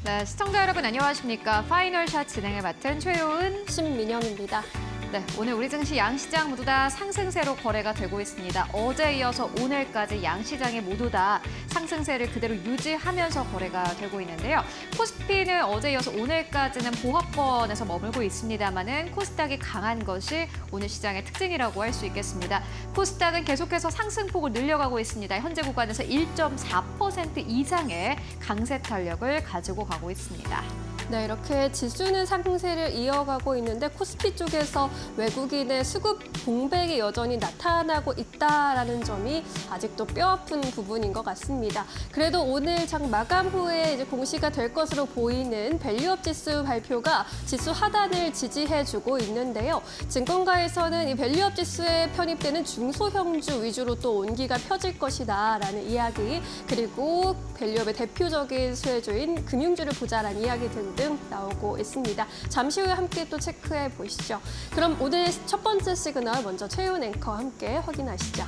네, 시청자 여러분 안녕하십니까? 파이널샷 진행을 맡은 최효은, 신민영입니다. 네, 오늘 우리 증시 양시장 모두 다 상승세로 거래가 되고 있습니다. 어제 이어서 오늘까지 양시장이 모두 다 상승세를 그대로 유지하면서 거래가 되고 있는데요. 코스피는 어제 이어서 오늘까지는 보합권에서 머물고 있습니다만은 코스닥이 강한 것이 오늘 시장의 특징이라고 할 수 있겠습니다. 코스닥은 계속해서 상승폭을 늘려가고 있습니다. 현재 구간에서 1.4% 이상의 강세 탄력을 가지고 가고 있습니다. 네, 이렇게 지수는 상승세를 이어가고 있는데 코스피 쪽에서 외국인의 수급 공백이 여전히 나타나고 있다라는 점이 아직도 뼈아픈 부분인 것 같습니다. 그래도 오늘 장 마감 후에 이제 공시가 될 것으로 보이는 밸류업 지수 발표가 지수 하단을 지지해주고 있는데요. 증권가에서는 이 밸류업 지수에 편입되는 중소형주 위주로 또 온기가 펴질 것이다라는 이야기, 그리고 밸류업의 대표적인 수혜주인 금융주를 보자라는 이야기 등등 나오고 있습니다. 잠시 후에 함께 또 체크해 보시죠. 그럼 오늘 첫 번째 시그널 먼저 최윤 앵커와 함께 확인하시죠.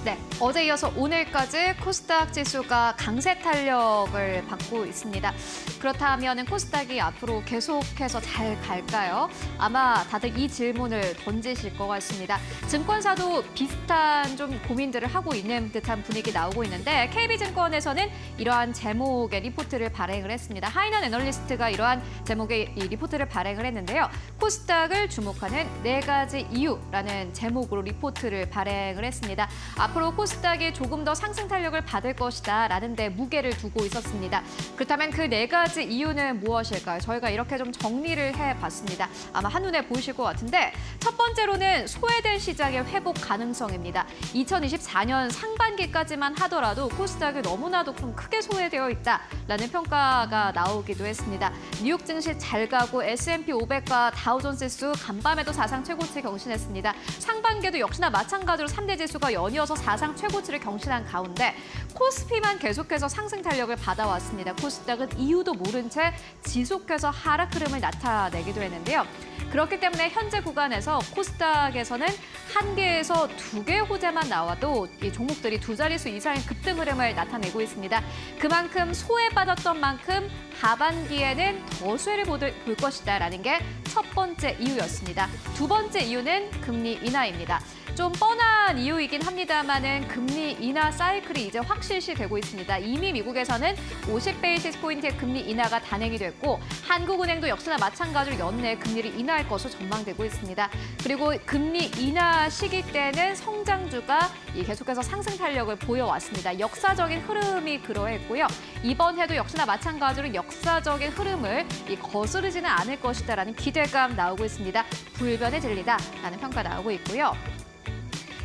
네, 어제 이어서 오늘까지 코스닥 지수가 강세 탄력을 받고 있습니다. 그렇다면 코스닥이 앞으로 계속해서 잘 갈까요? 아마 다들 이 질문을 던지실 것 같습니다. 증권사도 비슷한 좀 고민들을 하고 있는 듯한 분위기 나오고 있는데 KB증권에서는 이러한 제목의 리포트를 발행을 했습니다. 하이난 애널리스트가 이러한 제목의 이 리포트를 발행을 했는데요. 코스닥을 주목하는 4가지 이유라는 제목으로 리포트를 발행을 했습니다. 앞으로 코스닥이 조금 더 상승 탄력을 받을 것이다 라는 데 무게를 두고 있었습니다. 그렇다면 그 4가지 이유는 무엇일까요? 저희가 이렇게 좀 정리를 해봤습니다. 아마 한눈에 보이실 것 같은데 첫 번째로는 소외된 시장의 회복 가능성입니다. 2024년 상반기까지만 하더라도 코스닥이 너무나도 좀 크게 소외되어 있다라는 평가가 나오기도 했습니다. 뉴욕 증시 잘 가고 S&P 500과 다우존스지수 간밤에도 사상 최고치 경신했습니다. 상반기에도 역시나 마찬가지로 3대 지수가 연이어서 사상 최고치를 경신한 가운데 코스피만 계속해서 상승 탄력을 받아왔습니다. 코스닥은 이유도 모른 채 지속해서 하락 흐름을 나타내기도 했는데요. 그렇기 때문에 현재 구간에서 코스닥에서는 1개에서 2개 호재만 나와도 이 종목들이 2자릿수 이상의 급등 흐름을 나타내고 있습니다. 그만큼 소외받았던 만큼 하반기에는 더 수혜를 볼 것이다라는 게 첫 번째 이유였습니다. 두 번째 이유는 금리 인하입니다. 좀 뻔한 이유이긴 합니다만은 금리 인하 사이클이 이제 확실시 되고 있습니다. 이미 미국에서는 50베이시스 포인트의 금리 인하가 단행이 됐고 한국은행도 역시나 마찬가지로 연내 금리를 인하할 것으로 전망되고 있습니다. 그리고 금리 인하 시기 때는 성장주가 계속해서 상승 탄력을 보여왔습니다. 역사적인 흐름이 그러했고요. 이번 해도 역시나 마찬가지로 역사적인 흐름을 거스르지는 않을 것이다라는 기대감 나오고 있습니다. 불변의 진리다라는 평가 나오고 있고요.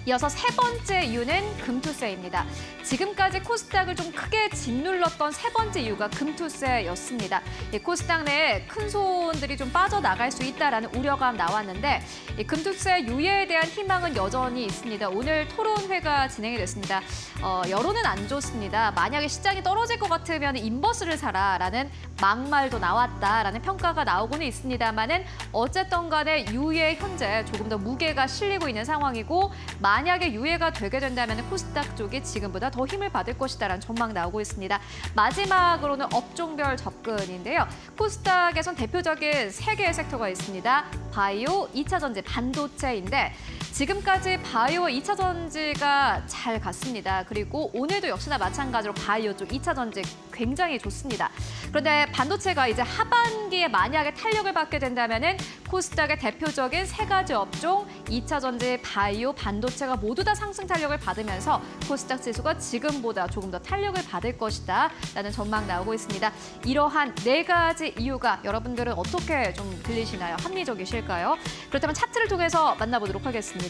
이어서 세 번째 이유는 금투세입니다. 지금까지 코스닥을 좀 크게 짓눌렀던 세 번째 이유가 금투세였습니다. 코스닥 내에 큰 손들이 좀 빠져나갈 수 있다라는 우려가 나왔는데 금투세 유예에 대한 희망은 여전히 있습니다. 오늘 토론회가 진행이 됐습니다. 여론은 안 좋습니다. 만약에 시장이 떨어질 것 같으면 인버스를 사라라는 막말도 나왔다라는 평가가 나오고는 있습니다만은 어쨌든 간에 유예 현재 조금 더 무게가 실리고 있는 상황이고 만약에 유예가 되게 된다면 코스닥 쪽이 지금보다 더 힘을 받을 것이다라는 전망 나오고 있습니다. 마지막으로는 업종별 접근인데요. 코스닥에선 대표적인 3개의 섹터가 있습니다. 바이오, 2차 전지, 반도체인데 지금까지 바이오와 2차 전지가 잘 갔습니다. 그리고 오늘도 역시나 마찬가지로 바이오 쪽 2차 전지 굉장히 좋습니다. 그런데 반도체가 이제 하반기에 만약에 탄력을 받게 된다면은 코스닥의 대표적인 3가지 업종, 2차 전지, 바이오, 반도체가 모두 다 상승 탄력을 받으면서 코스닥 지수가 지금보다 조금 더 탄력을 받을 것이다 라는 전망 나오고 있습니다. 이러한 4가지 이유가 여러분들은 어떻게 좀 들리시나요? 합리적이실까요? 그렇다면 차트를 통해서 만나보도록 하겠습니다.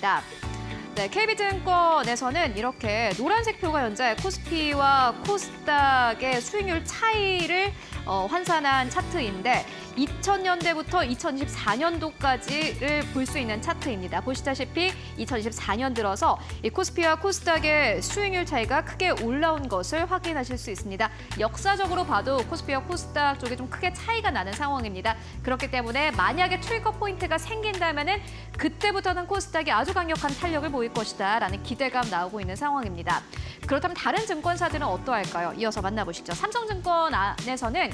네, KB증권에서는 이렇게 노란색 표가 현재 코스피와 코스닥의 수익률 차이를 환산한 차트인데 2000년대부터 2024년도까지를 볼 수 있는 차트입니다. 보시다시피 2024년 들어서 이 코스피와 코스닥의 수익률 차이가 크게 올라온 것을 확인하실 수 있습니다. 역사적으로 봐도 코스피와 코스닥 쪽에 좀 크게 차이가 나는 상황입니다. 그렇기 때문에 만약에 트리거 포인트가 생긴다면은 그때부터는 코스닥이 아주 강력한 탄력을 보이고 받을 것이다라는 기대감 나오고 있는 상황입니다. 그렇다면 다른 증권사들은 어떠할까요? 이어서 만나보시죠. 삼성증권 안에서는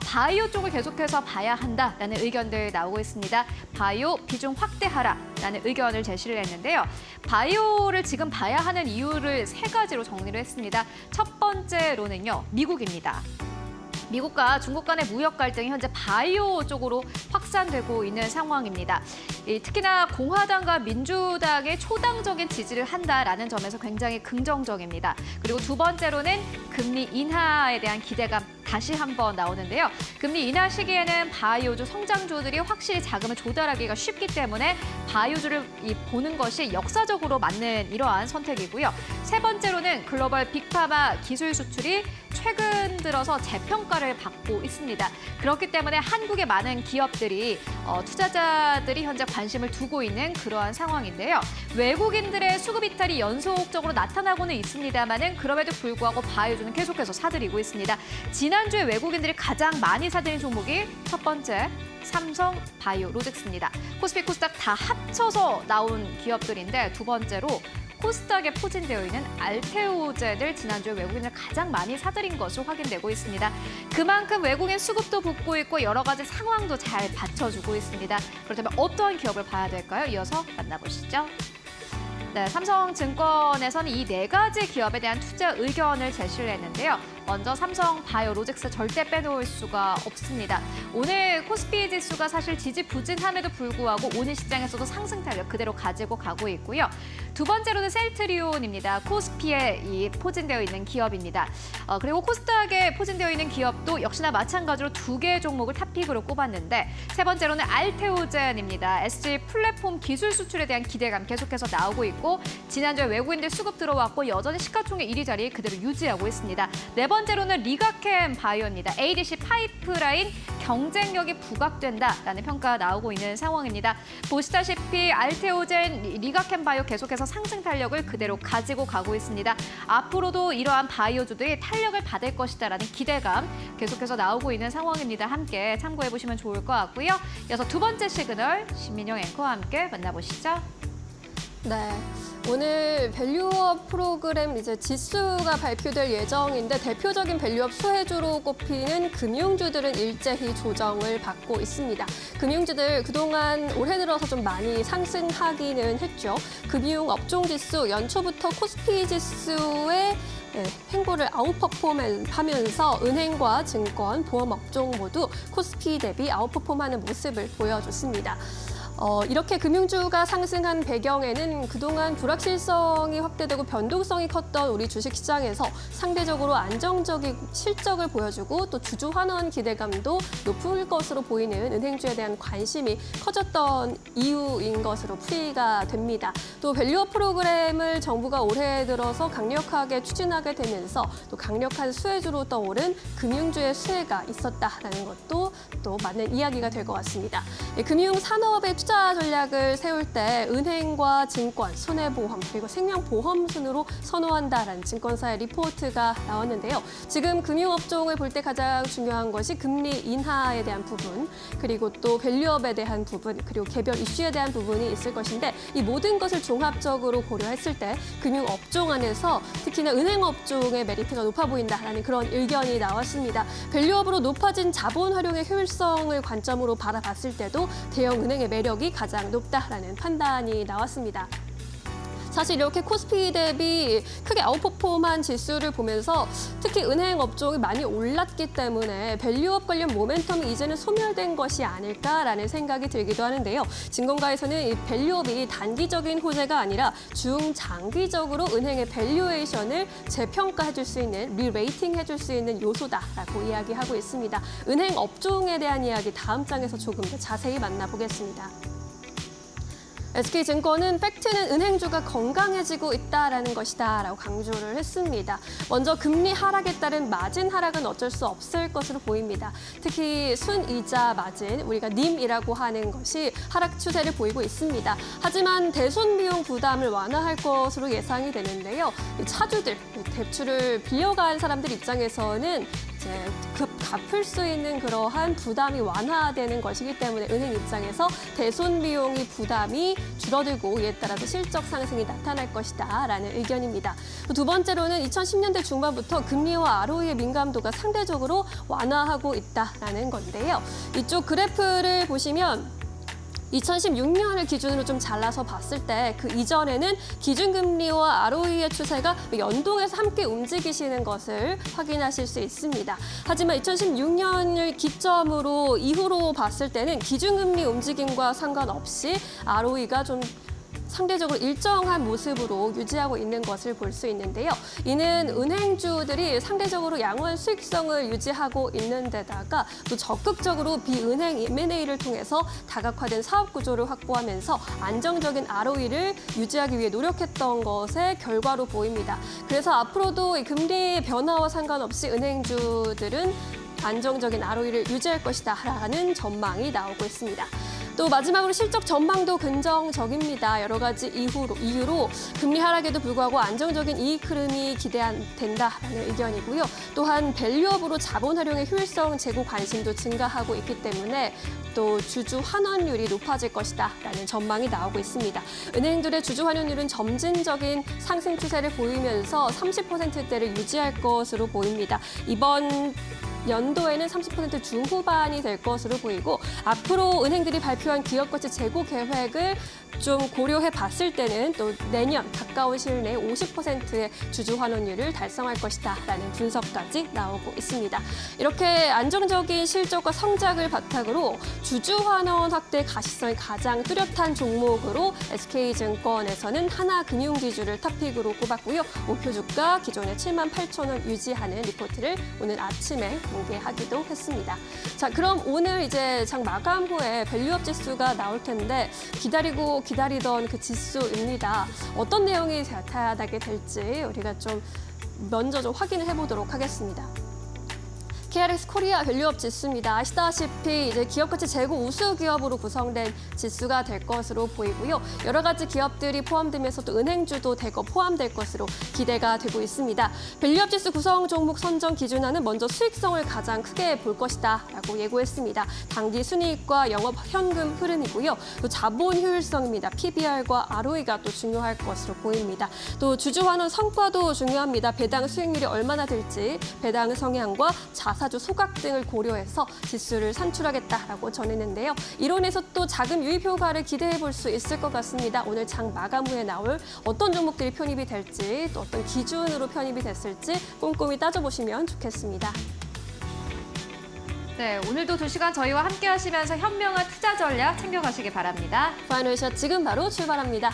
바이오 쪽을 계속해서 봐야 한다라는 의견들 나오고 있습니다. 바이오 비중 확대하라라는 의견을 제시를 했는데요. 바이오를 지금 봐야 하는 이유를 세 가지로 정리를 했습니다. 첫 번째로는요, 미국입니다. 미국과 중국 간의 무역 갈등이 현재 바이오 쪽으로 확산되고 있는 상황입니다. 특히나 공화당과 민주당의 초당적인 지지를 한다라는 점에서 굉장히 긍정적입니다. 그리고 두 번째로는 금리 인하에 대한 기대감 다시 한번 나오는데요. 금리 인하 시기에는 바이오주 성장주들이 확실히 자금을 조달하기가 쉽기 때문에 바이오주를 보는 것이 역사적으로 맞는 이러한 선택이고요. 세 번째로는 글로벌 빅파마 기술 수출이 최근 들어서 재평가를 받고 있습니다. 그렇기 때문에 한국의 많은 기업들이 투자자들이 현재 관심을 두고 있는 그러한 상황인데요. 외국인들의 수급 이탈이 연속적으로 나타나고는 있습니다만은 그럼에도 불구하고 바이오주는 계속해서 사들이고 있습니다. 지난주에 외국인들이 가장 많이 사들인 종목이 첫 번째 삼성 바이오 로직스입니다. 코스피 코스닥 다 합쳐서 나온 기업들인데 두 번째로 코스닥에 포진되어 있는 알테오젠을 지난주에 외국인을 가장 많이 사들인 것으로 확인되고 있습니다. 그만큼 외국인 수급도 붙고 있고 여러 가지 상황도 잘 받쳐주고 있습니다. 그렇다면 어떠한 기업을 봐야 될까요? 이어서 만나보시죠. 네, 삼성증권에서는 이 네 가지 기업에 대한 투자 의견을 제시를 했는데요. 먼저 삼성 바이오로직스 절대 빼놓을 수가 없습니다. 오늘 코스피 지수가 사실 지지부진함에도 불구하고 오늘 시장에서도 상승 탄력 그대로 가지고 가고 있고요. 두 번째로는 셀트리온입니다. 코스피에 포진되어 있는 기업입니다. 그리고 코스닥에 포진되어 있는 기업도 역시나 마찬가지로 두 개의 종목을 탑픽으로 꼽았는데 세 번째로는 알테오젠입니다. SG 플랫폼 기술 수출에 대한 기대감 계속해서 나오고 있고 지난주에 외국인들 수급 들어왔고 여전히 시가총액 1위 자리 그대로 유지하고 있습니다. 네 번째로는 리가캠 바이오입니다. ADC 파이프라인 경쟁력이 부각된다라는 평가가 나오고 있는 상황입니다. 보시다시피 알테오젠, 리가캠 바이오 계속해서 상승 탄력을 그대로 가지고 가고 있습니다. 앞으로도 이러한 바이오주들이 탄력을 받을 것이다라는 기대감 계속해서 나오고 있는 상황입니다. 함께 참고해 보시면 좋을 것 같고요. 이어서 두 번째 시그널 신민영 앵커와 함께 만나보시죠. 네. 오늘 밸류업 프로그램 이제 지수가 발표될 예정인데 대표적인 밸류업 수혜주로 꼽히는 금융주들은 일제히 조정을 받고 있습니다. 금융주들 그동안 올해 들어서 좀 많이 상승하기는 했죠. 금융업종 지수 연초부터 코스피 지수의 행보를 아웃퍼폼하면서 은행과 증권, 보험업종 모두 코스피 대비 아웃퍼폼하는 모습을 보여줬습니다. 이렇게 금융주가 상승한 배경에는 그동안 불확실성이 확대되고 변동성이 컸던 우리 주식시장에서 상대적으로 안정적인 실적을 보여주고 또 주주 환원 기대감도 높을 것으로 보이는 은행주에 대한 관심이 커졌던 이유인 것으로 풀이가 됩니다. 또 밸류업 프로그램을 정부가 올해 들어서 강력하게 추진하게 되면서 또 강력한 수혜주로 떠오른 금융주의 수혜가 있었다라는 것도 또 맞는 이야기가 될 것 같습니다. 금융산업의 투자 전략을 세울 때 은행과 증권, 손해보험, 그리고 생명보험 순으로 선호한다라는 증권사의 리포트가 나왔는데요. 지금 금융업종을 볼 때 가장 중요한 것이 금리 인하에 대한 부분, 그리고 또 밸류업에 대한 부분, 그리고 개별 이슈에 대한 부분이 있을 것인데 이 모든 것을 종합적으로 고려했을 때 금융업종 안에서 특히나 은행업종의 메리트가 높아 보인다라는 그런 의견이 나왔습니다. 밸류업으로 높아진 자본 활용의 효율성을 관점으로 바라봤을 때도 대형 은행의 매력이 가장 높다라는 판단이 나왔습니다. 사실 이렇게 코스피 대비 크게 아웃퍼폼한 지수를 보면서 특히 은행 업종이 많이 올랐기 때문에 밸류업 관련 모멘텀이 이제는 소멸된 것이 아닐까라는 생각이 들기도 하는데요. 증권가에서는 이 밸류업이 단기적인 호재가 아니라 중장기적으로 은행의 밸류에이션을 재평가해줄 수 있는, 리레이팅해줄 수 있는 요소다라고 이야기하고 있습니다. 은행 업종에 대한 이야기 다음 장에서 조금 더 자세히 만나보겠습니다. SK증권은 팩트는 은행주가 건강해지고 있다라는 것이다라고 강조를 했습니다. 먼저 금리 하락에 따른 마진 하락은 어쩔 수 없을 것으로 보입니다. 특히 순이자 마진, 우리가 님이라고 하는 것이 하락 추세를 보이고 있습니다. 하지만 대손 비용 부담을 완화할 것으로 예상이 되는데요. 차주들, 대출을 빌려간 사람들 입장에서는 이제 갚을 수 있는 그러한 부담이 완화되는 것이기 때문에 은행 입장에서 대손 비용이 부담이 줄어들고 이에 따라서 실적 상승이 나타날 것이다라는 의견입니다. 두 번째로는 2010년대 중반부터 금리와 ROE의 민감도가 상대적으로 완화하고 있다라는 건데요. 이쪽 그래프를 보시면 2016년을 기준으로 좀 잘라서 봤을 때 그 이전에는 기준금리와 ROE의 추세가 연동해서 함께 움직이시는 것을 확인하실 수 있습니다. 하지만 2016년을 기점으로 이후로 봤을 때는 기준금리 움직임과 상관없이 ROE가 좀 상대적으로 일정한 모습으로 유지하고 있는 것을 볼 수 있는데요. 이는 은행주들이 상대적으로 양호한 수익성을 유지하고 있는 데다가 또 적극적으로 비은행 M&A를 통해서 다각화된 사업 구조를 확보하면서 안정적인 ROE를 유지하기 위해 노력했던 것의 결과로 보입니다. 그래서 앞으로도 이 금리 변화와 상관없이 은행주들은 안정적인 ROE를 유지할 것이다라는 전망이 나오고 있습니다. 또 마지막으로 실적 전망도 긍정적입니다. 여러 가지 이유로 금리 하락에도 불구하고 안정적인 이익 흐름이 기대된다라는 의견이고요. 또한 밸류업으로 자본 활용의 효율성 제고 관심도 증가하고 있기 때문에 또 주주 환원율이 높아질 것이다라는 전망이 나오고 있습니다. 은행들의 주주 환원율은 점진적인 상승 추세를 보이면서 30%대를 유지할 것으로 보입니다. 이번 연도에는 30% 중후반이 될 것으로 보이고 앞으로 은행들이 발표한 기업 가치 재고 계획을 좀 고려해 봤을 때는 또 내년 가까운 시일 내에 50%의 주주 환원율을 달성할 것이다라는 분석까지 나오고 있습니다. 이렇게 안정적인 실적과 성장을 바탕으로 주주 환원 확대 가시성이 가장 뚜렷한 종목으로 SK증권에서는 하나금융지주를 탑픽으로 꼽았고요. 목표 주가 기존의 78,000원 유지하는 리포트를 오늘 아침에 공개하기도 했습니다. 자, 그럼 오늘 이제 장 마감 후에 밸류업 지수가 나올 텐데 기다리던 그 지수입니다. 어떤 내용이 나타나게 될지 우리가 좀 먼저 좀 확인을 해보도록 하겠습니다. KRX 코리아 밸류업 지수입니다. 아시다시피 이제 기업가치 재고 우수 기업으로 구성된 지수가 될 것으로 보이고요. 여러 가지 기업들이 포함되면서 또 은행주도 대거 포함될 것으로 기대가 되고 있습니다. 밸류업 지수 구성 종목 선정 기준화는 먼저 수익성을 가장 크게 볼 것이다라고 예고했습니다. 당기 순이익과 영업 현금 흐름이고요. 또 자본 효율성입니다. PBR과 ROE가 또 중요할 것으로 보입니다. 또 주주 환원 성과도 중요합니다. 배당 수익률이 얼마나 될지, 배당 성향과 자사주 소각 등을 고려해서 지수를 산출하겠다라고 전했는데요. 이론에서 또 자금 유입 효과를 기대해 볼 수 있을 것 같습니다. 오늘 장 마감 후에 나올 어떤 종목들이 편입이 될지 또 어떤 기준으로 편입이 됐을지 꼼꼼히 따져보시면 좋겠습니다. 네, 오늘도 2시간 저희와 함께 하시면서 현명한 투자 전략 챙겨가시기 바랍니다. 파이널샷 지금 바로 출발합니다.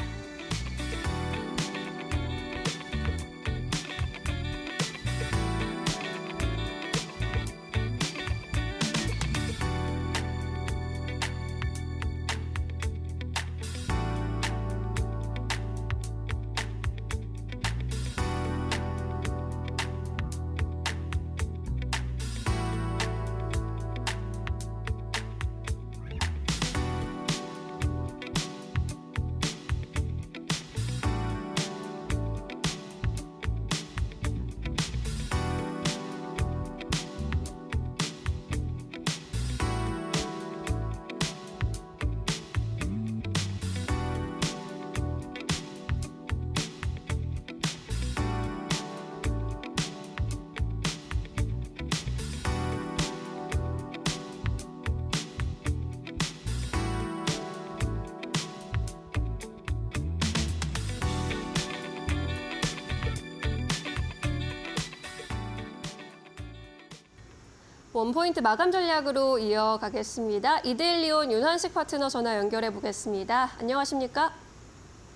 원포인트 마감 전략으로 이어가겠습니다. 이데일리온 윤환식 파트너 전화 연결해 보겠습니다. 안녕하십니까?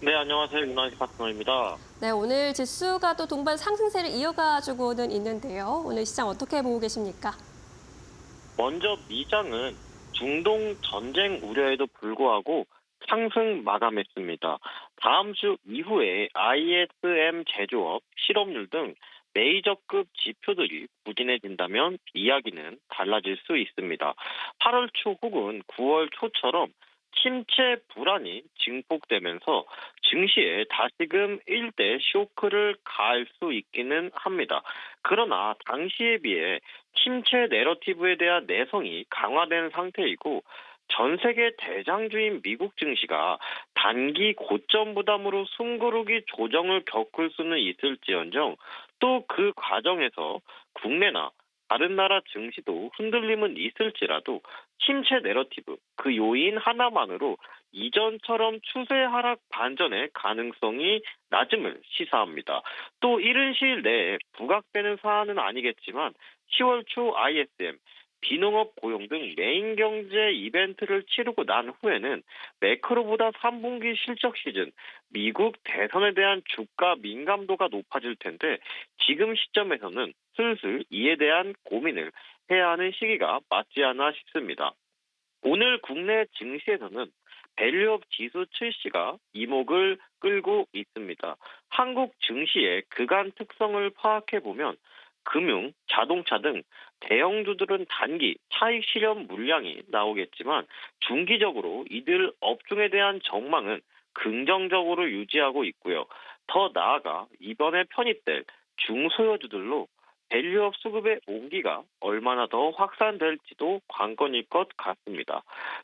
네, 안녕하세요. 윤환식 파트너입니다. 네, 오늘 지수가 또 동반 상승세를 이어가지고는 있는데요. 오늘 시장 어떻게 보고 계십니까? 먼저 미장은 중동 전쟁 우려에도 불구하고 상승 마감했습니다. 다음 주 이후에 ISM 제조업, 실업률 등 메이저급 지표들이 부진해진다면 이야기는 달라질 수 있습니다. 8월 초 혹은 9월 초처럼 침체 불안이 증폭되면서 증시에 다시금 일대 쇼크를 가할 수 있기는 합니다. 그러나 당시에 비해 침체 내러티브에 대한 내성이 강화된 상태이고 전 세계 대장주인 미국 증시가 단기 고점 부담으로 숨고르기 조정을 겪을 수는 있을지언정 또 그 과정에서 국내나 다른 나라 증시도 흔들림은 있을지라도 침체 내러티브 그 요인 하나만으로 이전처럼 추세 하락 반전의 가능성이 낮음을 시사합니다. 또 이른 시일 내에 부각되는 사안은 아니겠지만 10월 초 ISM 비농업 고용 등 메인 경제 이벤트를 치르고 난 후에는 매크로보다 3분기 실적 시즌 미국 대선에 대한 주가 민감도가 높아질 텐데 지금 시점에서는 슬슬 이에 대한 고민을 해야 하는 시기가 맞지 않아 싶습니다. 오늘 국내 증시에서는 밸류업 지수 7시가 이목을 끌고 있습니다. 한국 증시의 그간 특성을 파악해보면 금융, 자동차 등 대형주들은 단기 차익 실현 물량이 나오겠지만 중기적으로 이들 업종에 대한 전망은 긍정적으로 유지하고 있고요. 더 나아가 이번에 편입될 중소형주들로 밸류업 수급의 온기가 얼마나 더 확산될지도 관건일 것 같습니다.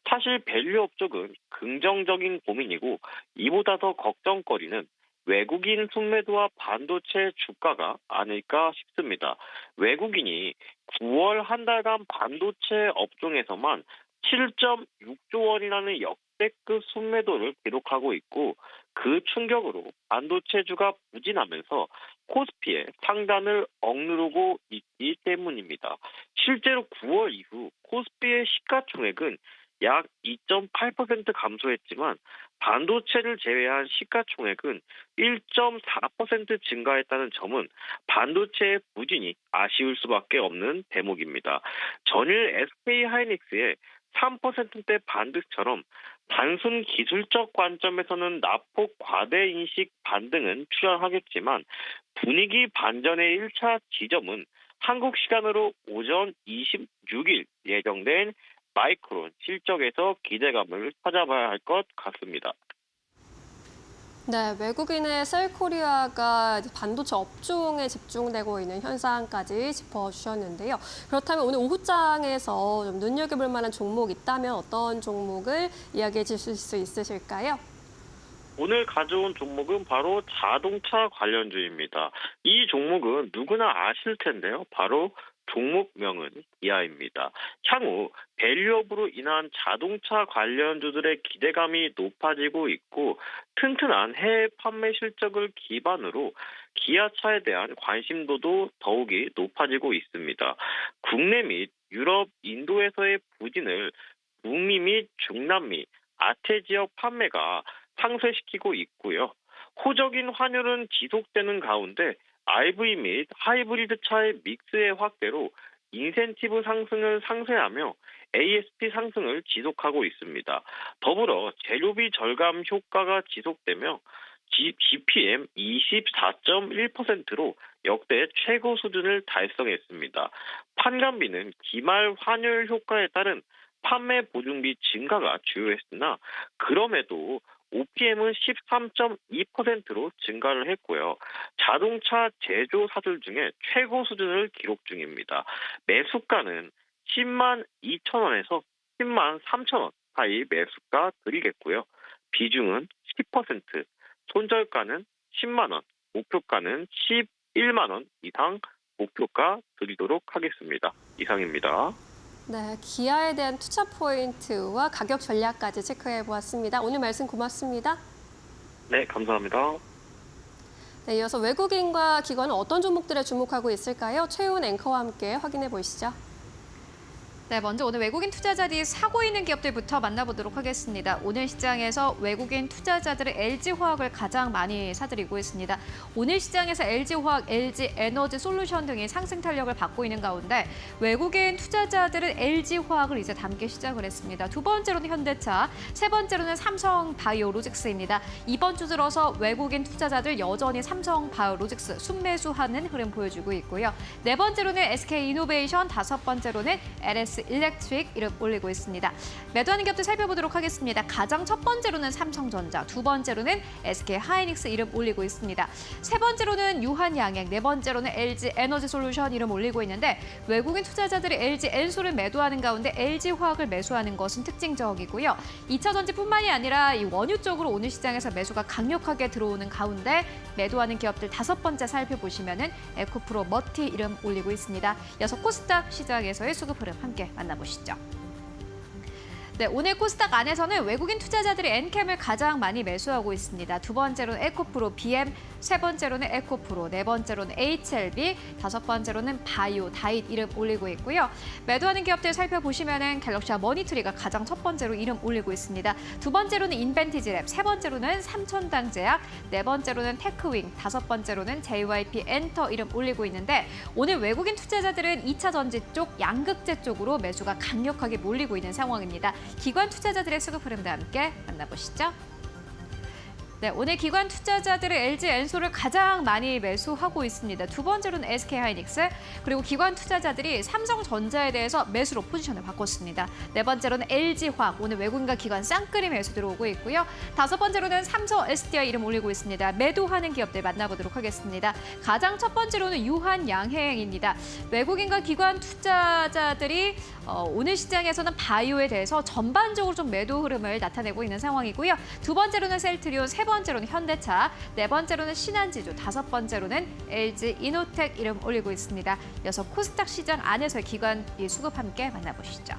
사실 밸류업 쪽은 긍정적인 고민이고 이보다 더 걱정거리는 외국인 순매도와 반도체 주가가 아닐까 싶습니다. 외국인이 9월 한 달간 반도체 업종에서만 7.6조 원이라는 역대급 순매도를 기록하고 있고 그 충격으로 반도체주가 부진하면서 코스피의 상단을 억누르고 있기 때문입니다. 실제로 9월 이후 코스피의 시가총액은 약 2.8% 감소했지만 반도체를 제외한 시가총액은 1.4% 증가했다는 점은 반도체의 부진이 아쉬울 수밖에 없는 대목입니다. 전일 SK하이닉스의 3%대 반등처럼 단순 기술적 관점에서는 낙폭 과대 인식 반등은 출현하겠지만 분위기 반전의 1차 지점은 한국 시간으로 오전 26일 예정된 마이크론 실적에서 기대감을 찾아봐야 할 것 같습니다. 네, 외국인의 셀코리아가 반도체 업종에 집중되고 있는 현상까지 짚어주셨는데요. 그렇다면 오늘 오후장에서 좀 눈여겨볼 만한 종목 있다면 어떤 종목을 이야기해 주실 수 있으실까요? 오늘 가져온 종목은 바로 자동차 관련주입니다. 이 종목은 누구나 아실 텐데요. 바로 종목명은 기아입니다. 향후 밸류업으로 인한 자동차 관련주들의 기대감이 높아지고 있고 튼튼한 해외 판매 실적을 기반으로 기아차에 대한 관심도도 더욱이 높아지고 있습니다. 국내 및 유럽, 인도에서의 부진을 북미 및 중남미, 아태 지역 판매가 상쇄시키고 있고요. 호적인 환율은 지속되는 가운데 IV 및 하이브리드 차의 믹스의 확대로 인센티브 상승을 상쇄하며 ASP 상승을 지속하고 있습니다. 더불어 재료비 절감 효과가 지속되며 GPM 24.1%로 역대 최고 수준을 달성했습니다. 판관비는 기말 환율 효과에 따른 판매 보증비 증가가 주요했으나 그럼에도 OPM은 13.2%로 증가를 했고요. 자동차 제조사들 중에 최고 수준을 기록 중입니다. 매수가는 10만 2천 원에서 10만 3천 원 사이 매수가 드리겠고요. 비중은 10%, 손절가는 10만 원, 목표가는 11만 원 이상 목표가 드리도록 하겠습니다. 이상입니다. 네, 기아에 대한 투자 포인트와 가격 전략까지 체크해 보았습니다. 오늘 말씀 고맙습니다. 네, 감사합니다. 네, 이어서 외국인과 기관은 어떤 종목들에 주목하고 있을까요? 최훈 앵커와 함께 확인해 보시죠. 네, 먼저 오늘 외국인 투자자들이 사고 있는 기업들부터 만나보도록 하겠습니다. 오늘 시장에서 외국인 투자자들은 LG화학을 가장 많이 사들이고 있습니다. 오늘 시장에서 LG화학, LG에너지솔루션 등이 상승 탄력을 받고 있는 가운데 외국인 투자자들은 LG화학을 이제 담기 시작을 했습니다. 두 번째로는 현대차, 세 번째로는 삼성바이오로직스입니다. 이번 주 들어서 외국인 투자자들 여전히 삼성바이오로직스 순매수하는 흐름 보여주고 있고요. 네 번째로는 SK이노베이션, 다섯 번째로는 LS TS 일렉트릭 이름 올리고 있습니다. 매도하는 기업들 살펴보도록 하겠습니다. 가장 첫 번째로는 삼성전자, 두 번째로는 SK 하이닉스 이름 올리고 있습니다. 세 번째로는 유한양행, 네 번째로는 LG 에너지솔루션 이름 올리고 있는데 외국인 투자자들이 LG 엔솔을 매도하는 가운데 LG화학을 매수하는 것은 특징적이고요. 2차 전지뿐만이 아니라 이 원유 쪽으로 오늘 시장에서 매수가 강력하게 들어오는 가운데 매도하는 기업들 다섯 번째 살펴보시면은 에코프로, 머티 이름 올리고 있습니다. 이어서 코스닥 시장에서의 수급 흐름 함께 만나보시죠. 네, 오늘 코스닥 안에서는 외국인 투자자들이 엔캠을 가장 많이 매수하고 있습니다. 두 번째로는 에코프로, BM, 세 번째로는 에코프로, 네 번째로는 HLB, 다섯 번째로는 바이오, 다잇 이름 올리고 있고요. 매도하는 기업들 살펴보시면은 갤럭시와 머니투리가 가장 첫 번째로 이름 올리고 있습니다. 두 번째로는 인벤티지랩, 세 번째로는 삼천당제약, 네 번째로는 테크윙, 다섯 번째로는 JYP 엔터 이름 올리고 있는데 오늘 외국인 투자자들은 2차 전지 쪽, 양극재 쪽으로 매수가 강력하게 몰리고 있는 상황입니다. 기관 투자자들의 수급 흐름도 함께 만나보시죠. 네, 오늘 기관 투자자들은 LG 엔솔을 가장 많이 매수하고 있습니다. 두 번째로는 SK 하이닉스, 그리고 기관 투자자들이 삼성전자에 대해서 매수로 포지션을 바꿨습니다. 네 번째로는 LG화학, 오늘 외국인과 기관 쌍끌이 매수 들어오고 있고요. 다섯 번째로는 삼성 SDI 이름 올리고 있습니다. 매도하는 기업들 만나보도록 하겠습니다. 가장 첫 번째로는 유한양행입니다. 외국인과 기관 투자자들이 오늘 시장에서는 바이오에 대해서 전반적으로 좀 매도 흐름을 나타내고 있는 상황이고요. 두 번째로는 셀트리온, 세 번째로는 현대차, 네 번째로는 신한지주, 다섯 번째로는 LG 이노텍 이름 올리고 있습니다. 이어서 코스닥 시장 안에서의 기관 수급 함께 만나보시죠.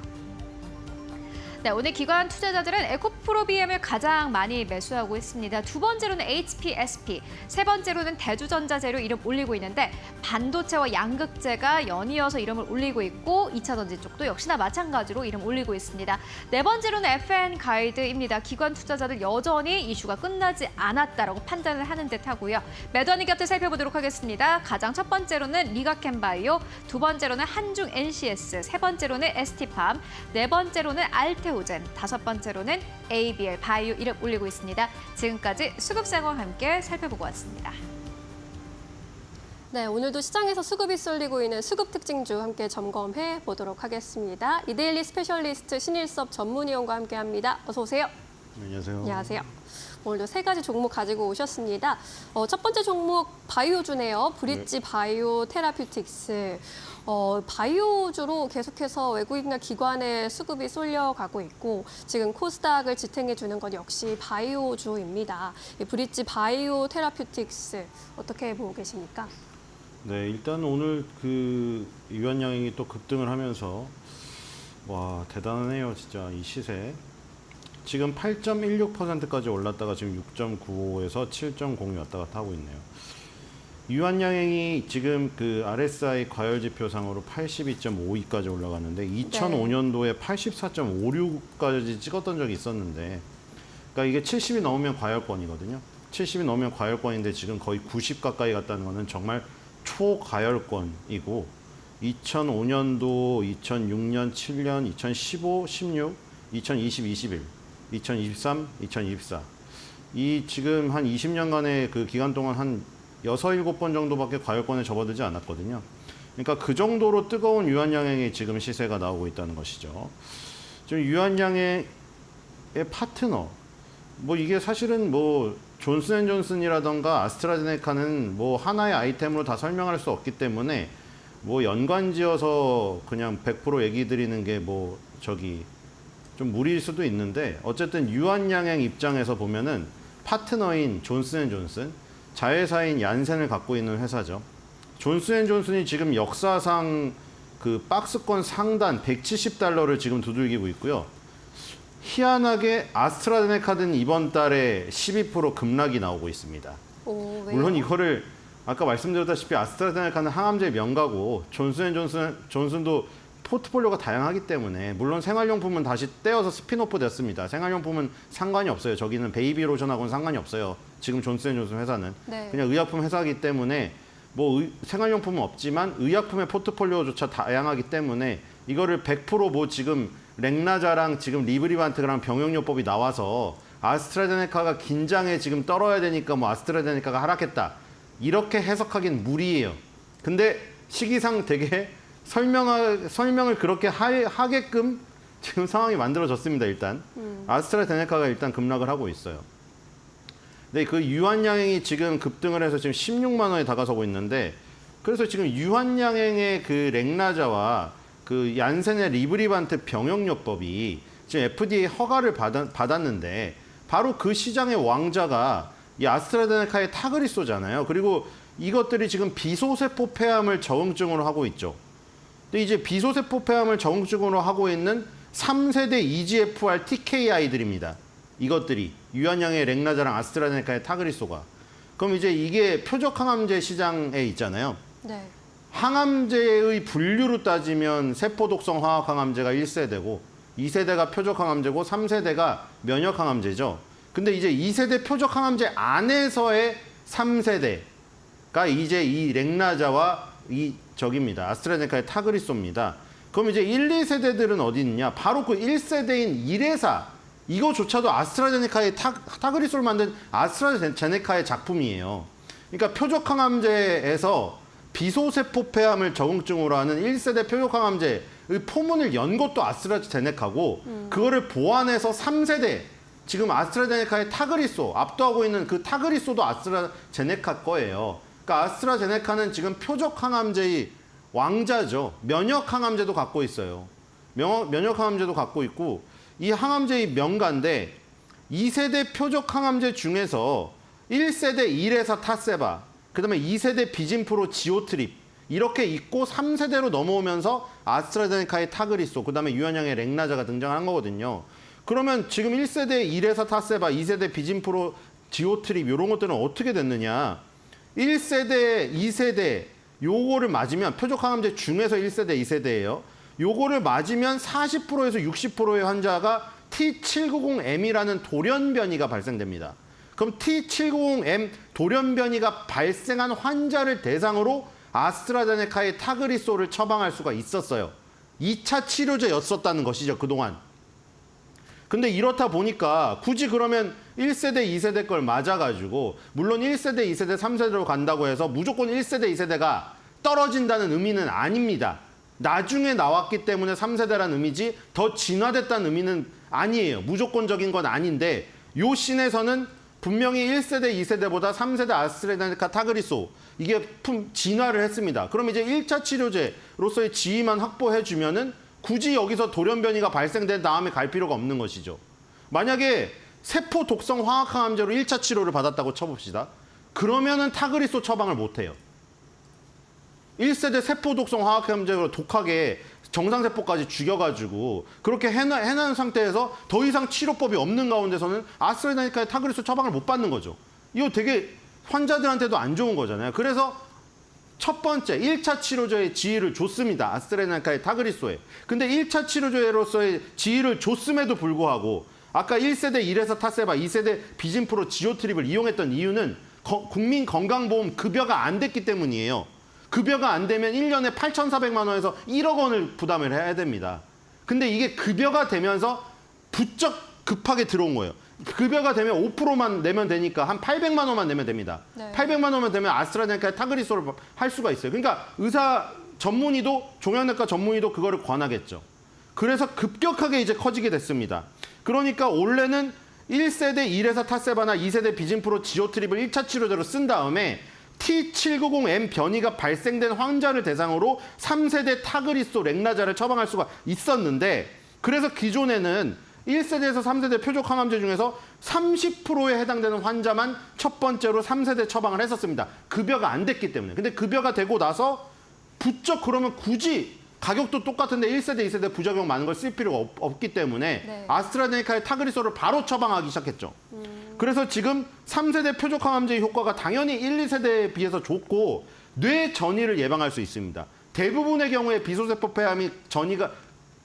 네, 오늘 기관 투자자들은 에코프로 BM을 가장 많이 매수하고 있습니다. 두 번째로는 HPSP, 세 번째로는 대주전자재료 이름 올리고 있는데 반도체와 양극재가 연이어서 이름을 올리고 있고 2차 전지 쪽도 역시나 마찬가지로 이름 올리고 있습니다. 네 번째로는 FN 가이드입니다. 기관 투자자들 여전히 이슈가 끝나지 않았다라고 판단을 하는 듯하고요. 매도하는 기업들 살펴보도록 하겠습니다. 가장 첫 번째로는 리가캠바이오, 두 번째로는 한중 NCS, 세 번째로는 ST팜, 네 번째로는 알테오젠, 다섯 번째로는 ABL 바이오 이름 올리고 있습니다. 지금까지 수급 상황 함께 살펴보고 왔습니다. 네, 오늘도 시장에서 수급이 쏠리고 있는 수급 특징주 함께 점검해 보도록 하겠습니다. 이데일리 스페셜리스트 신일섭 전문위원과 함께합니다. 어서 오세요. 안녕하세요. 안녕하세요. 오늘도 세 가지 종목 가지고 오셨습니다. 첫 번째 종목 바이오주네요. 브릿지 바이오 테라퓨틱스. 바이오주로 계속해서 외국인과 기관의 수급이 쏠려가고 있고 지금 코스닥을 지탱해주는 건 역시 바이오주입니다. 이 브릿지 바이오 테라퓨틱스 어떻게 보고 계십니까? 네, 일단 오늘 그 유한양행이 또 급등을 하면서 와 대단하네요, 진짜 이 시세. 지금 8.16%까지 올랐다가 지금 6.95에서 7.06 왔다 갔다 하고 있네요. 유한양행이 지금 그 RSI 과열지표상으로 82.52까지 올라갔는데 2005년도에 84.56까지 찍었던 적이 있었는데, 그러니까 이게 70이 넘으면 과열권이거든요. 70이 넘으면 과열권인데 지금 거의 90 가까이 갔다는 거는 정말 초과열권이고 2005년도, 2006년, 7년, 2015, 16, 2020, 21, 2023, 2024 이 지금 한 20년간의 그 기간 동안 한 6, 7번 정도밖에 과열권에 접어들지 않았거든요. 그러니까 그 정도로 뜨거운 유한양행의 지금 시세가 나오고 있다는 것이죠. 지금 유한양행의 파트너, 뭐 이게 사실은 뭐 존슨앤존슨이라던가 아스트라제네카는 뭐 하나의 아이템으로 다 설명할 수 없기 때문에 뭐 연관지어서 그냥 100% 얘기 드리는 게 뭐 저기 좀 무리일 수도 있는데, 어쨌든 유한양행 입장에서 보면은 파트너인 존슨앤존슨, 자회사인 얀센을 갖고 있는 회사죠. 존슨앤존슨이 지금 역사상 그 박스권 상단 $170를 지금 두들기고 있고요. 희한하게 아스트라제네카는 이번 달에 12% 급락이 나오고 있습니다. 오, 왜요? 물론 이거를 아까 말씀드렸다시피 아스트라제네카는 항암제 명가고 존슨도 포트폴리오가 다양하기 때문에, 물론 생활용품은 다시 떼어서 스피노프 됐습니다. 생활용품은 상관이 없어요. 저기는 베이비 로션하고는 상관이 없어요. 지금 존슨앤존슨 회사는. 네. 그냥 의약품 회사이기 때문에 뭐 생활용품은 없지만 의약품의 포트폴리오조차 다양하기 때문에 이거를 100% 뭐 지금 렉나자랑 지금 리브리반트랑 병용요법이 나와서 아스트라제네카가 긴장에 지금 떨어야 되니까 뭐 아스트라제네카가 하락했다, 이렇게 해석하기는 무리예요. 근데 시기상 되게 설명을 그렇게 하게끔 지금 상황이 만들어졌습니다. 일단 아스트라제네카가 일단 급락을 하고 있어요. 네, 그 유한양행이 지금 급등을 해서 지금 16만 원에 다가서고 있는데, 그래서 지금 유한양행의 그 렉나자와 그 얀센의 리브리반트 병역요법이 지금 FDA 허가를 받았는데, 바로 그 시장의 왕자가 이 아스트라제네카의 타그리소잖아요. 그리고 이것들이 지금 비소세포 폐암을 적응증으로 하고 있죠. 근데 이제 비소세포 폐암을 적응증으로 하고 있는 3세대 EGFR TKI들입니다. 이것들이 유한양의 렉나자랑 아스트라제네카의 타그리소가. 그럼 이제 이게 표적 항암제 시장에 있잖아요. 네. 항암제의 분류로 따지면 세포독성 화학 항암제가 1세대고 2세대가 표적 항암제고 3세대가 면역 항암제죠. 근데 이제 2세대 표적 항암제 안에서의 3세대가 이제 이 렉나자와 이 저기입니다. 아스트라제네카의 타그리소입니다. 그럼 이제 1, 2세대들은 어디 있냐? 바로 그 1세대인 이레사, 이거조차도 아스트라제네카의 타그리소를 만든 아스트라제네카의 작품이에요. 그러니까 표적 항암제에서 비소세포 폐암을 적응증으로 하는 1세대 표적 항암제의 포문을 연 것도 아스트라제네카고, 그거를 보완해서 3세대, 지금 아스트라제네카의 타그리소, 압도하고 있는 그 타그리소도 아스트라제네카 거예요. 그러니까 아스트라제네카는 지금 표적 항암제의 왕자죠. 면역 항암제도 갖고 있어요. 면역 항암제도 갖고 있고, 이 항암제의 명가인데 2세대 표적 항암제 중에서 1세대 이레사 타세바, 그다음에 2세대 비진프로 지오트립 이렇게 있고 3세대로 넘어오면서 아스트라제네카의 타그리소, 그다음에 유한양의 렉나자가 등장한 거거든요. 그러면 지금 1세대 이레사 타세바, 2세대 비진프로 지오트립 이런 것들은 어떻게 됐느냐? 1세대, 2세대 요거를 맞으면 표적 항암제 중에서 1세대, 2세대예요. 요거를 맞으면 40%에서 60%의 환자가 T790M이라는 돌연 변이가 발생됩니다. 그럼 T790M 돌연 변이가 발생한 환자를 대상으로 아스트라제네카의 타그리소를 처방할 수가 있었어요. 2차 치료제였었다는 것이죠, 그동안. 근데 이렇다 보니까 굳이 그러면 1세대, 2세대 걸 맞아가지고, 물론 1세대, 2세대, 3세대로 간다고 해서 무조건 1세대, 2세대가 떨어진다는 의미는 아닙니다. 나중에 나왔기 때문에 3세대라는 의미지 더 진화됐다는 의미는 아니에요. 무조건적인 건 아닌데, 요 씬에서는 분명히 1세대, 2세대보다 3세대 아스트라제네카 타그리소 이게 진화를 했습니다. 그럼 이제 1차 치료제로서의 지위만 확보해주면은 굳이 여기서 돌연 변이가 발생된 다음에 갈 필요가 없는 것이죠. 만약에 세포 독성 화학 항암제로 1차 치료를 받았다고 쳐봅시다. 그러면은 타그리소 처방을 못해요. 1세대 세포 독성 화학 항암제로 독하게 정상세포까지 죽여가지고 그렇게 해놓은 상태에서 더 이상 치료법이 없는 가운데서는 아스트라제네카의 타그리소 처방을 못 받는 거죠. 이거 되게 환자들한테도 안 좋은 거잖아요. 그래서 첫 번째 1차 치료제의 지위를 줬습니다. 아스트라제네카의 타그리소에. 근데 1차 치료제로서의 지위를 줬음에도 불구하고 아까 1세대 이레사 타세바, 2세대 비진프로 지오트립을 이용했던 이유는 국민건강보험 급여가 안 됐기 때문이에요. 급여가 안 되면 1년에 8,400만 원에서 1억 원을 부담을 해야 됩니다. 근데 이게 급여가 되면서 부쩍 급하게 들어온 거예요. 급여가 되면 5%만 내면 되니까 한 800만 원만 내면 됩니다. 네. 800만 원만 되면 아스트라제네카의 타그리소를 할 수가 있어요. 그러니까 의사 전문의도, 종양내과 전문의도 그거를 권하겠죠. 그래서 급격하게 이제 커지게 됐습니다. 그러니까 원래는 1세대 이레사 타세바나 2세대 비진프로 지오트립을 1차 치료제로 쓴 다음에 T790M 변이가 발생된 환자를 대상으로 3세대 타그리소 렉나자를 처방할 수가 있었는데, 그래서 기존에는 1세대에서 3세대 표적 항암제 중에서 30%에 해당되는 환자만 첫 번째로 3세대 처방을 했었습니다. 급여가 안 됐기 때문에. 근데 급여가 되고 나서 부쩍 그러면 굳이 가격도 똑같은데 1세대, 2세대 부작용 많은 걸 쓸 필요가 없기 때문에 네. 아스트라제네카의 타그리소를 바로 처방하기 시작했죠. 그래서 지금 3세대 표적 항암제의 효과가 당연히 1, 2세대에 비해서 좋고 뇌 전이를 예방할 수 있습니다. 대부분의 경우에 비소세포 폐암이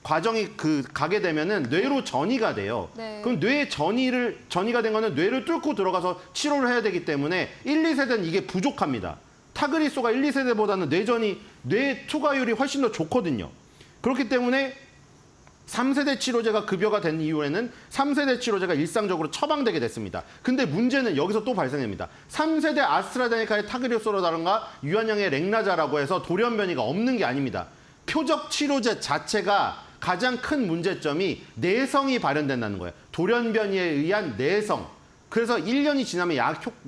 과정이 가게 되면은 뇌로 전이가 돼요. 네. 그럼 뇌 전이가 된 거는 뇌를 뚫고 들어가서 치료를 해야 되기 때문에 1, 2세대는 이게 부족합니다. 타그리소가 1, 2세대보다는 뇌 투과율이 훨씬 더 좋거든요. 그렇기 때문에 3세대 치료제가 급여가 된 이후에는 3세대 치료제가 일상적으로 처방되게 됐습니다. 근데 문제는 여기서 또 발생됩니다. 3세대 아스트라제네카의 타그리소라던가 유한양의 렉나자라고 해서 돌연 변이가 없는 게 아닙니다. 표적 치료제 자체가 가장 큰 문제점이 내성이 발현된다는 거예요. 돌연변이에 의한 내성. 그래서 1년이 지나면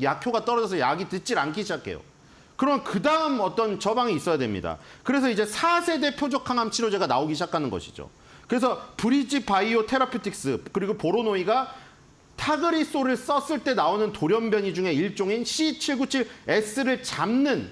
약효가 떨어져서 약이 듣질 않기 시작해요. 그럼 그 다음 어떤 처방이 있어야 됩니다. 그래서 이제 4세대 표적 항암 치료제가 나오기 시작하는 것이죠. 그래서 브리지 바이오 테라퓨틱스 그리고 보로노이가 타그리소를 썼을 때 나오는 돌연변이 중에 일종인 C797S를 잡는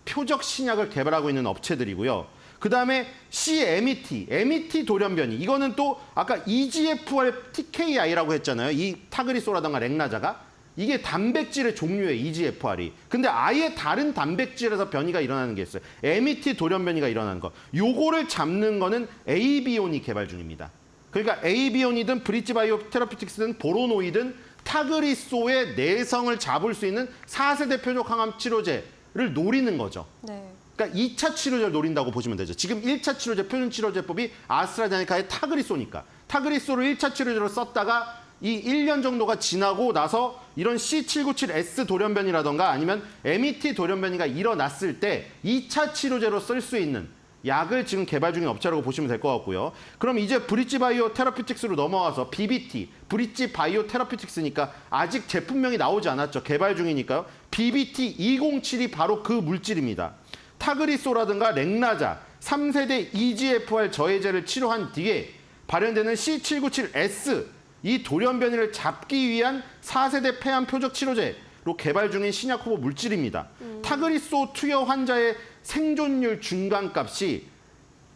표적 신약을 개발하고 있는 업체들이고요. 그 다음에 CMET 돌연변이. 이거는 또 아까 EGFR TKI라고 했잖아요. 이 타그리소라든가 렉나자가. 이게 단백질의 종류예요, EGFR이. 근데 아예 다른 단백질에서 변이가 일어나는 게 있어요. MET 돌연변이가 일어나는 거. 요거를 잡는 거는 ABion이 개발 중입니다. 그러니까 ABion이든 브릿지바이오 테라퓨틱스든 보로노이든 타그리소의 내성을 잡을 수 있는 4세대 표적 항암 치료제를 노리는 거죠. 네. 그러니까 2차 치료제를 노린다고 보시면 되죠. 지금 1차 치료제, 표준 치료제법이 아스트라제네카의 타그리소니까. 타그리소를 1차 치료제로 썼다가 이 1년 정도가 지나고 나서 이런 C797S 돌연변이라던가 아니면 MET 돌연변이가 일어났을 때 2차 치료제로 쓸 수 있는 약을 지금 개발 중인 업체라고 보시면 될 것 같고요. 그럼 이제 브릿지 바이오 테라퓨틱스로 넘어가서 BBT, 브릿지 바이오 테라퓨틱스니까 아직 제품명이 나오지 않았죠. 개발 중이니까요. BBT207이 바로 그 물질입니다. 타그리소라든가 렉나자, 3세대 EGFR 저해제를 치료한 뒤에 발현되는 C797S, 이 돌연변이를 잡기 위한 4세대 폐암 표적 치료제로 개발 중인 신약 후보 물질입니다. 타그리소 투여 환자의 생존율 중간값이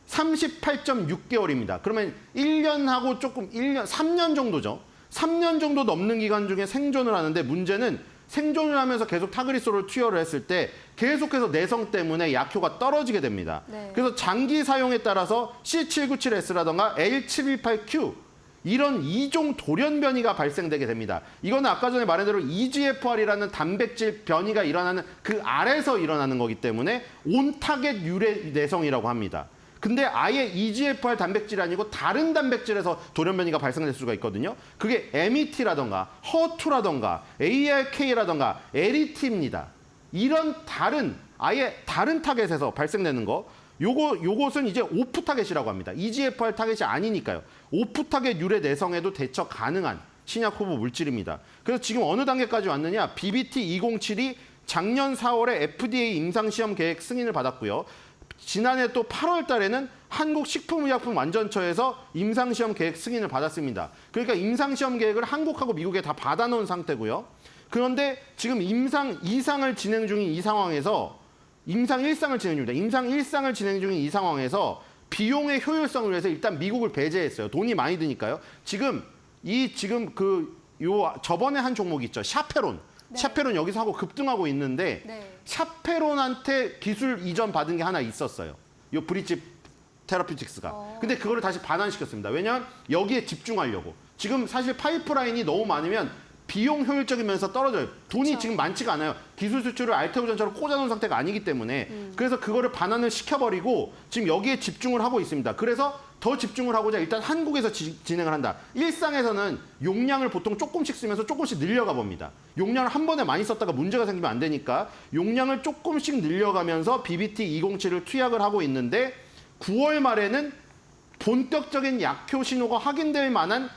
38.6개월입니다. 그러면 1년하고 조금 3년 정도죠. 3년 정도 넘는 기간 중에 생존을 하는데 문제는 생존을 하면서 계속 타그리소를 투여를 했을 때 계속해서 내성 때문에 약효가 떨어지게 됩니다. 네. 그래서 장기 사용에 따라서 C797S라던가 L718Q 이런 이종 돌연변이가 발생되게 됩니다. 이거는 아까 전에 말한 대로 EGFR이라는 단백질 변이가 일어나는 그 아래서 일어나는 거기 때문에 온타겟 유래 내성이라고 합니다. 근데 아예 EGFR 단백질이 아니고 다른 단백질에서 돌연변이가 발생될 수가 있거든요. 그게 MET라던가 HER2라던가 ARK라던가 LET입니다. 이런 아예 다른 타겟에서 발생되는 거. 요것은 이제 오프 타겟이라고 합니다. EGFR 타겟이 아니니까요. 오프 타겟 유래 내성에도 대처 가능한 신약 후보 물질입니다. 그래서 지금 어느 단계까지 왔느냐? BBT207이 작년 4월에 FDA 임상시험 계획 승인을 받았고요. 지난해 또 8월 달에는 한국식품의약품안전처에서 임상시험 계획 승인을 받았습니다. 그러니까 임상시험 계획을 한국하고 미국에 다 받아놓은 상태고요. 그런데 지금 임상 2상을 진행 중인 이 상황에서 임상 1상을 진행 중입니다. 임상 1상을 진행 중인 이 상황에서 비용의 효율성을 위해서 일단 미국을 배제했어요. 돈이 많이 드니까요. 저번에 한 종목 있죠. 샤페론. 네. 샤페론 여기서 하고 급등하고 있는데 네. 샤페론한테 기술 이전 받은 게 하나 있었어요. 요 브릿지 테라퓨틱스가. 근데 그거를 다시 반환시켰습니다. 왜냐하면 여기에 집중하려고. 지금 사실 파이프라인이 너무 많으면 비용 효율적이면서 떨어져요. 돈이 그쵸. 지금 많지가 않아요. 기술 수출을 알테오전처럼 꽂아놓은 상태가 아니기 때문에 그래서 그거를 반환을 시켜버리고 지금 여기에 집중을 하고 있습니다. 그래서 더 집중을 하고자 일단 한국에서 진행을 한다. 일상에서는 용량을 보통 조금씩 쓰면서 조금씩 늘려가 봅니다. 용량을 한 번에 많이 썼다가 문제가 생기면 안 되니까 용량을 조금씩 늘려가면서 BBT207을 투약을 하고 있는데 9월 말에는 본격적인 약효 신호가 확인될 만한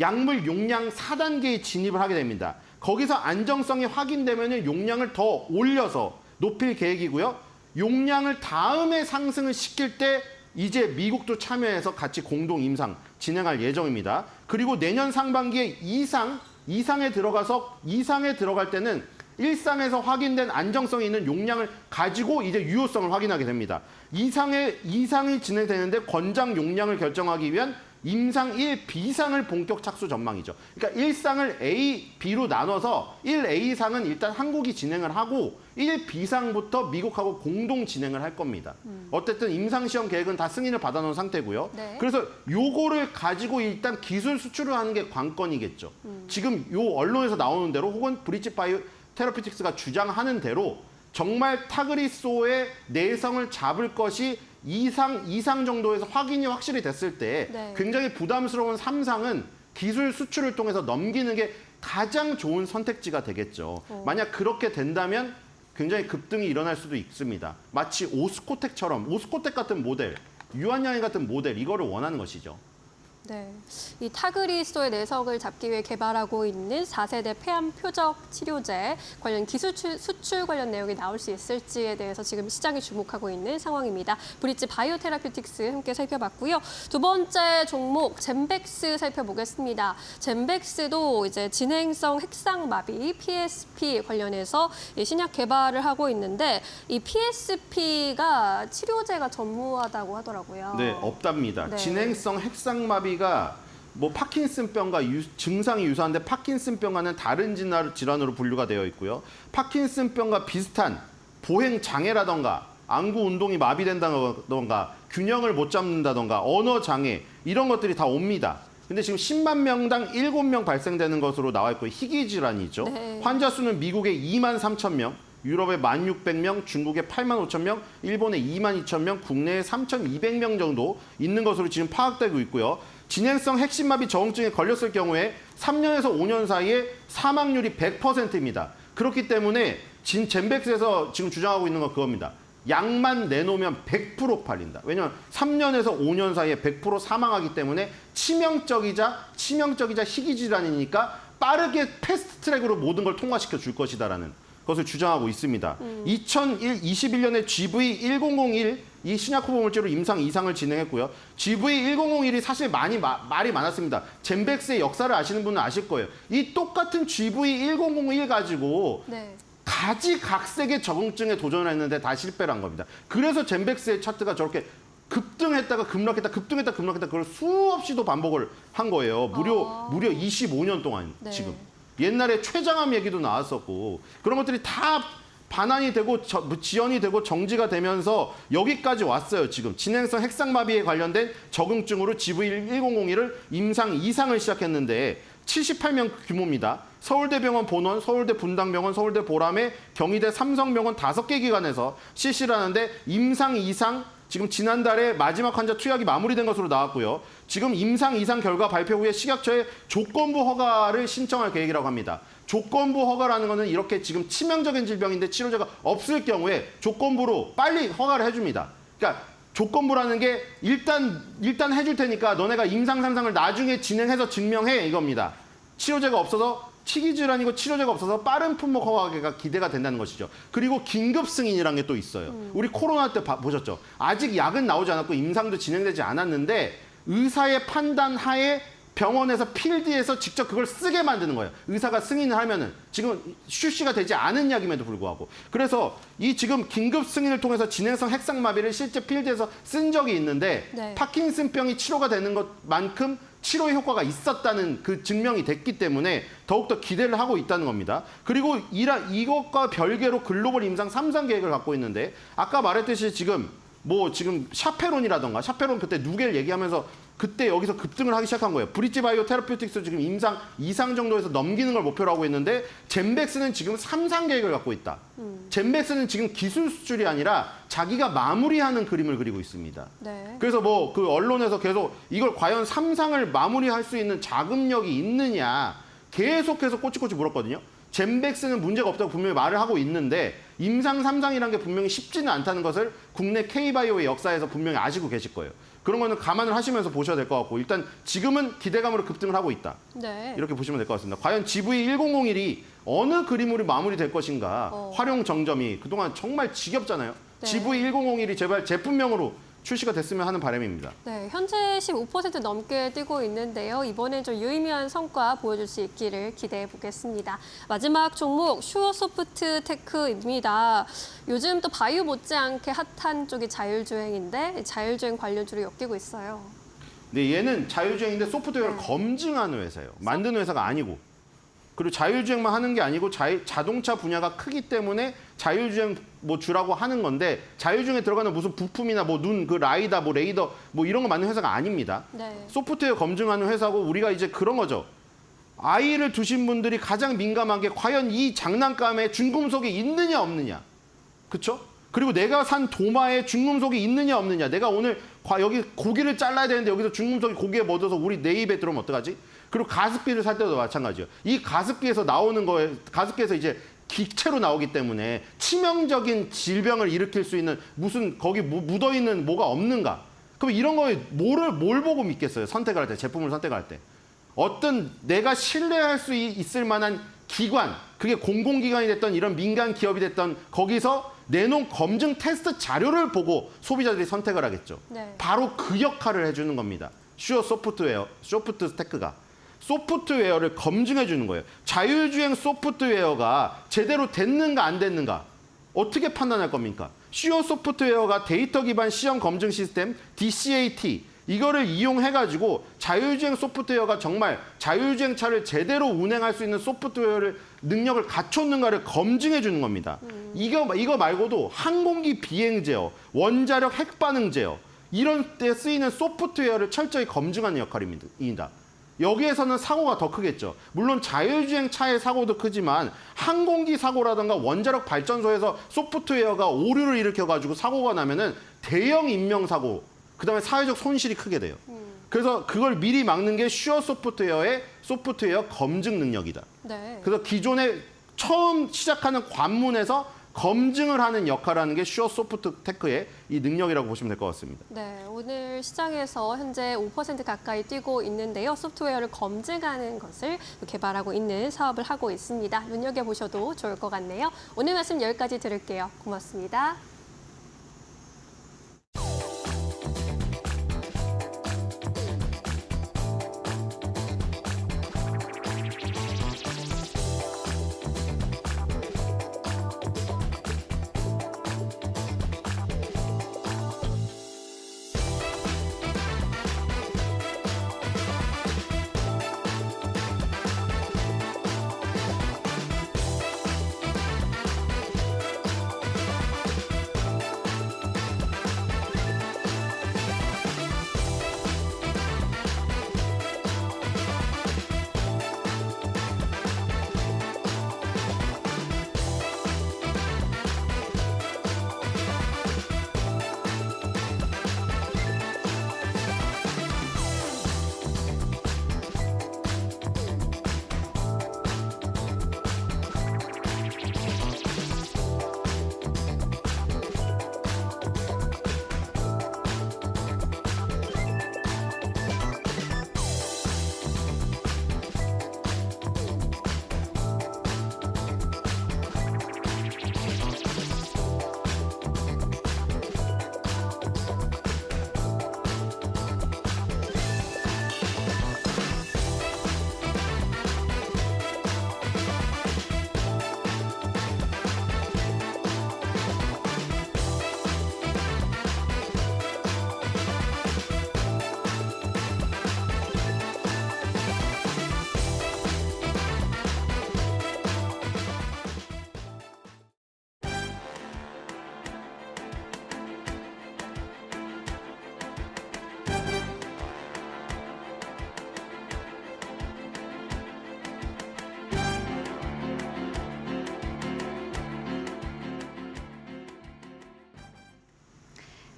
약물 용량 4단계에 진입을 하게 됩니다. 거기서 안정성이 확인되면 용량을 더 올려서 높일 계획이고요. 용량을 다음에 상승을 시킬 때 이제 미국도 참여해서 같이 공동 임상 진행할 예정입니다. 그리고 내년 상반기에 2상에 들어갈 때는 1상에서 확인된 안정성이 있는 용량을 가지고 이제 유효성을 확인하게 됩니다. 2상이 진행되는데 권장 용량을 결정하기 위한 임상 1, B상을 본격 착수 전망이죠. 그러니까 1상을 A, B로 나눠서 1A상은 일단 한국이 진행을 하고 1B상부터 미국하고 공동 진행을 할 겁니다. 어쨌든 임상시험 계획은 다 승인을 받아놓은 상태고요. 네. 그래서 요거를 가지고 일단 기술 수출을 하는 게 관건이겠죠. 지금 요 언론에서 나오는 대로 혹은 브릿지 바이오 테라퓨틱스가 주장하는 대로 정말 타그리소의 내성을 잡을 것이 2상 정도에서 확인이 확실히 됐을 때 네. 굉장히 부담스러운 3상은 기술 수출을 통해서 넘기는 게 가장 좋은 선택지가 되겠죠. 만약 그렇게 된다면 굉장히 급등이 일어날 수도 있습니다. 마치 오스코텍 같은 모델, 유한양이 같은 모델 이거를 원하는 것이죠. 네, 이 타그리소의 내성을 잡기 위해 개발하고 있는 4세대 폐암 표적 치료제 관련 기술 수출 관련 내용이 나올 수 있을지에 대해서 지금 시장이 주목하고 있는 상황입니다. 브릿지 바이오테라퓨틱스 함께 살펴봤고요. 두 번째 종목 젠백스 살펴보겠습니다. 젠백스도 이제 진행성 핵상마비 PSP 관련해서 이 신약 개발을 하고 있는데 이 PSP가 치료제가 전무하다고 하더라고요. 네, 없답니다. 네. 진행성 핵상마비가 뭐 파킨슨병과 증상이 유사한데 파킨슨병과는 다른 질환으로 분류가 되어 있고요. 파킨슨병과 비슷한 보행 장애라던가 안구 운동이 마비된다던가 균형을 못 잡는다던가 언어 장애 이런 것들이 다 옵니다. 근데 지금 10만 명당 7명 발생되는 것으로 나와 있고 희귀 질환이죠. 네. 환자 수는 미국에 2만 3천 명, 유럽에 1,600명, 중국에 8만 5천 명, 일본에 2만 2천 명, 국내에 3,200명 정도 있는 것으로 지금 파악되고 있고요. 진행성 핵심마비 저응증에 걸렸을 경우에 3년에서 5년 사이에 사망률이 100%입니다. 그렇기 때문에 젠백스에서 지금 주장하고 있는 건 그겁니다. 약만 내놓으면 100% 팔린다. 왜냐하면 3년에서 5년 사이에 100% 사망하기 때문에 치명적이자 희귀 질환이니까 빠르게 패스트 트랙으로 모든 걸 통과시켜 줄 것이다라는 것을 주장하고 있습니다. 2021년에 GV1001 이 신약 후보 물질로 임상 2상을 진행했고요. GV1001이 사실 말이 많았습니다. 젠백스의 역사를 아시는 분은 아실 거예요. 이 똑같은 GV1001 가지고 네. 가지각색의 적응증에 도전을 했는데 다 실패를 한 겁니다. 그래서 젠백스의 차트가 저렇게 급등했다가 급락했다, 급등했다, 급락했다 그걸 수없이도 반복을 한 거예요. 무려 25년 동안 네. 지금. 옛날에 췌장암 얘기도 나왔었고 그런 것들이 다 반환이 되고 지연이 되고 정지가 되면서 여기까지 왔어요. 지금 진행성 핵상마비에 관련된 적응증으로 GV1001을 임상 2상을 시작했는데 78명 규모입니다. 서울대병원 본원, 서울대 분당병원, 서울대 보람에 경희대 삼성병원 5개 기관에서 실시를 하는데 임상 2상 지금 지난달에 마지막 환자 투약이 마무리된 것으로 나왔고요. 지금 임상 2상 결과 발표 후에 식약처에 조건부 허가를 신청할 계획이라고 합니다. 조건부 허가라는 거는 이렇게 지금 치명적인 질병인데 치료제가 없을 경우에 조건부로 빨리 허가를 해줍니다. 그러니까 조건부라는 게 일단 해줄 테니까 너네가 임상 3상을 나중에 진행해서 증명해 이겁니다. 치료제가 없어서 희귀 질환이고 치료제가 없어서 빠른 품목 허가가 기대가 된다는 것이죠. 그리고 긴급 승인이라는 게 또 있어요. 우리 코로나 때 보셨죠? 아직 약은 나오지 않았고 임상도 진행되지 않았는데 의사의 판단 하에 병원에서 필드에서 직접 그걸 쓰게 만드는 거예요. 의사가 승인을 하면은 지금 출시가 되지 않은 약임에도 불구하고. 그래서 이 지금 긴급 승인을 통해서 진행성 핵상마비를 실제 필드에서 쓴 적이 있는데 네. 파킨슨병이 치료가 되는 것만큼 치료의 효과가 있었다는 그 증명이 됐기 때문에 더욱더 기대를 하고 있다는 겁니다. 그리고 이것과 별개로 글로벌 임상 3상 계획을 갖고 있는데 아까 말했듯이 지금 샤페론이라던가 샤페론 그때 누겔 얘기하면서 그때 여기서 급등을 하기 시작한 거예요. 브릿지 바이오 테라퓨틱스 지금 임상 2상 정도에서 넘기는 걸 목표로 하고 있는데 젠백스는 지금 3상 계획을 갖고 있다. 젠백스는 지금 기술 수출이 아니라 자기가 마무리하는 그림을 그리고 있습니다. 네. 그래서 그 언론에서 계속 이걸 과연 3상을 마무리할 수 있는 자금력이 있느냐 계속해서 꼬치꼬치 물었거든요. 젠백스는 문제가 없다고 분명히 말을 하고 있는데 임상 3상이라는 게 분명히 쉽지는 않다는 것을 국내 K바이오의 역사에서 분명히 아시고 계실 거예요. 그런 거는 감안을 하시면서 보셔야 될 것 같고 일단 지금은 기대감으로 급등을 하고 있다. 네. 이렇게 보시면 될 것 같습니다. 과연 GV1001이 어느 그림으로 마무리될 것인가 활용 정점이 그동안 정말 지겹잖아요. 네. GV1001이 제발 제품명으로 출시가 됐으면 하는 바람입니다. 네, 현재 15% 넘게 뛰고 있는데요. 이번엔 좀 유의미한 성과 보여줄 수 있기를 기대해 보겠습니다. 마지막 종목 슈어소프트테크입니다. 요즘 또 바이오 못지않게 핫한 쪽이 자율주행인데 자율주행 관련주로 엮이고 있어요. 네, 얘는 자율주행인데 소프트웨어를 검증하는 회사예요. 만드는 회사가 아니고. 그리고 자율주행만 하는 게 아니고 자동차 분야가 크기 때문에 자율주행 주라고 하는 건데 자율주행에 들어가는 무슨 부품이나 라이다, 레이더 이런 거 만드는 회사가 아닙니다. 네. 소프트웨어 검증하는 회사고 우리가 이제 그런 거죠. 아이를 두신 분들이 가장 민감한 게 과연 이 장난감에 중금속이 있느냐 없느냐. 그렇죠? 그리고 내가 산 도마에 중금속이 있느냐 없느냐. 내가 오늘 여기 고기를 잘라야 되는데 여기서 중금속이 고기에 묻어서 우리 내 입에 들어오면 어떡하지? 그리고 가습기를 살 때도 마찬가지예요. 이 가습기에서 나오는 거에 가습기에서 이제 기체로 나오기 때문에 치명적인 질병을 일으킬 수 있는 무슨 거기 묻어 있는 뭐가 없는가? 그럼 이런 거에 뭘 보고 믿겠어요? 선택을 할 때, 제품을 선택할 때. 어떤 내가 신뢰할 수 있을 만한 기관, 그게 공공기관이 됐던 이런 민간 기업이 됐던 거기서 내놓은 검증 테스트 자료를 보고 소비자들이 선택을 하겠죠. 네. 바로 그 역할을 해주는 겁니다. 슈어 소프트테크가. 소프트웨어를 검증해 주는 거예요. 자율주행 소프트웨어가 제대로 됐는가 안 됐는가 어떻게 판단할 겁니까? 슈어 소프트웨어가 데이터 기반 시험 검증 시스템 DCAT 이거를 이용해가지고 자율주행 소프트웨어가 정말 자율주행 차를 제대로 운행할 수 있는 소프트웨어를 능력을 갖췄는가를 검증해 주는 겁니다. 이거 말고도 항공기 비행 제어, 원자력 핵 반응 제어 이런 때 쓰이는 소프트웨어를 철저히 검증하는 역할입니다. 여기에서는 사고가 더 크겠죠. 물론 자율주행 차의 사고도 크지만 항공기 사고라든가 원자력 발전소에서 소프트웨어가 오류를 일으켜가지고 사고가 나면은 대형 인명사고, 그다음에 사회적 손실이 크게 돼요. 그래서 그걸 미리 막는 게 슈어 소프트웨어의 소프트웨어 검증 능력이다. 네. 그래서 기존에 처음 시작하는 관문에서 검증을 하는 역할을 하는 게 슈어 소프트테크의 이 능력이라고 보시면 될 것 같습니다. 네, 오늘 시장에서 현재 5% 가까이 뛰고 있는데요. 소프트웨어를 검증하는 것을 개발하고 있는 사업을 하고 있습니다. 눈여겨보셔도 좋을 것 같네요. 오늘 말씀 여기까지 들을게요. 고맙습니다.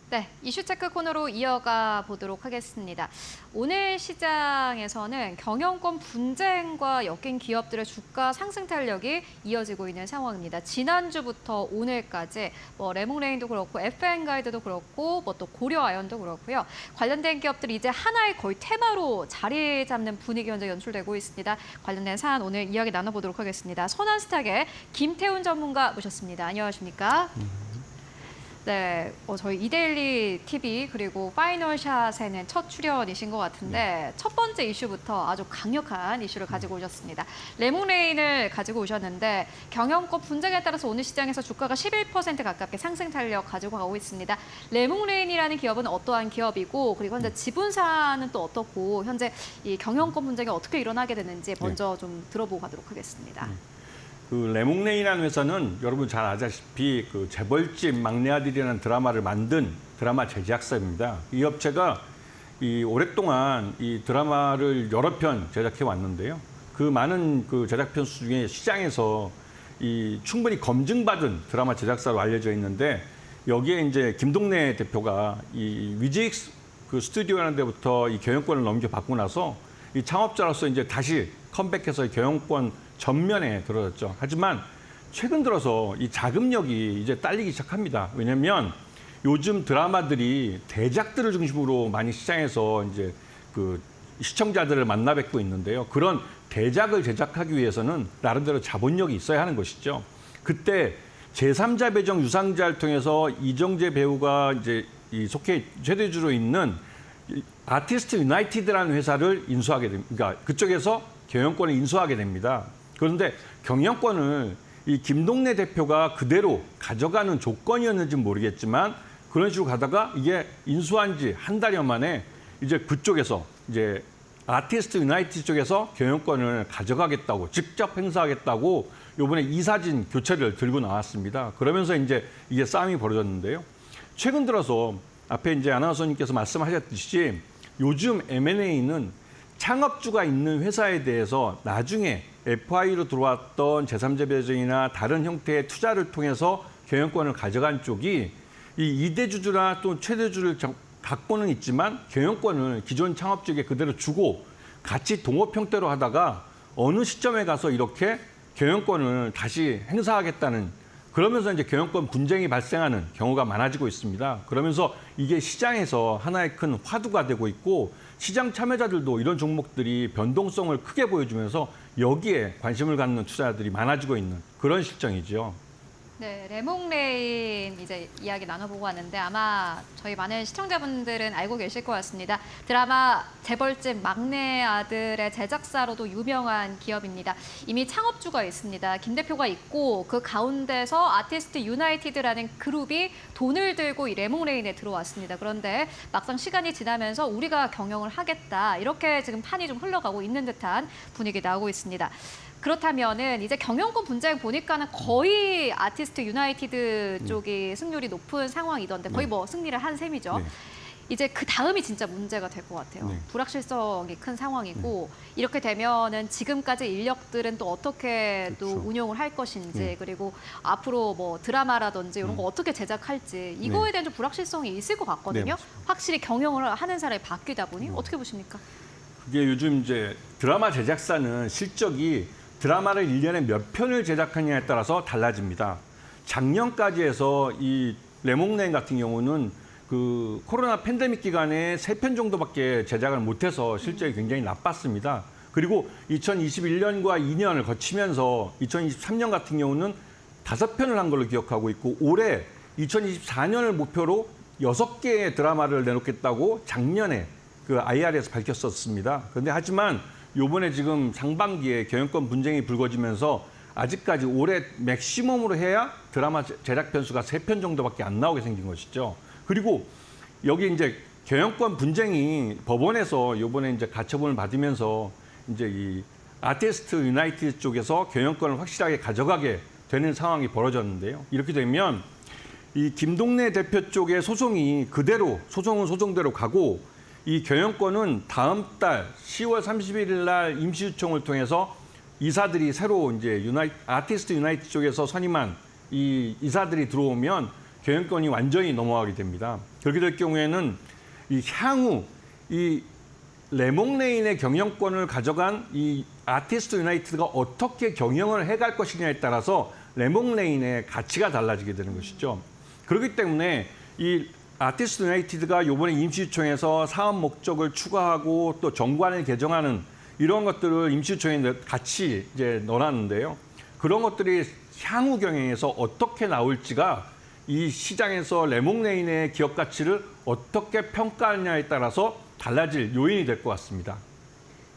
네, 이슈체크 코너로 이어가 보도록 하겠습니다. 오늘 시장에서는 경영권 분쟁과 엮인 기업들의 주가 상승 탄력이 이어지고 있는 상황입니다. 지난주부터 오늘까지 레몽레인도 그렇고 FN가이드도 그렇고 또 고려아연도 그렇고요. 관련된 기업들이 이제 하나의 거의 테마로 자리 잡는 분위기 현재 연출되고 있습니다. 관련된 사안 오늘 이야기 나눠보도록 하겠습니다. 선한스탁의 김태훈 전문가 모셨습니다. 안녕하십니까? 네, 저희 이데일리 TV 그리고 파이널샷에는 첫 출연이신 것 같은데 첫 번째 이슈부터 아주 강력한 이슈를 가지고 오셨습니다. 레몽레인을 가지고 오셨는데 경영권 분쟁에 따라서 오늘 시장에서 주가가 11% 가깝게 상승 탄력 가지고 가고 있습니다. 레몽레인이라는 기업은 어떠한 기업이고 그리고 현재 지분사는 또 어떻고 현재 이 경영권 분쟁이 어떻게 일어나게 되는지 먼저 좀 들어보고 가도록 하겠습니다. 그 레몽레인이라는 회사는 여러분 잘 아시다시피 그 재벌집 막내 아들이라는 드라마를 만든 드라마 제작사입니다. 이 업체가 오랫동안 이 드라마를 여러 편 제작해 왔는데요. 그 많은 그 제작편 중에 시장에서 충분히 검증받은 드라마 제작사로 알려져 있는데 여기에 이제 김동래 대표가 위직스 그 스튜디오라는 데부터 이 경영권을 넘겨받고 나서 이 창업자로서 이제 다시 컴백해서 경영권 전면에 들어섰죠. 하지만 최근 들어서 이 자금력이 이제 딸리기 시작합니다. 왜냐하면 요즘 드라마들이 대작들을 중심으로 많이 시장에서 이제 그 시청자들을 만나 뵙고 있는데요. 그런 대작을 제작하기 위해서는 나름대로 자본력이 있어야 하는 것이죠. 그때 제3자 배정 유상자를 통해서 이정재 배우가 이제 이 속해 최대주로 있는 아티스트 유나이티드라는 회사를 인수하게 됩니다. 그러니까 그쪽에서 경영권을 인수하게 됩니다. 그런데 경영권을 이 김동래 대표가 그대로 가져가는 조건이었는지는 모르겠지만 그런 식으로 가다가 이게 인수한 지 한 달여 만에 이제 그쪽에서 이제 아티스트 유나이티드 쪽에서 경영권을 가져가겠다고 직접 행사하겠다고 이번에 이사진 교체를 들고 나왔습니다. 그러면서 이제 이게 싸움이 벌어졌는데요. 최근 들어서 앞에 이제 아나운서님께서 말씀하셨듯이 요즘 M&A는 창업주가 있는 회사에 대해서 나중에 FI로 들어왔던 제3자 배정이나 다른 형태의 투자를 통해서 경영권을 가져간 쪽이 이 2대주주나 또 최대주를 갖고는 있지만 경영권을 기존 창업주에게 그대로 주고 같이 동업 형태로 하다가 어느 시점에 가서 이렇게 경영권을 다시 행사하겠다는 그러면서 이제 경영권 분쟁이 발생하는 경우가 많아지고 있습니다. 그러면서 이게 시장에서 하나의 큰 화두가 되고 있고 시장 참여자들도 이런 종목들이 변동성을 크게 보여주면서 여기에 관심을 갖는 투자자들이 많아지고 있는 그런 실정이죠. 네, 레몽레인 이제 이야기 나눠보고 왔는데 아마 저희 많은 시청자분들은 알고 계실 것 같습니다. 드라마 재벌집 막내 아들의 제작사로도 유명한 기업입니다. 이미 창업주가 있습니다. 김 대표가 있고 그 가운데서 아티스트 유나이티드라는 그룹이 돈을 들고 이 레몽레인에 들어왔습니다. 그런데 막상 시간이 지나면서 우리가 경영을 하겠다 이렇게 지금 판이 좀 흘러가고 있는 듯한 분위기 나오고 있습니다. 그렇다면은 이제 경영권 분쟁 보니까는 거의 아티스트 유나이티드 쪽이 승률이 높은 상황이던데 거의 뭐 승리를 한 셈이죠. 네. 이제 그 다음이 진짜 문제가 될 것 같아요. 네. 불확실성이 큰 상황이고 이렇게 되면은 지금까지 인력들은 또 어떻게 또 그렇죠. 운용을 할 것인지 네. 그리고 앞으로 뭐 드라마라든지 이런 거 어떻게 제작할지 이거에 네. 대한 좀 불확실성이 있을 것 같거든요. 네, 확실히 경영을 하는 사람이 바뀌다 보니 어떻게 보십니까? 이게 요즘 이제 드라마 제작사는 실적이 드라마를 1년에 몇 편을 제작하느냐에 따라서 달라집니다. 작년까지 해서 이 레몽레인 같은 경우는 그 코로나 팬데믹 기간에 3편 정도밖에 제작을 못해서 실적이 굉장히 나빴습니다. 그리고 2021년과 2년을 거치면서 2023년 같은 경우는 5편을 한 걸로 기억하고 있고 올해 2024년을 목표로 6개의 드라마를 내놓겠다고 작년에 그 IR에서 밝혔었습니다. 그런데 하지만 요번에 지금 상반기에 경영권 분쟁이 불거지면서 아직까지 올해 맥시멈으로 해야 드라마 제작 편수가 3편 정도밖에 안 나오게 생긴 것이죠. 그리고 여기 이제 경영권 분쟁이 법원에서 요번에 이제 가처분을 받으면서 이제 이 아티스트 유나이티드 쪽에서 경영권을 확실하게 가져가게 되는 상황이 벌어졌는데요. 이렇게 되면 이 김동래 대표 쪽의 소송이 그대로 소송은 소송대로 가고 이 경영권은 다음 달 10월 31일 날 임시유총을 통해서 이사들이 새로 이제 아티스트 유나이티드 쪽에서 선임한 이 이사들이 들어오면 경영권이 완전히 넘어가게 됩니다. 그렇게 될 경우에는 이 향후 이 레몽레인의 경영권을 가져간 이 아티스트 유나이티드가 어떻게 경영을 해갈 것이냐에 따라서 레몽레인의 가치가 달라지게 되는 것이죠. 그렇기 때문에 이 아티스트 유나이티드가 이번에 임시유총에서 사업 목적을 추가하고 또 정관을 개정하는 이런 것들을 임시유총에 같이 이제 넣어놨는데요. 그런 것들이 향후 경영에서 어떻게 나올지가 이 시장에서 레몽레인의 기업 가치를 어떻게 평가하느냐에 따라서 달라질 요인이 될 것 같습니다.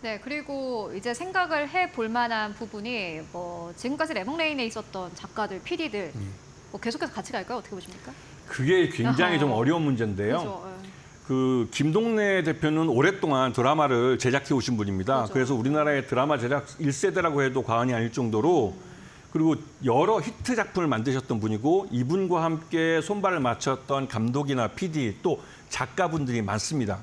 네, 그리고 이제 생각을 해볼 만한 부분이 뭐 지금까지 레몽레인에 있었던 작가들, PD들 뭐 계속해서 같이 갈까요? 어떻게 보십니까? 그게 굉장히 좀 어려운 문제인데요. 그렇죠. 그 김동래 대표는 오랫동안 드라마를 제작해 오신 분입니다. 그렇죠. 그래서 우리나라의 드라마 제작 1세대라고 해도 과언이 아닐 정도로 그리고 여러 히트 작품을 만드셨던 분이고 이분과 함께 손발을 맞췄던 감독이나 PD 또 작가분들이 많습니다.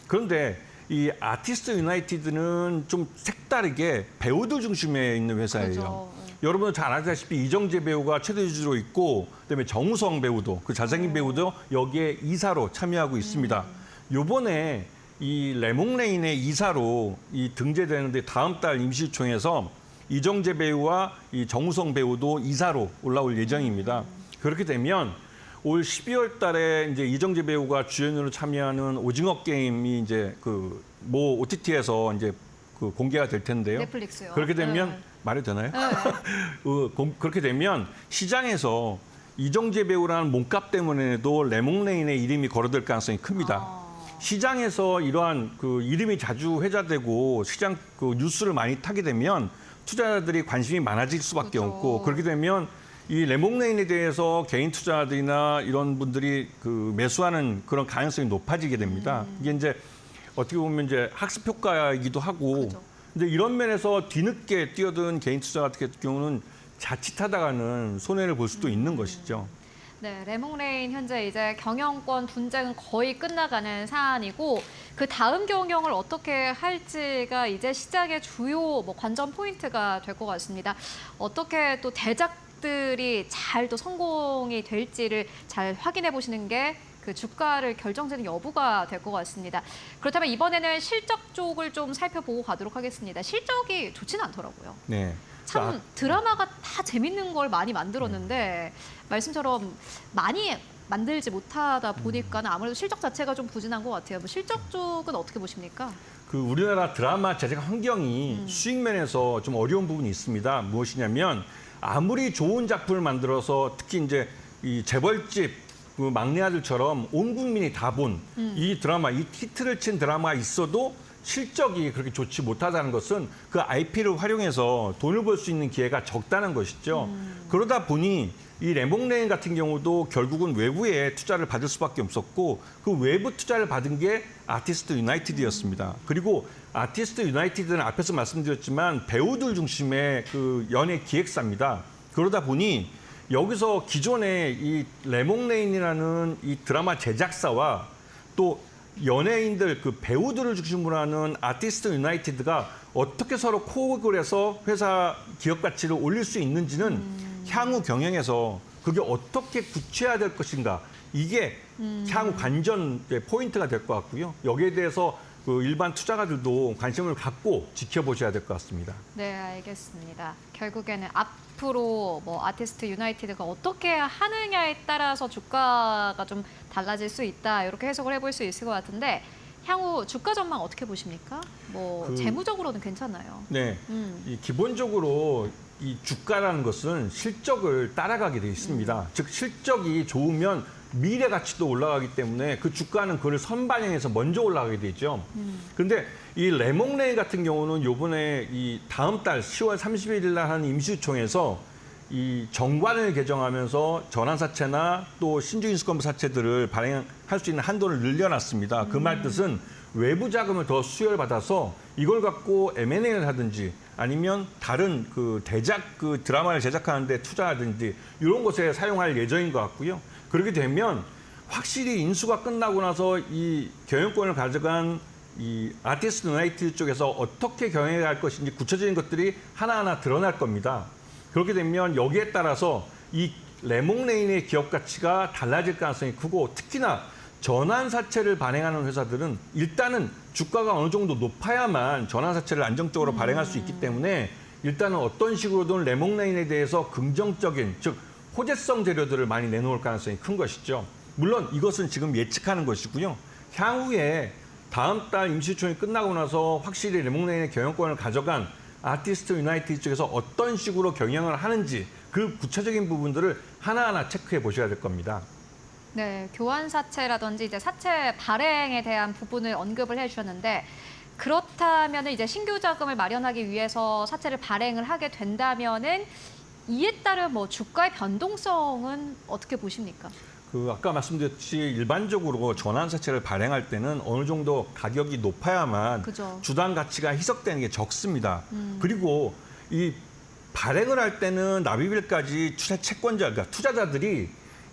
그런데 이 아티스트 유나이티드는 좀 색다르게 배우들 중심에 있는 회사예요. 그렇죠. 여러분 잘 아시다시피 이정재 배우가 최대주주로 있고 그다음에 정우성 배우도 그 잘생긴 배우도 여기에 이사로 참여하고 있습니다. 요번에 이 레몽레인의 이사로 이 등재되는데 다음 달 임시유총에서 이정재 배우와 이 정우성 배우도 이사로 올라올 예정입니다. 그렇게 되면 올 12월 달에 이제 이정재 배우가 주연으로 참여하는 오징어 게임이 이제 그 모 OTT에서 이제 그 공개가 될 텐데요. 넷플릭스요. 그렇게 되면 네. 말이 되나요? 네. 그렇게 되면 시장에서 이정재 배우라는 몸값 때문에도 레몽레인의 이름이 거론될 가능성이 큽니다. 시장에서 이러한 그 이름이 자주 회자되고 시장 그 뉴스를 많이 타게 되면 투자자들이 관심이 많아질 수밖에 그렇죠. 없고 그렇게 되면 이 레몽레인에 대해서 개인 투자자들이나 이런 분들이 그 매수하는 그런 가능성이 높아지게 됩니다. 이게 이제 어떻게 보면 이제 학습 효과이기도 하고 그렇죠. 근데 이런 면에서 뒤늦게 뛰어든 개인 투자자 같은 경우는 자칫하다가는 손해를 볼 수도 있는 것이죠. 네, 레몽레인 현재 이제 경영권 분쟁은 거의 끝나가는 사안이고 그 다음 경영을 어떻게 할지가 이제 시작의 주요 뭐 관전 포인트가 될 것 같습니다. 어떻게 또 대작들이 잘 또 성공이 될지를 잘 확인해 보시는 게 그 주가를 결정짓는 여부가 될 것 같습니다. 그렇다면 이번에는 실적 쪽을 좀 살펴보고 가도록 하겠습니다. 실적이 좋지는 않더라고요. 네. 참 드라마가 다 재밌는 걸 많이 만들었는데 말씀처럼 많이 만들지 못하다 보니까는 아무래도 실적 자체가 좀 부진한 것 같아요. 뭐 실적 쪽은 어떻게 보십니까? 그 우리나라 드라마 제작 환경이 수익 면에서 좀 어려운 부분이 있습니다. 무엇이냐면 아무리 좋은 작품을 만들어서 특히 이제 이 재벌집 그 막내 아들처럼 온 국민이 다 본 이 드라마, 이 히트를 친 드라마가 있어도 실적이 그렇게 좋지 못하다는 것은 그 IP를 활용해서 돈을 벌 수 있는 기회가 적다는 것이죠. 그러다 보니 이 레몽레인 같은 경우도 결국은 외부에 투자를 받을 수밖에 없었고 그 외부 투자를 받은 게 아티스트 유나이티드였습니다. 그리고 아티스트 유나이티드는 앞에서 말씀드렸지만 배우들 중심의 그 연예 기획사입니다. 그러다 보니 여기서 기존의 이 레몽레인이라는 이 드라마 제작사와 또 연예인들 그 배우들을 중심으로 하는 아티스트 유나이티드가 어떻게 서로 코어를 해서 회사 기업 가치를 올릴 수 있는지는 향후 경영에서 그게 어떻게 구체화될 것인가 이게 향후 관전 포인트가 될 것 같고요. 여기에 대해서 그 일반 투자가들도 관심을 갖고 지켜보셔야 될 것 같습니다. 네, 알겠습니다. 결국에는 앞으로 뭐 아티스트 유나이티드가 어떻게 하느냐에 따라서 주가가 좀 달라질 수 있다. 이렇게 해석을 해볼 수 있을 것 같은데 향후 주가 전망 어떻게 보십니까? 뭐 재무적으로는 괜찮아요. 네, 이 기본적으로 이 주가라는 것은 실적을 따라가게 돼 있습니다. 즉 실적이 좋으면 미래 가치도 올라가기 때문에 그 주가는 그걸 선반영해서 먼저 올라가게 되죠. 그런데 이 레몽레인 같은 경우는 요번에 이 다음 달 10월 31일 날 하는 임시총에서 이 정관을 개정하면서 전환사채나 또 신주인수권부 사채들을 발행할 수 있는 한도를 늘려놨습니다. 그 말 뜻은 외부 자금을 더 수혈 받아서 이걸 갖고 M&A를 하든지 아니면 다른 그 대작 그 드라마를 제작하는데 투자하든지 이런 곳에 사용할 예정인 것 같고요. 그렇게 되면 확실히 인수가 끝나고 나서 이 경영권을 가져간 이 아티스트 유나이티드 쪽에서 어떻게 경영해 갈 것인지 구체적인 것들이 하나하나 드러날 겁니다. 그렇게 되면 여기에 따라서 이 레몽레인의 기업 가치가 달라질 가능성이 크고 특히나 전환사채를 발행하는 회사들은 일단은 주가가 어느 정도 높아야만 전환사채를 안정적으로 발행할 수 있기 때문에 일단은 어떤 식으로든 레몽레인에 대해서 긍정적인 즉 호재성 재료들을 많이 내놓을 가능성이 큰 것이죠. 물론 이것은 지금 예측하는 것이고요. 향후에 다음 달 임시총이 끝나고 나서 확실히 레몽레인의 경영권을 가져간 아티스트 유나이티드 쪽에서 어떤 식으로 경영을 하는지 그 구체적인 부분들을 하나하나 체크해 보셔야 될 겁니다. 네, 교환 사채라든지 이제 사채 발행에 대한 부분을 언급을 해주셨는데 그렇다면 이제 신규 자금을 마련하기 위해서 사채를 발행을 하게 된다면은 이에 따른 뭐 주가의 변동성은 어떻게 보십니까? 그 아까 말씀드렸듯이 일반적으로 전환사채를 발행할 때는 어느 정도 가격이 높아야만 그죠. 주당 가치가 희석되는 게 적습니다. 그리고 이 발행을 할 때는 납입일까지 채권자, 그러니까 투자자들이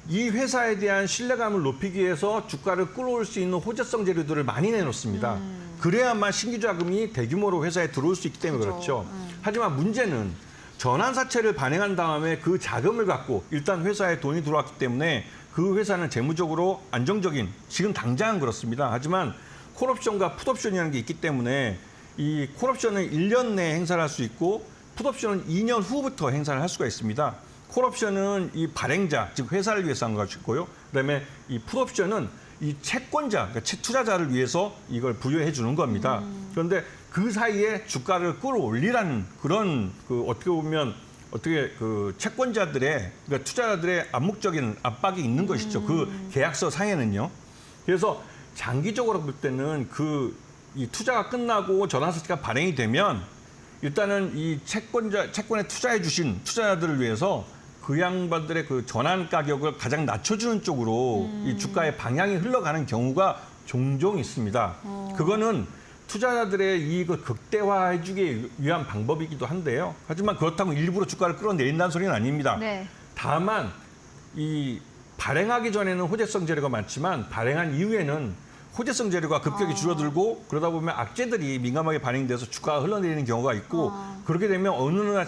이 회사에 대한 신뢰감을 높이기 위해서 주가를 끌어올 수 있는 호재성 재료들을 많이 내놓습니다. 그래야만 신규 자금이 대규모로 회사에 들어올 수 있기 때문에 그렇죠. 하지만 문제는 전환사채를 발행한 다음에 그 자금을 갖고 일단 회사에 돈이 들어왔기 때문에 그 회사는 재무적으로 안정적인 지금 당장은 그렇습니다. 하지만 콜옵션과 풋옵션이라는 게 있기 때문에 이 콜옵션은 1년 내에 행사를 할 수 있고 풋옵션은 2년 후부터 행사를 할 수가 있습니다. 콜옵션은 이 발행자, 즉 회사를 위해서 한 것이고요. 그다음에 이 풋옵션은 이 채권자, 그러니까 투자자를 위해서 이걸 부여해 주는 겁니다. 그런데 그 사이에 주가를 끌어올리라는 그런 어떻게 그 채권자들의, 그러니까 투자자들의 암묵적인 압박이 있는 것이죠. 그 계약서 상에는요. 그래서 장기적으로 볼 때는 이 투자가 끝나고 전환사채가 발행이 되면 일단은 이 채권에 투자해 주신 투자자들을 위해서 그 양반들의 그 전환 가격을 가장 낮춰주는 쪽으로 이 주가의 방향이 흘러가는 경우가 종종 있습니다. 그거는 투자자들의 이익을 극대화해주기 위한 방법이기도 한데요. 하지만 그렇다고 일부러 주가를 끌어내린다는 소리는 아닙니다. 네. 다만 이 발행하기 전에는 호재성 재료가 많지만 발행한 이후에는 호재성 재료가 급격히 줄어들고 그러다 보면 악재들이 민감하게 반영돼서 주가가 흘러내리는 경우가 있고 그렇게 되면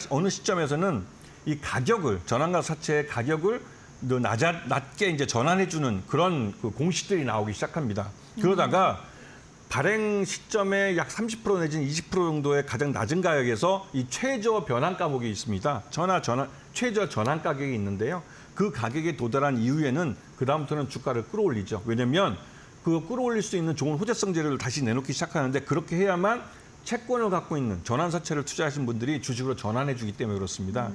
어느 시점에서는 이 가격을 전환가 사채의 가격을 낮게 이제 전환해주는 그런 그 공시들이 나오기 시작합니다. 그러다가 발행 시점에 약 30% 내지는 20% 정도의 가장 낮은 가격에서 이 최저 변환 가격이 있습니다. 최저 전환 가격이 있는데요. 그 가격에 도달한 이후에는 그다음부터는 주가를 끌어올리죠. 왜냐하면 그 끌어올릴 수 있는 좋은 호재성 재료를 다시 내놓기 시작하는데 그렇게 해야만 채권을 갖고 있는 전환사채를 투자하신 분들이 주식으로 전환해 주기 때문에 그렇습니다.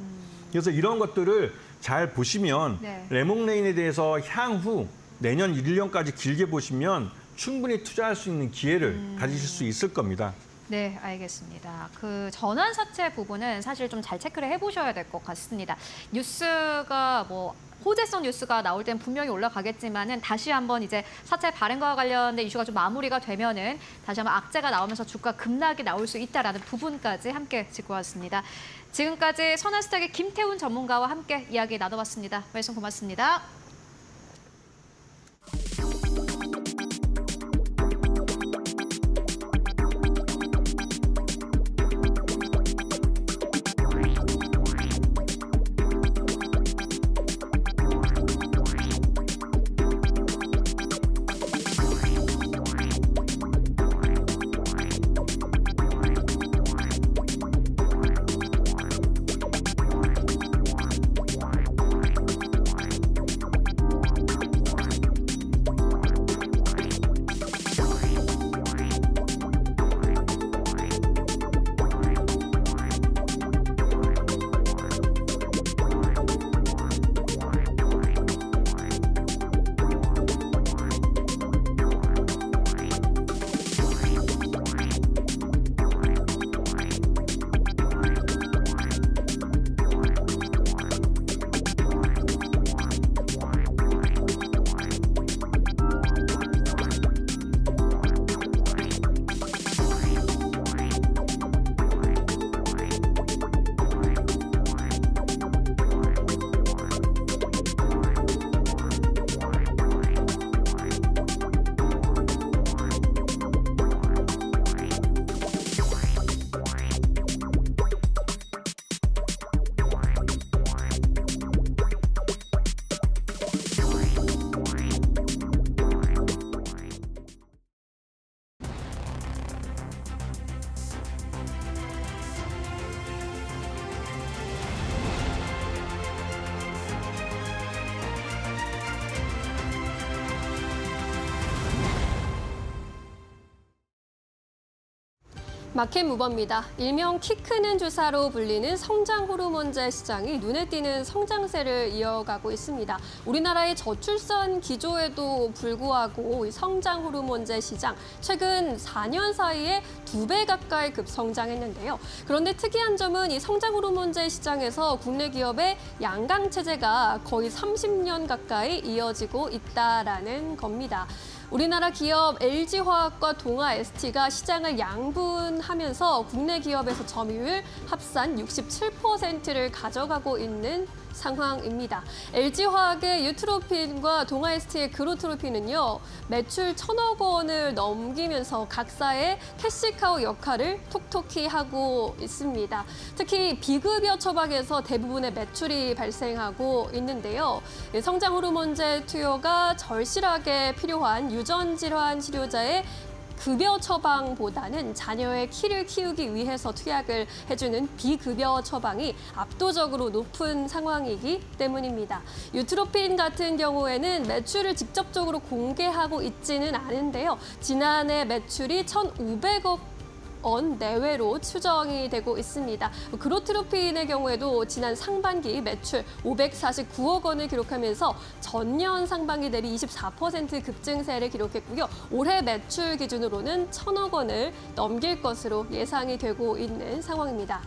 그래서 이런 것들을 잘 보시면 네. 레몽레인에 대해서 향후 내년 1년까지 길게 보시면 충분히 투자할 수 있는 기회를 가지실 수 있을 겁니다. 네, 알겠습니다. 그 전환사채 부분은 사실 좀 잘 체크를 해보셔야 될 것 같습니다. 뉴스가 호재성 뉴스가 나올 땐 분명히 올라가겠지만은 다시 한번 이제 사채 발행과 관련된 이슈가 좀 마무리가 되면은 다시 한번 악재가 나오면서 주가 급락이 나올 수 있다라는 부분까지 함께 짚고 왔습니다. 지금까지 선한스탁의 김태훈 전문가와 함께 이야기 나눠봤습니다. 말씀 고맙습니다. 마켓 무버입니다. 일명 키 크는 주사로 불리는 성장 호르몬제 시장이 눈에 띄는 성장세를 이어가고 있습니다. 우리나라의 저출산 기조에도 불구하고 이 성장 호르몬제 시장 최근 4년 사이에 2배 가까이 급성장했는데요. 그런데 특이한 점은 이 성장 호르몬제 시장에서 국내 기업의 양강 체제가 거의 30년 가까이 이어지고 있다라는 겁니다. 우리나라 기업 LG화학과 동아ST가 시장을 양분하면서 국내 기업에서 점유율 합산 67%를 가져가고 있는 상황입니다. LG화학의 유트로핀과 동아ST의 그로트로핀은요, 매출 1,000억 원을 넘기면서 각사의 캐시카우 역할을 톡톡히 하고 있습니다. 특히 비급여 처방에서 대부분의 매출이 발생하고 있는데요. 성장 호르몬제 투여가 절실하게 필요한 유전 질환 치료자의 급여 처방보다는 자녀의 키를 키우기 위해서 투약을 해주는 비급여 처방이 압도적으로 높은 상황이기 때문입니다. 유트로핀 같은 경우에는 매출을 직접적으로 공개하고 있지는 않은데요. 지난해 매출이 1,500억 원 내외로 추정이 되고 있습니다. 그로트로핀의 경우에도 지난 상반기 매출 549억 원을 기록하면서 전년 상반기 대비 24% 급증세를 기록했고요. 올해 매출 기준으로는 1,000억 원을 넘길 것으로 예상이 되고 있는 상황입니다.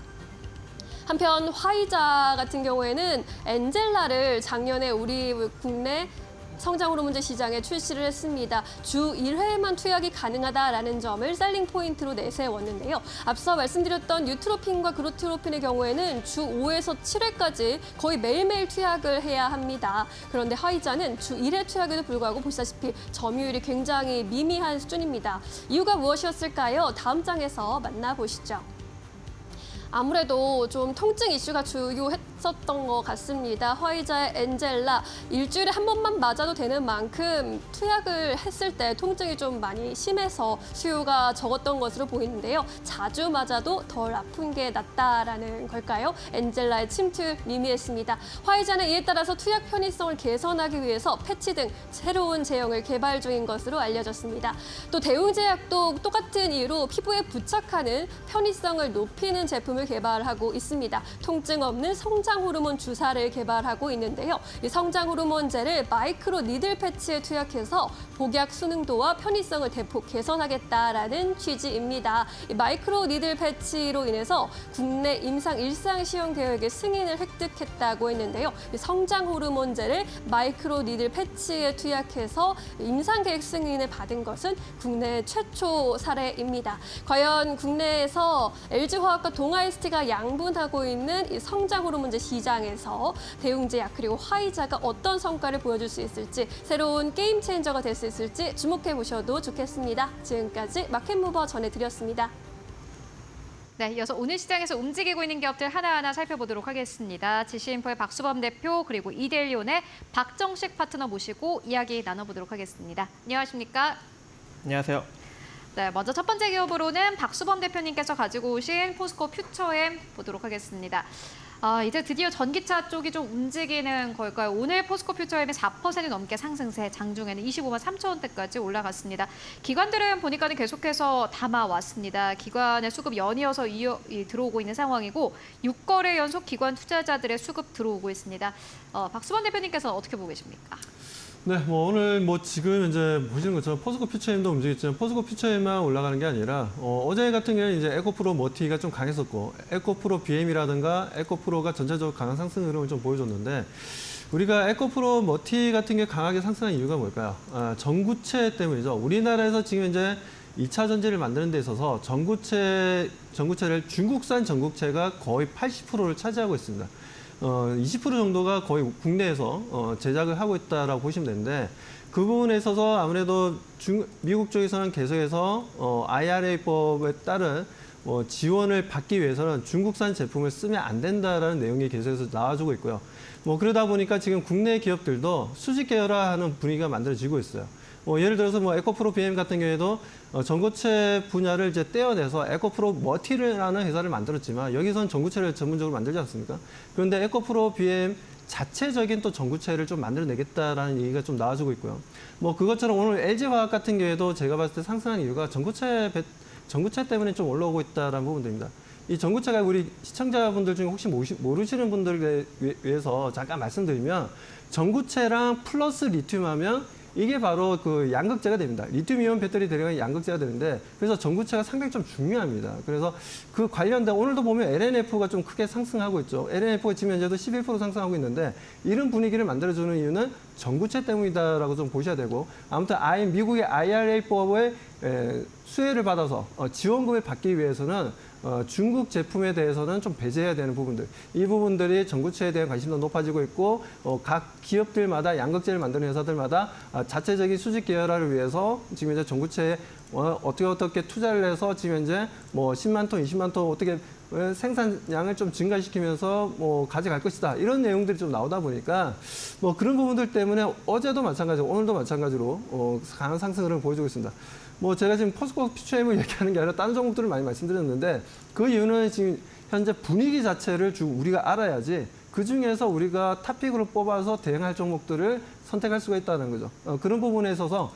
한편 화이자 같은 경우에는 엔젤라를 작년에 우리 국내 성장 호르몬제 시장에 출시를 했습니다. 주 1회만 투약이 가능하다라는 점을 셀링 포인트로 내세웠는데요. 앞서 말씀드렸던 유트로핀과 그로트로핀의 경우에는 주 5에서 7회까지 거의 매일매일 투약을 해야 합니다. 그런데 화이자는 주 1회 투약에도 불구하고 보시다시피 점유율이 굉장히 미미한 수준입니다. 이유가 무엇이었을까요? 다음 장에서 만나보시죠. 아무래도 좀 통증 이슈가 주요했었던 것 같습니다. 화이자의 엔젤라, 일주일에 한 번만 맞아도 되는 만큼 투약을 했을 때 통증이 좀 많이 심해서 수요가 적었던 것으로 보이는데요. 자주 맞아도 덜 아픈 게 낫다라는 걸까요? 엔젤라의 침투 미미했습니다. 화이자는 이에 따라서 투약 편의성을 개선하기 위해서 패치 등 새로운 제형을 개발 중인 것으로 알려졌습니다. 또 대웅제약도 똑같은 이유로 피부에 부착하는 편의성을 높이는 제품을 개발하고 있습니다. 통증 없는 성장 호르몬 주사를 개발하고 있는데요. 이 성장 호르몬제를 마이크로 니들 패치에 투약해서 복약 수능도와 편의성을 대폭 개선하겠다라는 취지입니다. 이 마이크로 니들 패치로 인해서 국내 임상 일상 시험 계획의 승인을 획득했다고 했는데요. 이 성장 호르몬제를 마이크로 니들 패치에 투약해서 임상 계획 승인을 받은 것은 국내 최초 사례입니다. 과연 국내에서 LG화학과 동아이스트가 양분하고 있는 이 성장 호르몬제 시장에서 대웅제약 그리고 화이자가 어떤 성과를 보여줄 수 있을지, 새로운 게임 체인저가 될 수 있을지 주목해 보셔도 좋겠습니다. 지금까지 마켓무버 전해드렸습니다. 네, 이어서 오늘 시장에서 움직이고 있는 기업들 하나하나 살펴보도록 하겠습니다. 지시인포의 박수범 대표 그리고 이데일리온의 박정식 파트너 모시고 이야기 나눠보도록 하겠습니다. 안녕하십니까? 안녕하세요. 네, 먼저 첫 번째 기업으로는 박수범 대표님께서 가지고 오신 포스코 퓨처엠 보도록 하겠습니다. 이제 드디어 전기차 쪽이 좀 움직이는 걸까요? 오늘 포스코 퓨처엠이 4% 넘게 상승세, 장중에는 25만 3천 원대까지 올라갔습니다. 기관들은 보니까는 계속해서 담아왔습니다. 기관의 수급 연이어서 들어오고 있는 상황이고 6거래 연속 기관 투자자들의 수급 들어오고 있습니다. 박수범 대표님께서 어떻게 보고 계십니까? 네, 오늘 지금 이제 보시는 것처럼 포스코 퓨처엠도 움직였지만 포스코 퓨처엠만 올라가는 게 아니라 어제 같은 경우는 이제 에코프로 머티가 좀 강했었고 에코프로 BM이라든가 에코프로가 전체적으로 강한 상승 흐름을 좀 보여줬는데 우리가 에코프로 머티 같은 게 강하게 상승한 이유가 뭘까요? 전구체 때문이죠. 우리나라에서 지금 이제 2차 전지를 만드는 데 있어서 전구체를 중국산 전구체가 거의 80%를 차지하고 있습니다. 20% 정도가 거의 국내에서 제작을 하고 있다라고 보시면 되는데 그 부분에 있어서 아무래도 미국 쪽에서는 계속해서 IRA법에 따른 지원을 받기 위해서는 중국산 제품을 쓰면 안 된다라는 내용이 계속해서 나와주고 있고요. 그러다 보니까 지금 국내 기업들도 수직 계열화하는 분위기가 만들어지고 있어요. 예를 들어서 에코프로 BM 같은 경우에도 전구체 분야를 이제 떼어내서 에코프로 머티라는 회사를 만들었지만 여기선 전구체를 전문적으로 만들지 않습니까? 그런데 에코프로 BM 자체적인 또 전구체를 좀 만들어내겠다라는 얘기가 좀 나와주고 있고요. 그것처럼 오늘 LG화학 같은 경우에도 제가 봤을 때 상승한 이유가 전구체 때문에 좀 올라오고 있다라는 부분들입니다. 이 전구체가 우리 시청자분들 중에 혹시 모르시는 분들에 위해서 잠깐 말씀드리면 전구체랑 플러스 리튬 하면 이게 바로 그 양극재가 됩니다. 리튬이온 배터리 들어가는 양극재가 되는데 그래서 전구체가 상당히 좀 중요합니다. 그래서 그 관련된 오늘도 보면 LNF가 좀 크게 상승하고 있죠. LNF가 지금 현재도 11% 상승하고 있는데 이런 분위기를 만들어주는 이유는 전구체 때문이다라고 좀 보셔야 되고 아무튼 미국의 IRA법의 수혜를 받아서 지원금을 받기 위해서는 중국 제품에 대해서는 좀 배제해야 되는 부분들. 이 부분들이 전구체에 대한 관심도 높아지고 있고 각 기업들마다 양극재를 만드는 회사들마다 자체적인 수직 계열화를 위해서 지금 이제 전구체에 어떻게 투자를 해서 지금 현재 10만 톤, 20만 톤 어떻게 생산량을 좀 증가시키면서 가져갈 것이다. 이런 내용들이 좀 나오다 보니까 그런 부분들 때문에 어제도 마찬가지고 오늘도 마찬가지로 강한 상승을 보여주고 있습니다. 뭐 제가 지금 포스코 퓨처엠을 얘기하는 게 아니라 다른 종목들을 많이 말씀드렸는데 그 이유는 지금 현재 분위기 자체를 우리가 알아야지 그 중에서 우리가 탑픽으로 뽑아서 대응할 종목들을 선택할 수가 있다는 거죠. 그런 부분에 있어서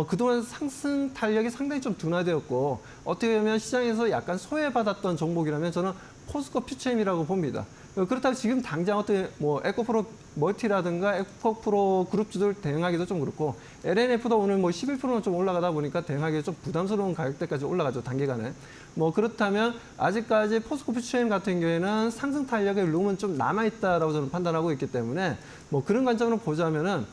그동안 상승 탄력이 상당히 좀 둔화되었고 어떻게 보면 시장에서 약간 소외받았던 종목이라면 저는 포스코 퓨처엠이라고 봅니다. 그렇다고 지금 당장 어떻게 뭐 에코프로 멀티라든가 에코프로 그룹주들 대응하기도 좀 그렇고 LNF도 오늘 뭐 11%는 좀 올라가다 보니까 대응하기 좀 부담스러운 가격대까지 올라가죠, 단기간에. 뭐 그렇다면 아직까지 포스코 퓨처엠 같은 경우에는 상승 탄력의 룸은 좀 남아있다라고 저는 판단하고 있기 때문에 뭐 그런 관점으로 보자면은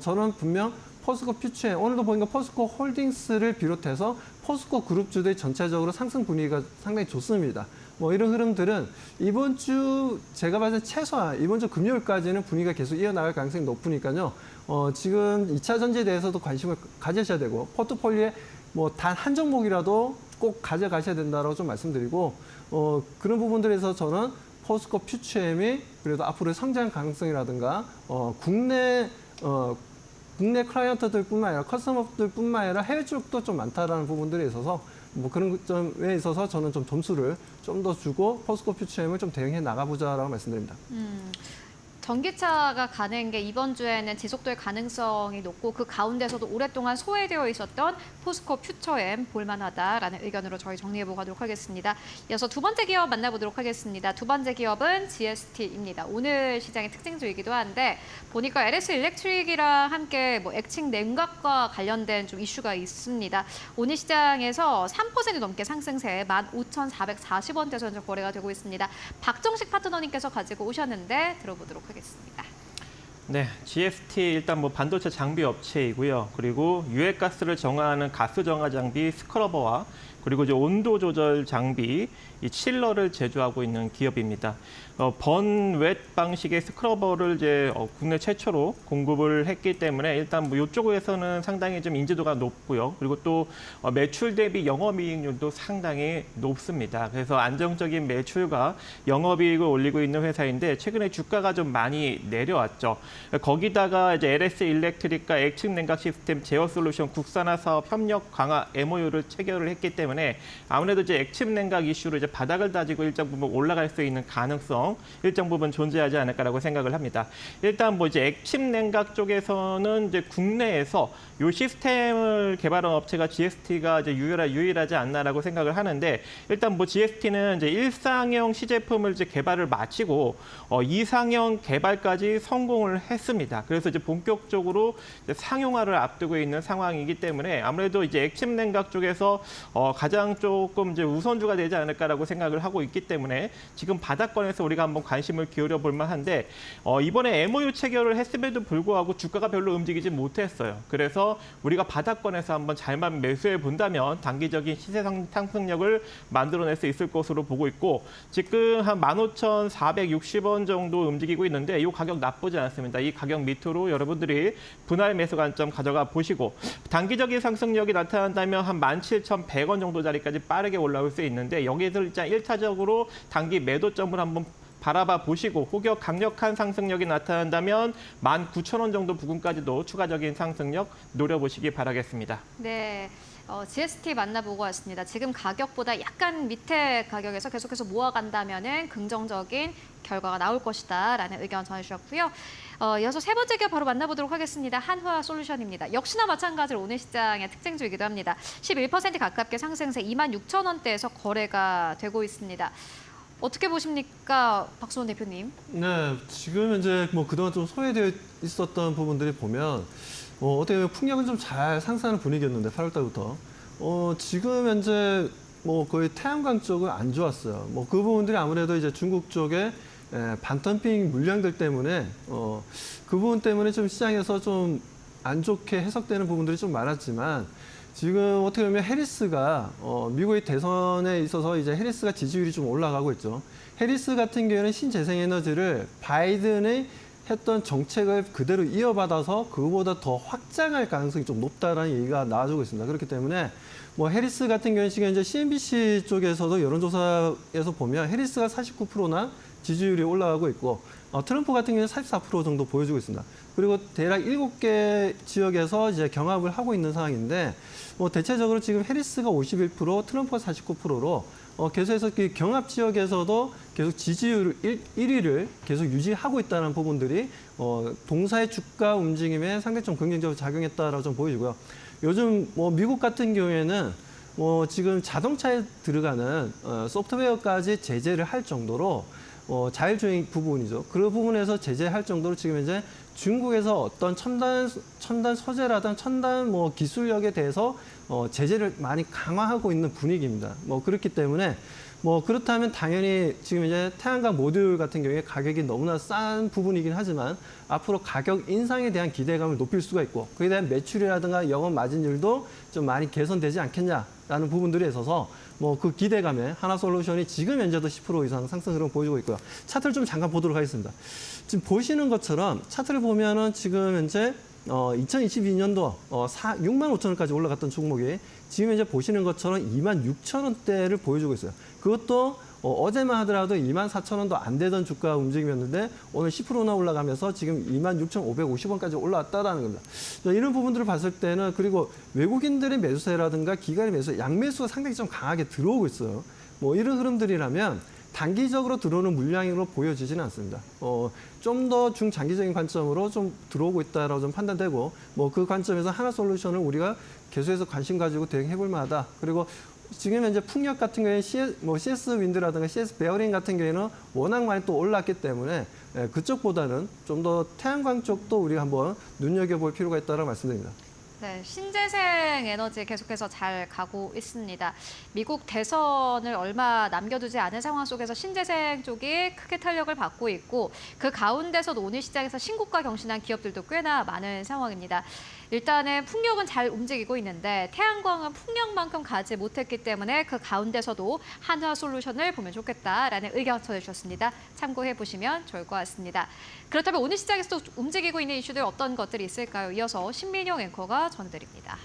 저는 분명 포스코 퓨처엠, 오늘도 보니까 포스코 홀딩스를 비롯해서 포스코 그룹주들이 전체적으로 상승 분위기가 상당히 좋습니다. 뭐 이런 흐름들은 이번 주 제가 봤을 때 최소한 이번 주 금요일까지는 분위기가 계속 이어나갈 가능성이 높으니까요. 지금 2차 전지에 대해서도 관심을 가지셔야 되고 포트폴리오에 뭐 단 한 종목이라도 꼭 가져가셔야 된다고 좀 말씀드리고 그런 부분들에서 저는 포스코 퓨처엠이 그래도 앞으로의 성장 가능성이라든가 국내 클라이언트들뿐만 아니라 커스터머들뿐만 아니라 해외 쪽도 좀 많다라는 부분들에 있어서 뭐 그런 점에 있어서 저는 좀 점수를 좀 더 주고 포스코 퓨처엠을 좀 대응해 나가보자라고 말씀드립니다. 전기차가 가는 게 이번 주에는 지속될 가능성이 높고 그 가운데서도 오랫동안 소외되어 있었던 포스코 퓨처엠 볼만하다라는 의견으로 저희 정리해보고 가도록 하겠습니다. 이어서 두 번째 기업 만나보도록 하겠습니다. 두 번째 기업은 GST입니다. 오늘 시장의 특징주이기도 한데 보니까 LS 일렉트릭이랑 함께 뭐 액칭 냉각과 관련된 좀 이슈가 있습니다. 오늘 시장에서 3% 넘게 상승세 15,440원대에서 현재 거래가 되고 있습니다. 박정식 파트너님께서 가지고 오셨는데 들어보도록 하겠습니다. 네, GST 일단 뭐 반도체 장비 업체이고요. 그리고 유해가스를 정화하는 가스 정화 장비 스크러버와 그리고 이제 온도 조절 장비 이 칠러를 제조하고 있는 기업입니다. 번웻 방식의 스크러버를 이제 국내 최초로 공급을 했기 때문에 일단 뭐 이쪽에서는 상당히 좀 인지도가 높고요. 그리고 또 매출 대비 영업이익률도 상당히 높습니다. 그래서 안정적인 매출과 영업이익을 올리고 있는 회사인데 최근에 주가가 좀 많이 내려왔죠. 거기다가 이제 LS 일렉트릭과 액측 냉각 시스템 제어 솔루션 국산화 사업 협력 강화 MOU를 체결을 했기 때문에 아무래도 이제 액측 냉각 이슈로 이제 바닥을 다지고 일정 부분 올라갈 수 있는 가능성 일정 부분 존재하지 않을까라고 생각을 합니다. 일단 뭐 이제 액측 냉각 쪽에서는 이제 국내에서 이 시스템을 개발한 업체가 GST가 이제 유일하지 않나라고 생각을 하는데 일단 뭐 GST는 이제 1상형 시제품을 이제 개발을 마치고 2상형 개발까지 성공을 했습니다. 그래서 이제 본격적으로 이제 상용화를 앞두고 있는 상황이기 때문에 아무래도 이제 액측 냉각 쪽에서 가장 조금 이제 우선주가 되지 않을까라고 생각을 하고 있기 때문에 지금 바닥권에서 우리가 한번 관심을 기울여 볼 만한데 이번에 MOU 체결을 했음에도 불구하고 주가가 별로 움직이지 못했어요. 그래서 우리가 바닥권에서 한번 잘만 매수해 본다면 단기적인 시세 상승력을 만들어낼 수 있을 것으로 보고 있고 지금 한 15,460원 정도 움직이고 있는데 이 가격 나쁘지 않습니다. 이 가격 밑으로 여러분들이 분할 매수 관점 가져가 보시고 단기적인 상승력이 나타난다면 한 17,100원 정도 자리까지 빠르게 올라올 수 있는데 여기에서 일단 1차적으로 단기 매도점을 한번 바라봐 보시고 혹여 강력한 상승력이 나타난다면 19,000원 정도 부근까지도 추가적인 상승력 노려보시기 바라겠습니다. 네. GST 만나보고 왔습니다. 지금 가격보다 약간 밑에 가격에서 계속해서 모아간다면은 긍정적인 결과가 나올 것이다라는 의견 전해주셨고요. 이어서 세 번째 기업 바로 만나보도록 하겠습니다. 한화 솔루션입니다. 역시나 마찬가지로 오늘 시장의 특징주이기도 합니다. 11% 가깝게 상승세 26,000원대에서 거래가 되고 있습니다. 어떻게 보십니까, 박수원 대표님? 네, 지금 이제 뭐 그동안 좀 소외되어 있었던 부분들이 보면 어떻게 보면 풍력은 좀 잘 상승하는 분위기였는데 8월달부터 지금 현재 뭐 거의 태양광 쪽은 안 좋았어요. 뭐 그 부분들이 아무래도 이제 중국 쪽에 반덤핑 물량들 때문에 그 부분 때문에 좀 시장에서 좀 안 좋게 해석되는 부분들이 좀 많았지만 지금 어떻게 보면 해리스가 미국의 대선에 있어서 이제 해리스가 지지율이 좀 올라가고 있죠. 해리스 같은 경우에는 신재생에너지를 바이든의 했던 정책을 그대로 이어받아서 그거보다 더 확장할 가능성이 좀 높다라는 얘기가 나와주고 있습니다. 그렇기 때문에 뭐 해리스 같은 경우는 지금 이제 CNBC 쪽에서도 여론조사에서 보면 해리스가 49%나 지지율이 올라가고 있고 트럼프 같은 경우는 44% 정도 보여주고 있습니다. 그리고 대략 7개 지역에서 이제 경합을 하고 있는 상황인데 뭐 대체적으로 지금 해리스가 51%, 트럼프가 49%로 계속해서 그 경합 지역에서도 계속 지지율 1위를 계속 유지하고 있다는 부분들이 동사의 주가 움직임에 상당히 좀 긍정적으로 작용했다라고 좀 보여지고요. 요즘 뭐 미국 같은 경우에는 지금 자동차에 들어가는 소프트웨어까지 제재를 할 정도로 자율주행 부분이죠. 그 부분에서 제재할 정도로 지금 이제 중국에서 어떤 첨단 소재라든 첨단 뭐 기술력에 대해서 제재를 많이 강화하고 있는 분위기입니다. 뭐 그렇기 때문에 뭐 그렇다면 당연히 지금 이제 태양광 모듈 같은 경우에 가격이 너무나 싼 부분이긴 하지만 앞으로 가격 인상에 대한 기대감을 높일 수가 있고 그에 대한 매출이라든가 영업 마진율도 좀 많이 개선되지 않겠냐라는 부분들에 있어서 뭐 그 기대감에 하나솔루션이 지금 현재도 10% 이상 상승 흐름 보여주고 있고요. 차트를 좀 잠깐 보도록 하겠습니다. 지금 보시는 것처럼 차트를 보면은 지금 현재 2022년도 6만 5천 원까지 올라갔던 종목이 지금 현재 보시는 것처럼 2만 6천 원대를 보여주고 있어요. 그것도 어제만 하더라도 2만 4천 원도 안 되던 주가 움직임이었는데 오늘 10%나 올라가면서 지금 2만 6,550원까지 올라왔다라는 겁니다. 이런 부분들을 봤을 때는 그리고 외국인들의 매수세라든가 기관의 매수, 양매수가 상당히 좀 강하게 들어오고 있어요. 뭐 이런 흐름들이라면 단기적으로 들어오는 물량으로 보여지지는 않습니다. 좀 더 중장기적인 관점으로 좀 들어오고 있다라고 좀 판단되고 뭐 그 관점에서 하나솔루션을 우리가 계속해서 관심 가지고 대응해 볼 만하다. 그리고 지금 현재 풍력 같은 경우에 CS 윈드라든가 CS 베어링 같은 경우에는 워낙 많이 또 올랐기 때문에 그쪽보다는 좀 더 태양광 쪽도 우리가 한번 눈여겨볼 필요가 있다고 말씀드립니다. 네, 신재생 에너지 계속해서 잘 가고 있습니다. 미국 대선을 얼마 남겨두지 않은 상황 속에서 신재생 쪽이 크게 탄력을 받고 있고 그 가운데서도 오늘 시장에서 신고가 경신한 기업들도 꽤나 많은 상황입니다. 일단은 풍력은 잘 움직이고 있는데 태양광은 풍력만큼 가지 못했기 때문에 그 가운데서도 한화솔루션을 보면 좋겠다라는 의견 전해주셨습니다. 참고해 보시면 좋을 것 같습니다. 그렇다면 오늘 시장에서 또 움직이고 있는 이슈들 어떤 것들이 있을까요? 이어서 신민용 앵커가 전해드립니다.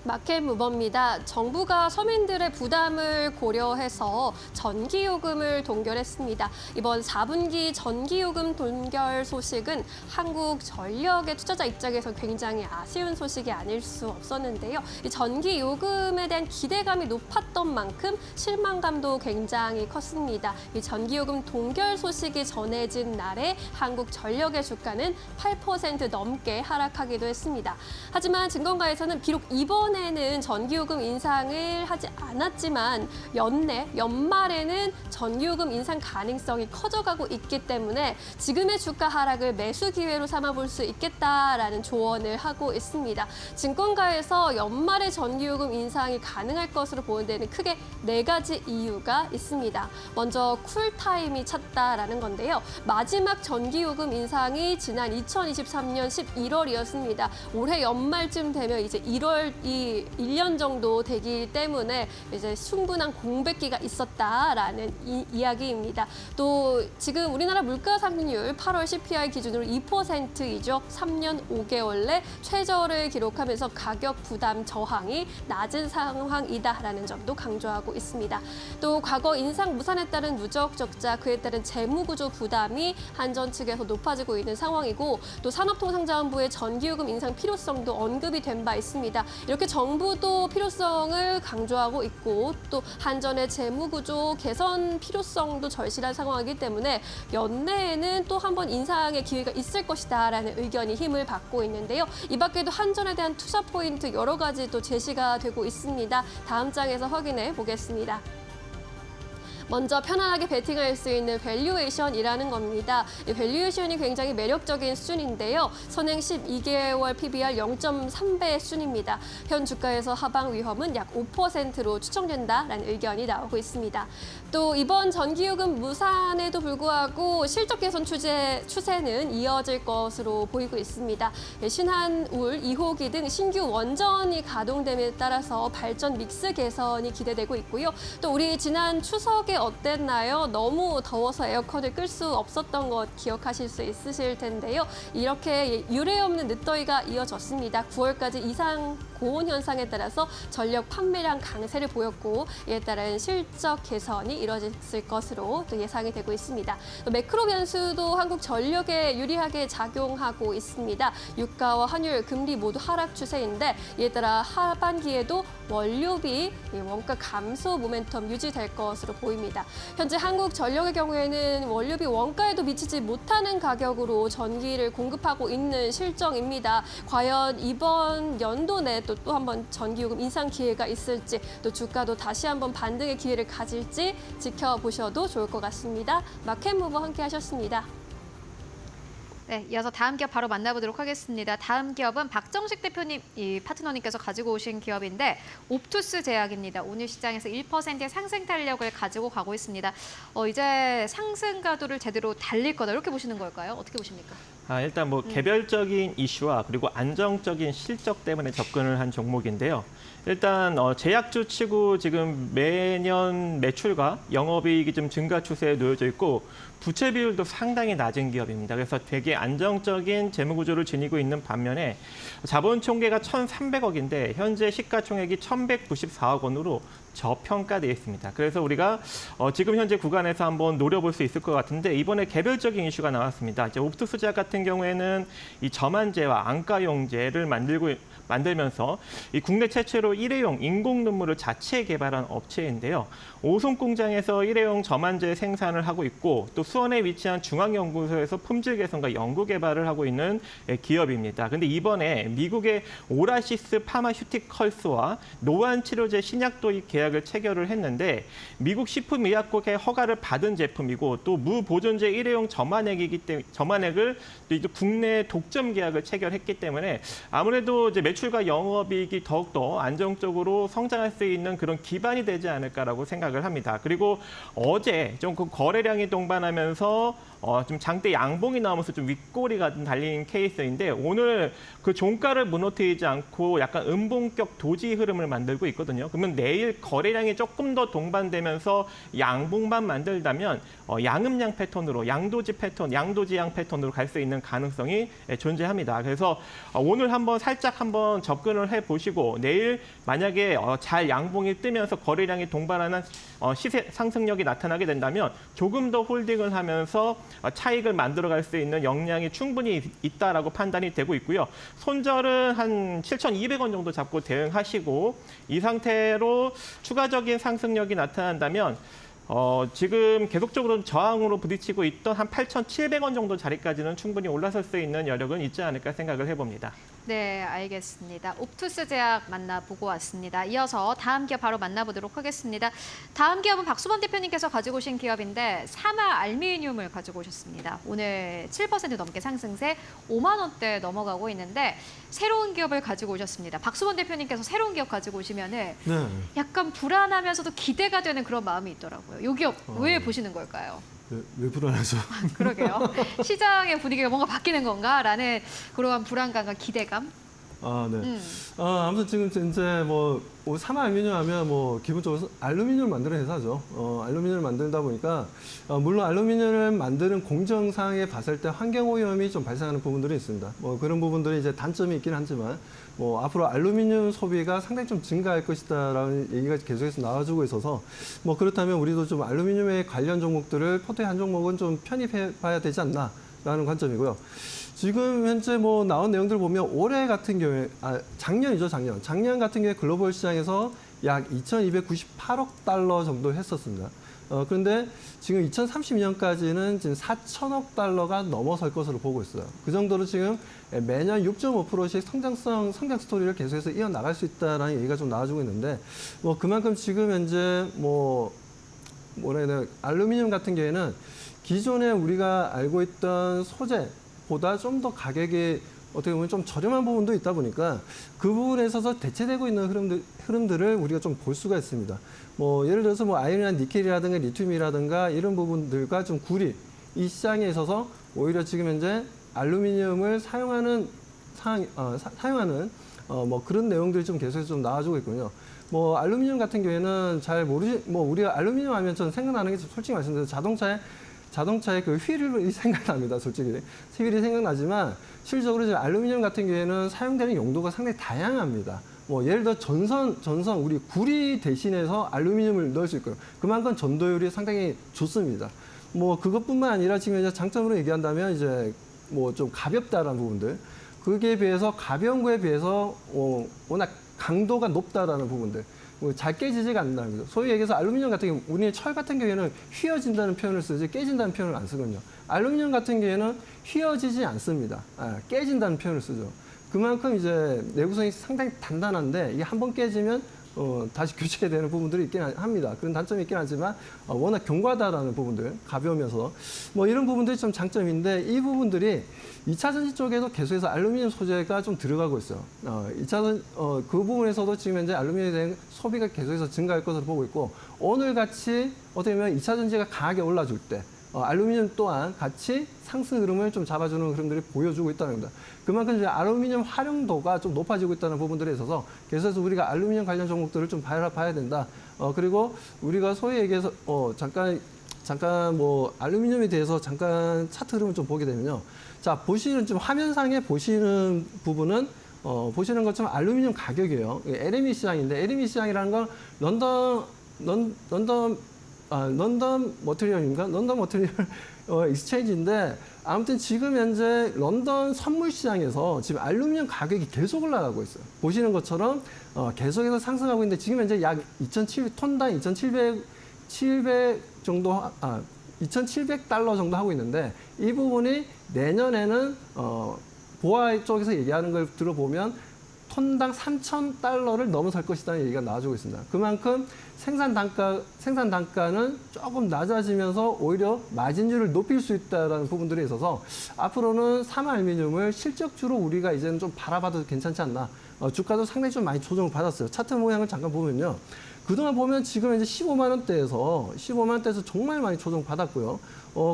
마켓 무버입니다. 정부가 서민들의 부담을 고려해서 전기요금을 동결했습니다. 이번 4분기 전기요금 동결 소식은 한국전력의 투자자 입장에서 굉장히 아쉬운 소식이 아닐 수 없었는데요. 이 전기요금에 대한 기대감이 높았던 만큼 실망감도 굉장히 컸습니다. 이 전기요금 동결 소식이 전해진 날에 한국전력의 주가는 8% 넘게 하락하기도 했습니다. 하지만 증권가에서는 비록 이번에는 전기요금 인상을 하지 않았지만 연말에는 전기요금 인상 가능성이 커져가고 있기 때문에 지금의 주가 하락을 매수 기회로 삼아볼 수 있겠다라는 조언을 하고 있습니다. 증권가에서 연말에 전기요금 인상이 가능할 것으로 보는 데는 크게 4가지 이유가 있습니다. 먼저 쿨타임이 찼다라는 건데요. 마지막 전기요금 인상이 지난 2023년 11월이었습니다. 올해 연말쯤 되면 이제 1년 정도 되기 때문에 이제 충분한 공백기가 있었다라는 이야기입니다. 또 지금 우리나라 물가 상승률 8월 CPI 기준으로 2%이죠. 3년 5개월 내 최저를 기록하면서 가격 부담 저항이 낮은 상황이다라는 점도 강조하고 있습니다. 또 과거 인상 무산에 따른 누적 적자, 그에 따른 재무구조 부담이 한전 측에서 높아지고 있는 상황이고 또 산업통상자원부의 전기요금 인상 필요성도 언급이 된 바 있습니다. 이렇게 정부도 필요성을 강조하고 있고 또 한전의 재무구조 개선 필요성도 절실한 상황이기 때문에 연내에는 또 한 번 인상의 기회가 있을 것이다라는 의견이 힘을 받고 있는데요. 이 밖에도 한전에 대한 투자 포인트 여러 가지 또 제시가 되고 있습니다. 다음 장에서 확인해 보겠습니다. 먼저 편안하게 베팅할 수 있는 밸류에이션이라는 겁니다. 이 밸류에이션이 굉장히 매력적인 수준인데요. 선행 12개월 PBR 0.3배 수준입니다. 현 주가에서 하방 위험은 약 5%로 추정된다라는 의견이 나오고 있습니다. 또 이번 전기요금 무산에도 불구하고 실적 개선 추세는 이어질 것으로 보이고 있습니다. 신한울, 2호기 등 신규 원전이 가동됨에 따라서 발전 믹스 개선이 기대되고 있고요. 또 우리 지난 추석에 저녁에 어땠나요? 너무 더워서 에어컨을 끌 수 없었던 것 기억하실 수 있으실 텐데요. 이렇게 유례 없는 늦더위가 이어졌습니다. 9월까지 이상 고온 현상에 따라서 전력 판매량 강세를 보였고 이에 따른 실적 개선이 이뤄졌을 것으로 또 예상이 되고 있습니다. 또 매크로 변수도 한국 전력에 유리하게 작용하고 있습니다. 유가와 환율, 금리 모두 하락 추세인데 이에 따라 하반기에도 원료비 원가 감소 모멘텀 유지될 것으로 보입니다. 현재 한국 전력의 경우에는 원료비 원가에도 미치지 못하는 가격으로 전기를 공급하고 있는 실정입니다. 과연 이번 연도 내 또 한번 전기요금 인상 기회가 있을지 또 주가도 다시 한번 반등의 기회를 가질지 지켜보셔도 좋을 것 같습니다. 마켓무버 함께 하셨습니다. 네, 이어서 다음 기업 바로 만나보도록 하겠습니다. 다음 기업은 박정식 대표님, 이 파트너님께서 가지고 오신 기업인데 옵투스 제약입니다. 오늘 시장에서 1%의 상승 탄력을 가지고 가고 있습니다. 이제 상승 가도를 제대로 달릴 거다 이렇게 보시는 걸까요? 어떻게 보십니까? 일단 뭐 개별적인 이슈와 그리고 안정적인 실적 때문에 접근을 한 종목인데요. 일단 제약주 치고 지금 매년 매출과 영업이익이 좀 증가 추세에 놓여져 있고 부채 비율도 상당히 낮은 기업입니다. 그래서 되게 안정적인 재무 구조를 지니고 있는 반면에 자본 총계가 1,300억인데 현재 시가총액이 1,194억 원으로 저평가되어 있습니다. 그래서 우리가 지금 현재 구간에서 한번 노려볼 수 있을 것 같은데 이번에 개별적인 이슈가 나왔습니다. 이제 옵투스 제약 같은 경우에는 이 저만제와 안가용제를 만들면서 이 국내 최초로 일회용 인공 눈물을 자체 개발한 업체인데요. 오송 공장에서 일회용 저만제 생산을 하고 있고 또 수원에 위치한 중앙연구소에서 품질 개선과 연구 개발을 하고 있는 기업입니다. 근데 이번에 미국의 오라시스 파마슈티컬스와 노안 치료제 신약 도입 계약을 체결을 했는데 미국 식품의약국의 허가를 받은 제품이고 또 무보존제 일회용 저만액을 이제 국내 독점 계약을 체결했기 때문에 아무래도 이제 매출과 영업이익이 더욱더 안정적으로 성장할 수 있는 그런 기반이 되지 않을까라고 생각을 합니다. 그리고 어제 좀 그 거래량이 동반하면서 좀 장대 양봉이 나오면서 좀 윗꼬리가 좀 달린 케이스인데 오늘 그 종가를 무너뜨리지 않고 약간 음봉격 도지 흐름을 만들고 있거든요. 그러면 내일 거래량이 조금 더 동반되면서 양봉만 만들다면 양음양 패턴으로 양도지 패턴, 양도지양 패턴으로 갈 수 있는 가능성이 존재합니다. 그래서 오늘 살짝 한번 접근을 해보시고 내일 만약에 잘 양봉이 뜨면서 거래량이 동반하는 시세 상승력이 나타나게 된다면 조금 더 홀딩을 하면서 차익을 만들어갈 수 있는 역량이 충분히 있다라고 판단이 되고 있고요. 손절은 한 7,200원 정도 잡고 대응하시고 이 상태로 추가적인 상승력이 나타난다면 지금 계속적으로 저항으로 부딪히고 있던 한 8,700원 정도 자리까지는 충분히 올라설 수 있는 여력은 있지 않을까 생각을 해봅니다. 네, 알겠습니다. 옵투스 제약 만나보고 왔습니다. 이어서 다음 기업 바로 만나보도록 하겠습니다. 다음 기업은 박수범 대표님께서 가지고 오신 기업인데 사마 알미늄을 가지고 오셨습니다. 오늘 7% 넘게 상승세 5만 원대 넘어가고 있는데 새로운 기업을 가지고 오셨습니다. 박수범 대표님께서 새로운 기업 가지고 오시면은 네. 약간 불안하면서도 기대가 되는 그런 마음이 있더라고요. 이 기업 왜 보시는 걸까요? 왜 불안하죠? 그러게요. 시장의 분위기가 뭔가 바뀌는 건가라는 그러한 불안감과 기대감. 네. 아무튼 지금 이제 사마 알루미늄 하면 기본적으로 알루미늄을 만드는 회사죠. 알루미늄을 만든다 보니까 물론 알루미늄을 만드는 공정상에 봤을 때 환경 오염이 좀 발생하는 부분들이 있습니다. 그런 부분들이 이제 단점이 있긴 하지만 앞으로 알루미늄 소비가 상당히 좀 증가할 것이다라는 얘기가 계속해서 나와주고 있어서 그렇다면 우리도 좀 알루미늄에 관련 종목들을 포트의 한 종목은 좀 편입해봐야 되지 않나라는 관점이고요. 지금 현재 나온 내용들을 보면 올해 같은 경우에 작년이죠, 작년 같은 경우에 글로벌 시장에서 약 2,298억 달러 정도 했었습니다. 그런데 지금 2032년까지는 지금 4천억 달러가 넘어설 것으로 보고 있어요. 그 정도로 지금 매년 6.5%씩 성장 스토리를 계속해서 이어나갈 수 있다는 얘기가 좀 나와주고 있는데 그만큼 지금 현재 알루미늄 같은 경우에는 기존에 우리가 알고 있던 소재보다 좀 더 가격이 어떻게 보면 좀 저렴한 부분도 있다 보니까 그 부분에 있어서 대체되고 있는 흐름들을 우리가 좀 볼 수가 있습니다. 예를 들어서 아이론이나 니켈이라든가 리튬이라든가 이런 부분들과 좀 이 시장에 있어서 오히려 지금 현재 알루미늄을 사용하는 그런 내용들이 좀 계속해서 좀 나와주고 있군요. 뭐 알루미늄 같은 경우에는 잘 모르시, 뭐 우리가 알루미늄 하면 저는 생각나는 게 솔직히 말씀드려서 자동차의 그 휠이 생각납니다. 솔직히 휠이 생각나지만 실질적으로 이제 알루미늄 같은 경우에는 사용되는 용도가 상당히 다양합니다. 뭐 예를 들어 전선 우리 구리 대신해서 알루미늄을 넣을 수 있고요. 그만큼 전도율이 상당히 좋습니다. 뭐 그것뿐만 아니라 지금 이제 장점으로 얘기한다면 이제 뭐 좀 가볍다라는 부분들, 그게 비해서 가벼운 거에 비해서 워낙 강도가 높다라는 부분들, 잘 깨지지가 않는답니다. 소위 얘기해서 알루미늄 같은 경우, 우리는 철 같은 경우에는 휘어진다는 표현을 쓰지 깨진다는 표현을 안 쓰거든요. 알루미늄 같은 경우에는 휘어지지 않습니다. 깨진다는 표현을 쓰죠. 그만큼 이제 내구성이 상당히 단단한데 이게 한번 깨지면 다시 교체되는 부분들이 있긴 합니다. 그런 단점이 있긴 하지만 워낙 견고하다라는 부분들, 가벼우면서 뭐 이런 부분들이 좀 장점인데 이 부분들이 2차 전지 쪽에도 계속해서 알루미늄 소재가 좀 들어가고 있어요. 2차 그 부분에서도 지금 현재 알루미늄에 대한 소비가 계속해서 증가할 것으로 보고 있고 오늘같이 어떻게 보면 2차 전지가 강하게 올라줄 때 알루미늄 또한 같이 상승 흐름을 좀 잡아주는 흐름들이 보여주고 있다는 겁니다. 그만큼 이제 알루미늄 활용도가 좀 높아지고 있다는 부분들에 있어서 계속해서 우리가 알루미늄 관련 종목들을 좀 봐야 된다. 그리고 우리가 소위 얘기해서 잠깐 뭐 알루미늄에 대해서 잠깐 차트 흐름을 좀 보게 되면요. 자, 보시는 좀 화면상에 보시는 부분은 보시는 것처럼 알루미늄 가격이에요. LME 시장인데 LME 시장이라는 건 런던 머티리얼인가? 런던 머티리얼 익스체인지인데 아무튼 지금 현재 런던 선물 시장에서 지금 알루미늄 가격이 계속 올라가고 있어요. 보시는 것처럼 계속해서 상승하고 있는데 지금 현재 약 2,700 톤당 2,700 정도 2,700달러 정도 하고 있는데 이 부분이 내년에는 보아 쪽에서 얘기하는 걸 들어보면 톤당 3,000달러를 넘어설 것이라는 얘기가 나와주고 있습니다. 그만큼 생산 단가는 조금 낮아지면서 오히려 마진율을 높일 수 있다는 부분들에 있어서 앞으로는 삼알루미늄을 실적주로 우리가 이제는 좀 바라봐도 괜찮지 않나. 주가도 상당히 좀 많이 조정을 받았어요. 차트 모양을 잠깐 보면요. 그동안 보면 지금 이제 15만 원대에서 정말 많이 조정 받았고요.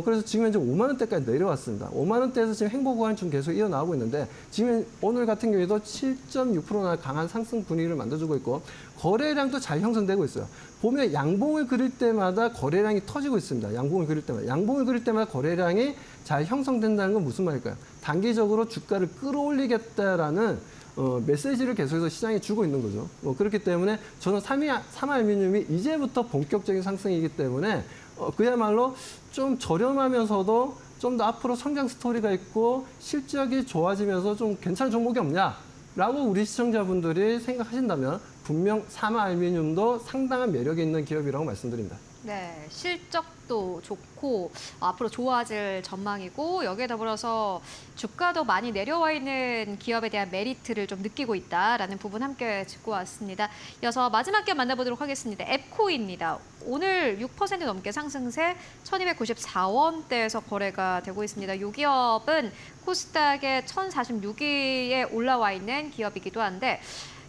그래서 지금 현재 5만 원대까지 내려왔습니다. 5만 원대에서 지금 행보 구간이 좀 계속 이어나오고 있는데 지금 오늘 같은 경우에도 7.6%나 강한 상승 분위기를 만들어주고 있고 거래량도 잘 형성되고 있어요. 보면 양봉을 그릴 때마다 거래량이 터지고 있습니다. 양봉을 그릴 때마다 거래량이 잘 형성된다는 건 무슨 말일까요? 단기적으로 주가를 끌어올리겠다라는 메시지를 계속해서 시장에 주고 있는 거죠. 그렇기 때문에 저는 삼알루미늄이 이제부터 본격적인 상승이기 때문에 그야말로 좀 저렴하면서도 좀 더 앞으로 성장 스토리가 있고 실적이 좋아지면서 좀 괜찮은 종목이 없냐라고 우리 시청자분들이 생각하신다면 분명 삼알루미늄도 상당한 매력이 있는 기업이라고 말씀드립니다. 네, 실적도 좋고 앞으로 좋아질 전망이고 여기에 더불어서 주가도 많이 내려와 있는 기업에 대한 메리트를 좀 느끼고 있다라는 부분 함께 짚고 왔습니다. 이어서 마지막 기업 만나보도록 하겠습니다. 앱코입니다. 오늘 6% 넘게 상승세 1,294원대에서 거래가 되고 있습니다. 이 기업은 코스닥의 1,046위에 올라와 있는 기업이기도 한데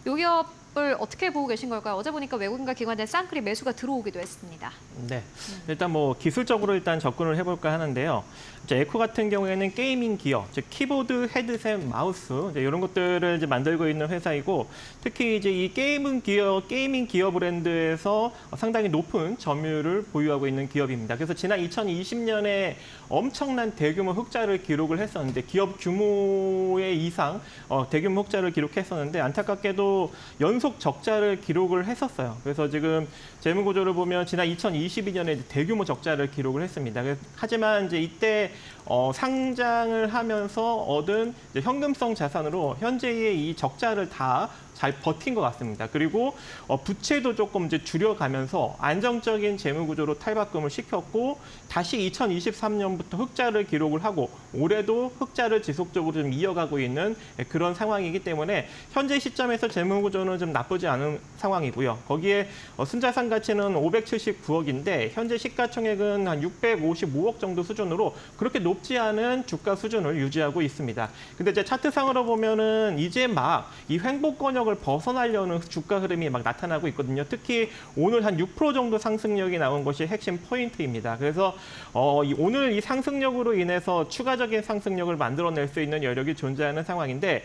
이 기업을 어떻게 보고 계신 걸까요? 어제 보니까 외국인과 기관의 쌍끌이 매수가 들어오기도 했습니다. 네, 일단 뭐 기술적으로 일단 접근을 해볼까 하는데요. 이제 에코 같은 경우에는 게이밍 기어, 즉 키보드, 헤드셋, 마우스 이제 이런 것들을 이제 만들고 있는 회사이고 특히 이제 이 게이밍 기어 브랜드에서 상당히 높은 점유율을 보유하고 있는 기업입니다. 그래서 지난 2020년에 엄청난 대규모 흑자를 기록을 했었는데 기업 규모의 이상 대규모 흑자를 기록했었는데 안타깝게도 연속 적자를 기록을 했었어요. 그래서 지금 재무 구조를 보면 지난 2022년에 대규모 적자를 기록을 했습니다. 하지만 이제 이때 상장을 하면서 얻은 이제 현금성 자산으로 현재의 이 적자를 다 잘 버틴 것 같습니다. 그리고 부채도 조금 이제 줄여가면서 안정적인 재무 구조로 탈바꿈을 시켰고 다시 2023년부터 흑자를 기록을 하고 올해도 흑자를 지속적으로 좀 이어가고 있는 그런 상황이기 때문에 현재 시점에서 재무 구조는 좀 나쁘지 않은 상황이고요. 거기에 순자산 가치는 579억인데 현재 시가총액은 한 655억 정도 수준으로 그렇게 높지 않은 주가 수준을 유지하고 있습니다. 근데 이제 차트상으로 보면은 이제 막 이 횡보 권역을 상승력을 벗어나려는 주가 흐름이 막 나타나고 있거든요. 특히 오늘 한 6% 정도 상승력이 나온 것이 핵심 포인트입니다. 그래서 오늘 이 상승력으로 인해서 추가적인 상승력을 만들어낼 수 있는 여력이 존재하는 상황인데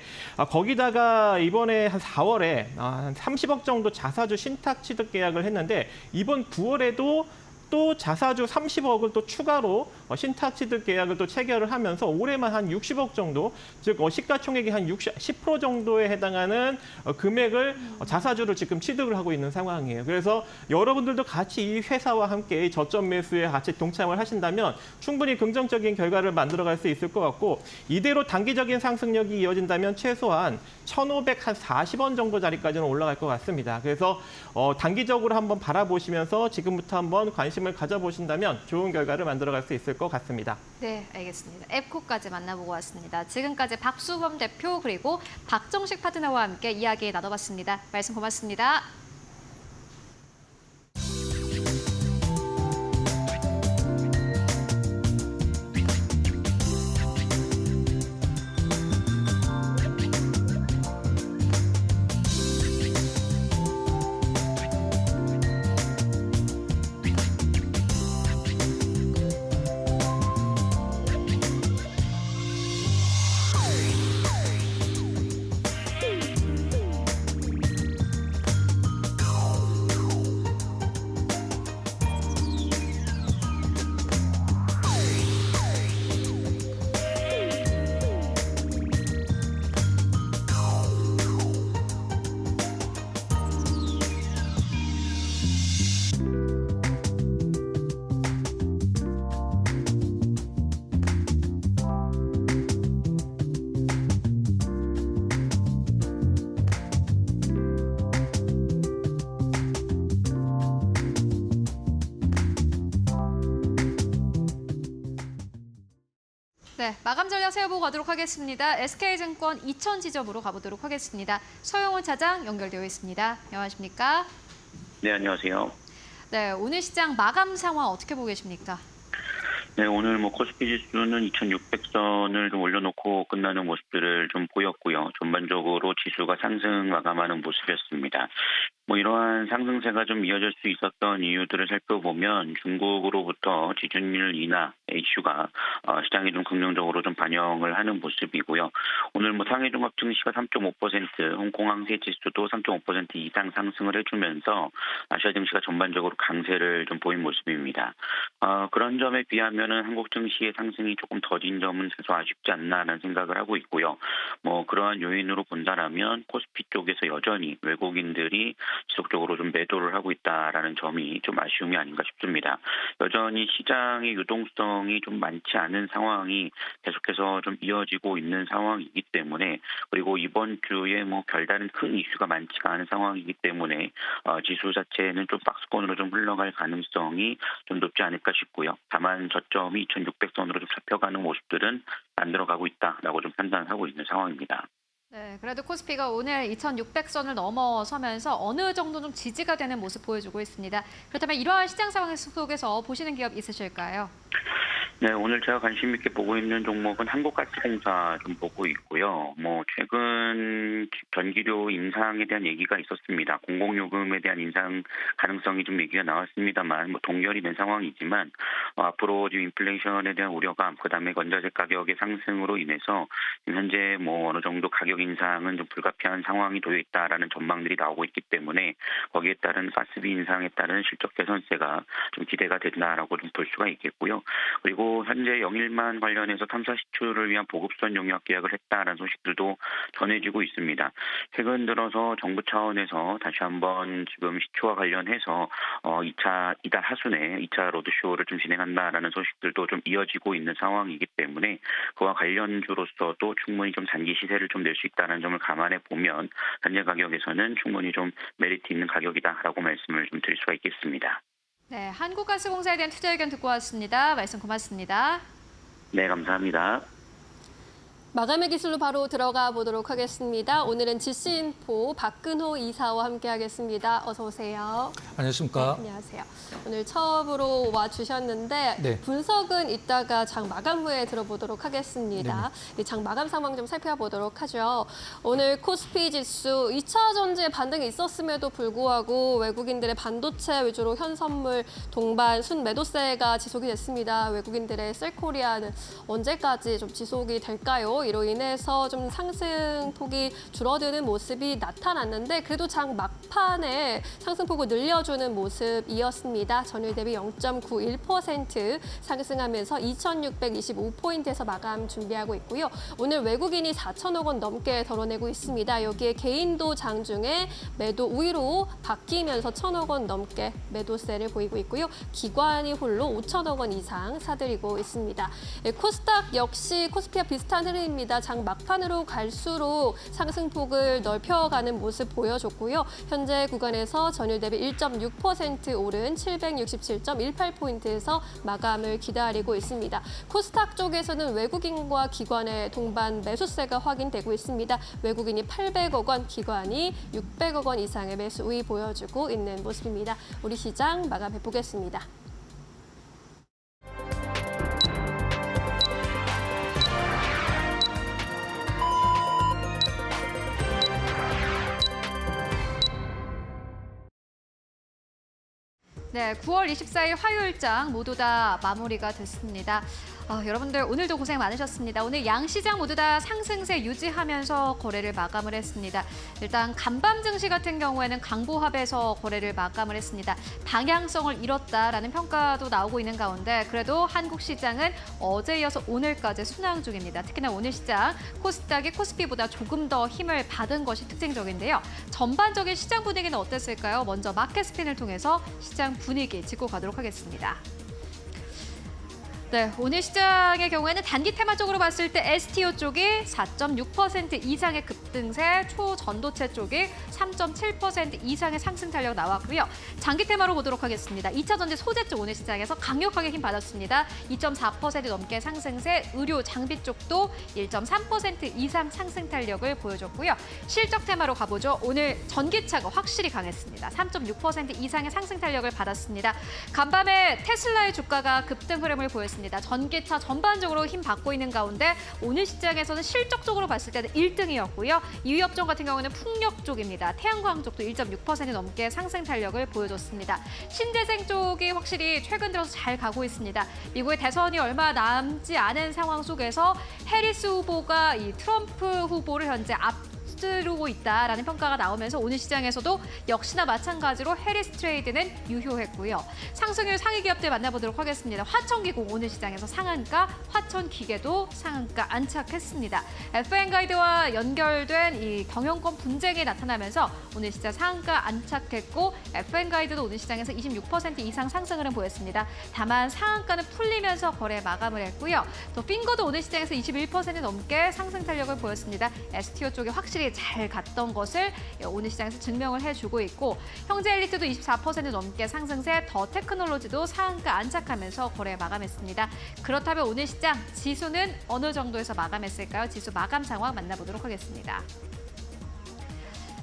거기다가 이번에 한 4월에 한 30억 정도 자사주 신탁 취득 계약을 했는데 이번 9월에도 또 자사주 30억을 또 추가로 신탁 취득 계약을 또 체결을 하면서 올해만 한 60억 정도, 즉 시가총액이 한 10% 정도에 해당하는 금액을 자사주를 지금 취득을 하고 있는 상황이에요. 그래서 여러분들도 같이 이 회사와 함께 저점 매수에 같이 동참을 하신다면 충분히 긍정적인 결과를 만들어갈 수 있을 것 같고 이대로 단기적인 상승력이 이어진다면 최소한 1,540원 정도 자리까지는 올라갈 것 같습니다. 그래서 단기적으로 한번 바라보시면서 지금부터 한번 관심을 가져보신다면 좋은 결과를 만들어갈 수 있을 것 같습니다. 네, 알겠습니다. 앱코까지 만나보고 왔습니다. 지금까지 박수범 대표 그리고 박정식 파트너와 함께 이야기 나눠봤습니다. 말씀 고맙습니다. 네, 마감 전략 세워보고 가도록 하겠습니다. SK증권 2000지점으로 가보도록 하겠습니다. 서영훈 차장 연결되어 있습니다. 안녕하십니까? 네, 안녕하세요. 네, 오늘 시장 마감 상황 어떻게 보고 계십니까? 네, 오늘 코스피 지수는 2600선을 좀 올려놓고 끝나는 모습들을 좀 보였고요. 전반적으로 지수가 상승 마감하는 모습이었습니다. 이러한 상승세가 좀 이어질 수 있었던 이유들을 살펴보면 중국으로부터 지준율 인하 이슈가 시장에 좀 긍정적으로 좀 반영을 하는 모습이고요. 오늘 상해 종합 증시가 3.5%, 홍콩 항세 지수도 3.5% 이상 상승을 해주면서 아시아 증시가 전반적으로 강세를 좀 보인 모습입니다. 그런 점에 비하면은 한국 증시의 상승이 조금 더딘 점은 최소 아쉽지 않나라는 생각을 하고 있고요. 그러한 요인으로 본다라면 코스피 쪽에서 여전히 외국인들이 지속적으로 좀 매도를 하고 있다라는 점이 좀 아쉬움이 아닌가 싶습니다. 여전히 시장의 유동성이 좀 많지 않은 상황이 계속해서 좀 이어지고 있는 상황이기 때문에 그리고 이번 주에 별다른 큰 이슈가 많지가 않은 상황이기 때문에 지수 자체는 좀 박스권으로 좀 흘러갈 가능성이 좀 높지 않을까 싶고요. 다만 저점이 2,600선으로 좀 잡혀가는 모습들은 만들어가고 있다라고 좀 판단하고 있는 상황입니다. 네, 그래도 코스피가 오늘 2,600선을 넘어서면서 어느 정도 좀 지지가 되는 모습 보여주고 있습니다. 그렇다면 이러한 시장 상황 속에서 보시는 기업 있으실까요? 네, 오늘 제가 관심 있게 보고 있는 종목은 한국가스공사 좀 보고 있고요. 최근 전기료 인상에 대한 얘기가 있었습니다. 공공요금에 대한 인상 가능성이 좀 얘기가 나왔습니다만 동결이 된 상황이지만 앞으로 지금 인플레이션에 대한 우려감, 그다음에 원자재 가격의 상승으로 인해서 현재 어느 정도 가격 인상은 좀 불가피한 상황이 놓여 있다라는 전망들이 나오고 있기 때문에 거기에 따른 가스비 인상에 따른 실적 개선세가 좀 기대가 된다라고 좀 볼 수가 있겠고요. 그리고 현재 영일만 관련해서 탐사 시추를 위한 보급선 용역 계약을 했다라는 소식들도 전해지고 있습니다. 최근 들어서 정부 차원에서 다시 한번 지금 시추와 관련해서 2차 이달 하순에 2차 로드쇼를 좀 진행한다라는 소식들도 좀 이어지고 있는 상황이기 때문에 그와 관련주로서도 충분히 좀 단기 시세를 좀 낼 수 있다는 점을 감안해 보면 현재 가격에서는 충분히 좀 메리트 있는 가격이다라고 말씀을 좀 드릴 수가 있겠습니다. 네, 한국가스공사에 대한 투자 의견 듣고 왔습니다. 말씀 고맙습니다. 네, 감사합니다. 마감의 기술로 바로 들어가 보도록 하겠습니다. 오늘은 지수인포 박근호 이사와 함께하겠습니다. 어서 오세요. 안녕하십니까. 네, 안녕하세요. 오늘 처음으로 와주셨는데 네. 분석은 이따가 장 마감 후에 들어보도록 하겠습니다. 이 장 마감 상황 좀 살펴보도록 하죠. 오늘 코스피 지수 2차 전지에 반등이 있었음에도 불구하고 외국인들의 반도체 위주로 현선물, 동반, 순매도세가 지속이 됐습니다. 외국인들의 셀코리아는 언제까지 좀 지속이 될까요? 이로 인해서 좀 상승폭이 줄어드는 모습이 나타났는데 그래도 장 막판에 상승폭을 늘려주는 모습이었습니다. 전일 대비 0.91% 상승하면서 2,625포인트에서 마감 준비하고 있고요. 오늘 외국인이 4천억 원 넘게 덜어내고 있습니다. 여기에 개인도 장중에 매도 우위로 바뀌면서 1,000억 원 넘게 매도세를 보이고 있고요. 기관이 홀로 5천억 원 이상 사들이고 있습니다. 코스닥 역시 코스피와 비슷한 흐름입니다. 장 막판으로 갈수록 상승폭을 넓혀가는 모습 보여줬고요. 현재 구간에서 전일 대비 1.6% 오른 767.18포인트에서 마감을 기다리고 있습니다. 코스닥 쪽에서는 외국인과 기관의 동반 매수세가 확인되고 있습니다. 외국인이 800억 원, 기관이 600억 원 이상의 매수 우위 보여주고 있는 모습입니다. 우리 시장 마감해 보겠습니다. 네, 9월 24일 화요일장 모두 다 마무리가 됐습니다. 여러분들 오늘도 고생 많으셨습니다. 오늘 양시장 모두 다 상승세 유지하면서 거래를 마감을 했습니다. 일단 간밤 증시 같은 경우에는 강보합에서 거래를 마감을 했습니다. 방향성을 잃었다라는 평가도 나오고 있는 가운데 그래도 한국 시장은 어제 이어서 오늘까지 순항 중입니다. 특히나 오늘 시장 코스닥이 코스피보다 조금 더 힘을 받은 것이 특징적인데요. 전반적인 시장 분위기는 어땠을까요? 먼저 마켓 스핀을 통해서 시장 분위기 짚고 가도록 하겠습니다. 네, 오늘 시장의 경우에는 단기 테마 쪽으로 봤을 때 STO 쪽이 4.6% 이상의 급등세, 초전도체 쪽이 3.7% 이상의 상승 탄력 나왔고요. 장기 테마로 보도록 하겠습니다. 2차 전지 소재 쪽 오늘 시장에서 강력하게 힘 받았습니다. 2.4% 넘게 상승세, 의료 장비 쪽도 1.3% 이상 상승 탄력을 보여줬고요. 실적 테마로 가보죠. 오늘 전기차가 확실히 강했습니다. 3.6% 이상의 상승 탄력을 받았습니다. 간밤에 테슬라의 주가가 급등 흐름을 보였습니다. 전기차 전반적으로 힘 받고 있는 가운데 오늘 시장에서는 실적적으로 봤을 때는 1등이었고요. 2위 업종 같은 경우는 풍력 쪽입니다. 태양광 쪽도 1.6% 넘게 상승 탄력을 보여줬습니다. 신재생 쪽이 확실히 최근 들어서 잘 가고 있습니다. 미국의 대선이 얼마 남지 않은 상황 속에서 해리스 후보가 이 트럼프 후보를 현재 앞두르고 있다라는 평가가 나오면서 오늘 시장에서도 역시나 마찬가지로 해리스 트레이드는 유효했고요. 상승률 상위 기업들 만나보도록 하겠습니다. 화천기공 오늘 시장에서 상한가, 화천기계도 상한가 안착했습니다. FN가이드와 연결된 이 경영권 분쟁이 나타나면서 오늘 시장 상한가 안착했고 FN가이드도 오늘 시장에서 26% 이상 상승을 보였습니다. 다만 상한가는 풀리면서 거래 마감을 했고요. 또 핑거도 오늘 시장에서 21% 넘게 상승 탄력을 보였습니다. STO 쪽에 확실히 잘 갔던 것을 오늘 시장에서 증명을 해주고 있고 형제 엘리트도 24% 넘게 상승세, 더 테크놀로지도 상한가 안착하면서 거래 마감했습니다. 그렇다면 오늘 시장 지수는 어느 정도에서 마감했을까요? 지수 마감 상황 만나보도록 하겠습니다.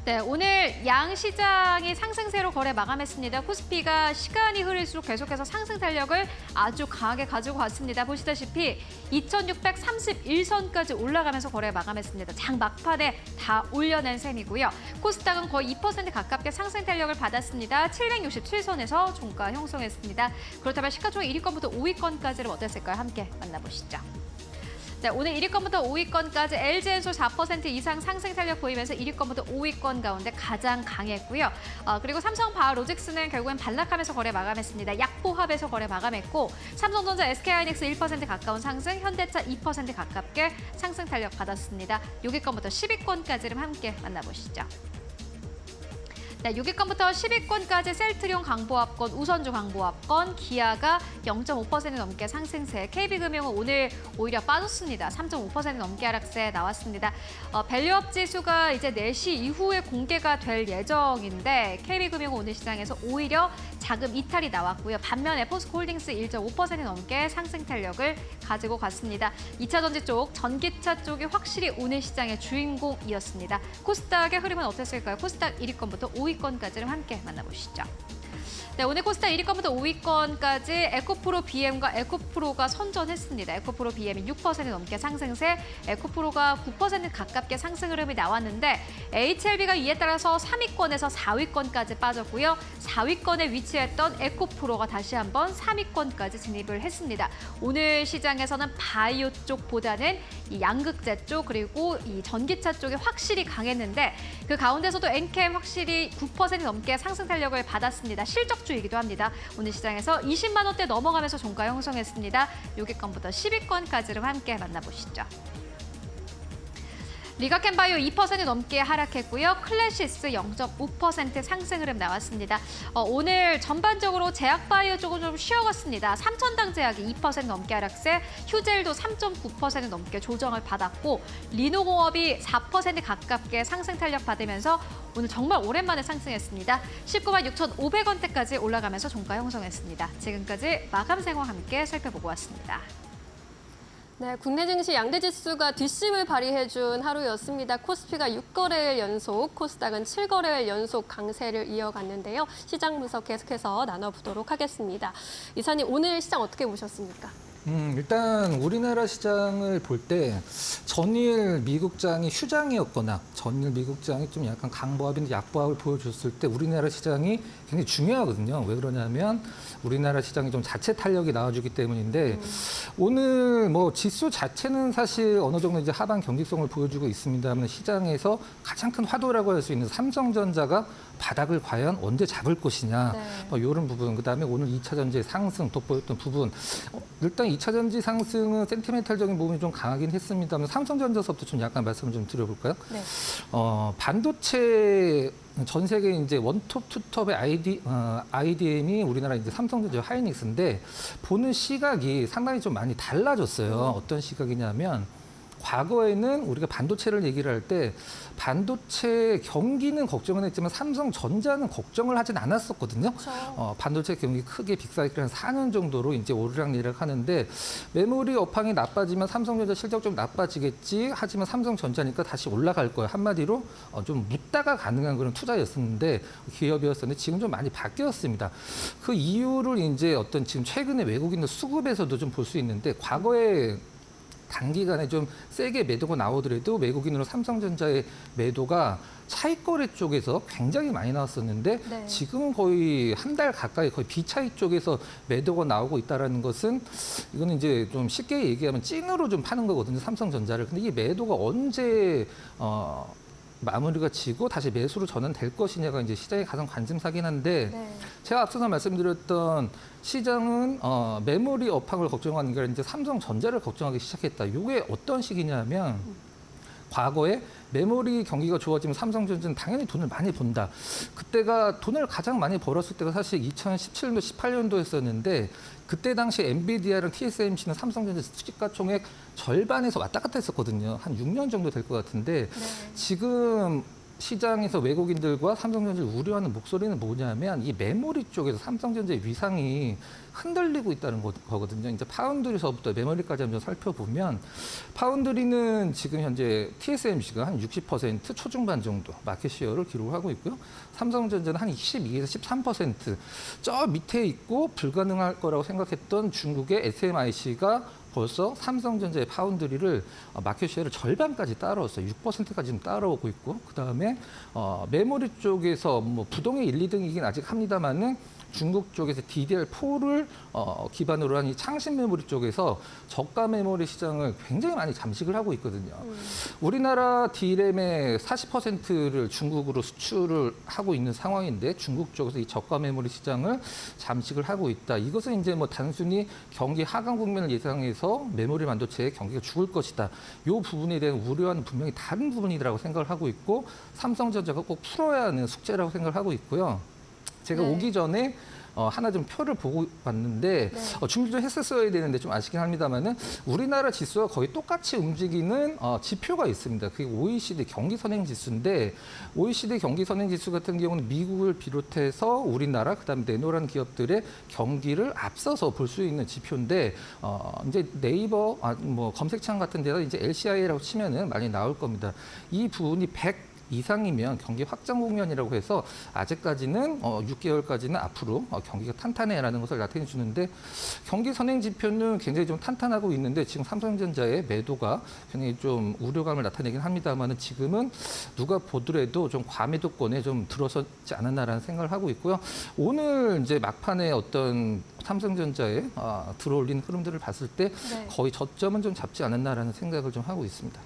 네, 오늘 양 시장이 상승세로 거래 마감했습니다. 코스피가 시간이 흐를수록 계속해서 상승 탄력을 아주 강하게 가지고 왔습니다. 보시다시피 2631선까지 올라가면서 거래 마감했습니다. 장 막판에 다 올려낸 셈이고요. 코스닥은 거의 2% 가깝게 상승 탄력을 받았습니다. 767선에서 종가 형성했습니다. 그렇다면 시가총액 1위권부터 5위권까지는 어땠을까요? 함께 만나보시죠. 네, 오늘 1위권부터 5위권까지 LG엔솔 4% 이상 상승 탄력 보이면서 1위권부터 5위권 가운데 가장 강했고요. 그리고 삼성바이오로직스는 결국엔 반락하면서 거래 마감했습니다. 약보합에서 거래 마감했고 삼성전자, SK하이닉스 1% 가까운 상승, 현대차 2% 가깝게 상승 탄력 받았습니다. 6위권부터 10위권까지를 함께 만나보시죠. 네, 6위권부터 10위권까지 셀트리온 강보합권, 우선주 강보합권, 기아가 0.5% 넘게 상승세, KB금융은 오늘 오히려 빠졌습니다. 3.5% 넘게 하락세 나왔습니다. 밸류업 지수가 이제 4시 이후에 공개가 될 예정인데 KB금융은 오늘 시장에서 오히려 자금 이탈이 나왔고요. 반면에 포스코홀딩스 1.5% 넘게 상승 탄력을 가지고 갔습니다. 2차 전지 쪽, 전기차 쪽이 확실히 오늘 시장의 주인공이었습니다. 코스닥의 흐름은 어땠을까요? 코스닥 1위권부터 5위권까지를 함께 만나보시죠. 네, 오늘 코스닥 1위권부터 5위권까지 에코프로 BM과 에코프로가 선전했습니다. 에코프로 BM이 6% 넘게 상승세, 에코프로가 9% 가깝게 상승 흐름이 나왔는데 HLB가 이에 따라서 3위권에서 4위권까지 빠졌고요. 4위권에 위치했던 에코프로가 다시 한번 3위권까지 진입을 했습니다. 오늘 시장에서는 바이오 쪽보다는 이 양극재 쪽 그리고 이 전기차 쪽이 확실히 강했는데 그 가운데서도 엔캠 확실히 9% 넘게 상승 탄력을 받았습니다. 실적주이기도 합니다. 오늘 시장에서 20만 원대 넘어가면서 종가 형성했습니다. 6위권부터 10위권까지를 함께 만나보시죠. 리가켄바이오 2% 넘게 하락했고요. 클래시스 0.5% 상승 흐름 나왔습니다. 오늘 전반적으로 제약바이오 쪽은 좀 쉬어갔습니다. 삼천당 제약이 2% 넘게 하락세, 휴젤도 3.9% 넘게 조정을 받았고 리노공업이 4% 가깝게 상승 탄력 받으면서 오늘 정말 오랜만에 상승했습니다. 19만 6,500원대까지 올라가면서 종가 형성했습니다. 지금까지 마감 상황 함께 살펴보고 왔습니다. 네, 국내 증시 양대 지수가 뒷심을 발휘해준 하루였습니다. 코스피가 6거래일 연속, 코스닥은 7거래일 연속 강세를 이어갔는데요. 시장 분석 계속해서 나눠보도록 하겠습니다. 이사님, 오늘 시장 어떻게 보셨습니까? 일단 우리나라 시장을 볼 때 전일 미국장이 휴장이었거나 전일 미국장이 좀 약간 강보합이나 약보합을 보여줬을 때 우리나라 시장이 굉장히 중요하거든요. 왜 그러냐면 우리나라 시장이 좀 자체 탄력이 나와주기 때문인데 오늘 뭐 지수 자체는 사실 어느 정도 이제 하반 경직성을 보여주고 있습니다만 시장에서 가장 큰 화두라고 할 수 있는 삼성전자가 바닥을 과연 언제 잡을 것이냐 네. 뭐 이런 부분 그다음에 오늘 2차 전지의 상승 돋보였던 부분 일단 2차 전지 상승은 센티멘탈적인 부분이 좀 강하긴 했습니다만 삼성전자서부터 좀 약간 말씀을 좀 드려볼까요? 네. 반도체 전 세계 이제 원톱 투톱의 IDM이 우리나라 이제 삼성전자 하이닉스인데 보는 시각이 상당히 좀 많이 달라졌어요. 어떤 시각이냐면 과거에는 우리가 반도체를 얘기를 할 때 반도체 경기는 걱정은 했지만 삼성전자는 걱정을 하진 않았었거든요. 그렇죠. 반도체 경기 크게 빅사이클 한 4년 정도로 이제 오르락내리락 하는데 메모리 업황이 나빠지면 삼성전자 실적 좀 나빠지겠지. 하지만 삼성전자니까 다시 올라갈 거야. 한마디로 좀 묻다가 가능한 그런 투자였었는데 기업이었었는데 지금 좀 많이 바뀌었습니다. 그 이유를 이제 어떤 지금 최근에 외국인들 수급에서도 좀 볼 수 있는데 과거에 단기간에 좀 세게 매도가 나오더라도 외국인으로 삼성전자의 매도가 차익거래 쪽에서 굉장히 많이 나왔었는데 네. 지금은 거의 한 달 가까이 거의 비차익 쪽에서 매도가 나오고 있다는 것은 이거는 이제 좀 쉽게 얘기하면 찐으로 좀 파는 거거든요. 삼성전자를. 근데 이 매도가 언제 마무리가 지고 다시 매수로 전환될 것이냐가 이제 시장의 가장 관심사긴 한데 네. 제가 앞서서 말씀드렸던 시장은 메모리 업황을 걱정하는 게 아니라 이제 삼성전자를 걱정하기 시작했다. 이게 어떤 시기냐면 과거에 메모리 경기가 좋아지면 삼성전자는 당연히 돈을 많이 번다. 그때가 돈을 가장 많이 벌었을 때가 사실 2017년도, 18년도였었는데 그때 당시 엔비디아랑 TSMC는 삼성전자 시가총액 절반에서 왔다 갔다 했었거든요. 한 6년 정도 될 것 같은데 지금 시장에서 외국인들과 삼성전자를 우려하는 목소리는 뭐냐면 이 메모리 쪽에서 삼성전자의 위상이 흔들리고 있다는 거거든요. 이제 파운드리서부터 메모리까지 한번 살펴보면 파운드리는 지금 현재 TSMC가 한 60% 초중반 정도 마켓시어를 기록하고 있고요. 삼성전자는 한 22에서 13%. 저 밑에 있고 불가능할 거라고 생각했던 중국의 SMIC가 벌써 삼성전자의 파운드리를 마켓쉐어를 절반까지 따라왔어요. 6%까지 지금 따라오고 있고 그다음에 메모리 쪽에서 뭐 부동의 1, 2등이긴 아직 합니다만은 중국 쪽에서 DDR4를 기반으로 한 이 창신 메모리 쪽에서 저가 메모리 시장을 굉장히 많이 잠식을 하고 있거든요. 우리나라 D램의 40%를 중국으로 수출을 하고 있는 상황인데 중국 쪽에서 이 저가 메모리 시장을 잠식을 하고 있다. 이것은 이제 뭐 단순히 경기 하강 국면을 예상해서 메모리 반도체의 경기가 죽을 것이다. 이 부분에 대한 우려와는 분명히 다른 부분이라고 생각을 하고 있고 삼성전자가 꼭 풀어야 하는 숙제라고 생각을 하고 있고요. 제가 네. 오기 전에 하나 좀 표를 보고 왔는데 준비 좀 했었어야 되는데 좀 아쉽긴 합니다만은 우리나라 지수와 거의 똑같이 움직이는 지표가 있습니다. 그게 OECD 경기 선행 지수인데 OECD 경기 선행 지수 같은 경우는 미국을 비롯해서 우리나라 그다음에 내노라는 기업들의 경기를 앞서서 볼 수 있는 지표인데 이제 네이버 뭐 검색창 같은 데서 이제 LCI라고 치면은 많이 나올 겁니다. 이 부분이 100 이상이면 경기 확장 국면이라고 해서 아직까지는 6개월까지는 앞으로 경기가 탄탄해라는 것을 나타내 주는데 경기 선행 지표는 굉장히 좀 탄탄하고 있는데 지금 삼성전자의 매도가 굉장히 좀 우려감을 나타내긴 합니다만은 지금은 누가 보더라도 좀 과매도권에 좀 들어서지 않았나라는 생각을 하고 있고요. 오늘 이제 막판에 어떤 삼성전자에 들어올린 흐름들을 봤을 때 네. 거의 저점은 좀 잡지 않았나라는 생각을 좀 하고 있습니다.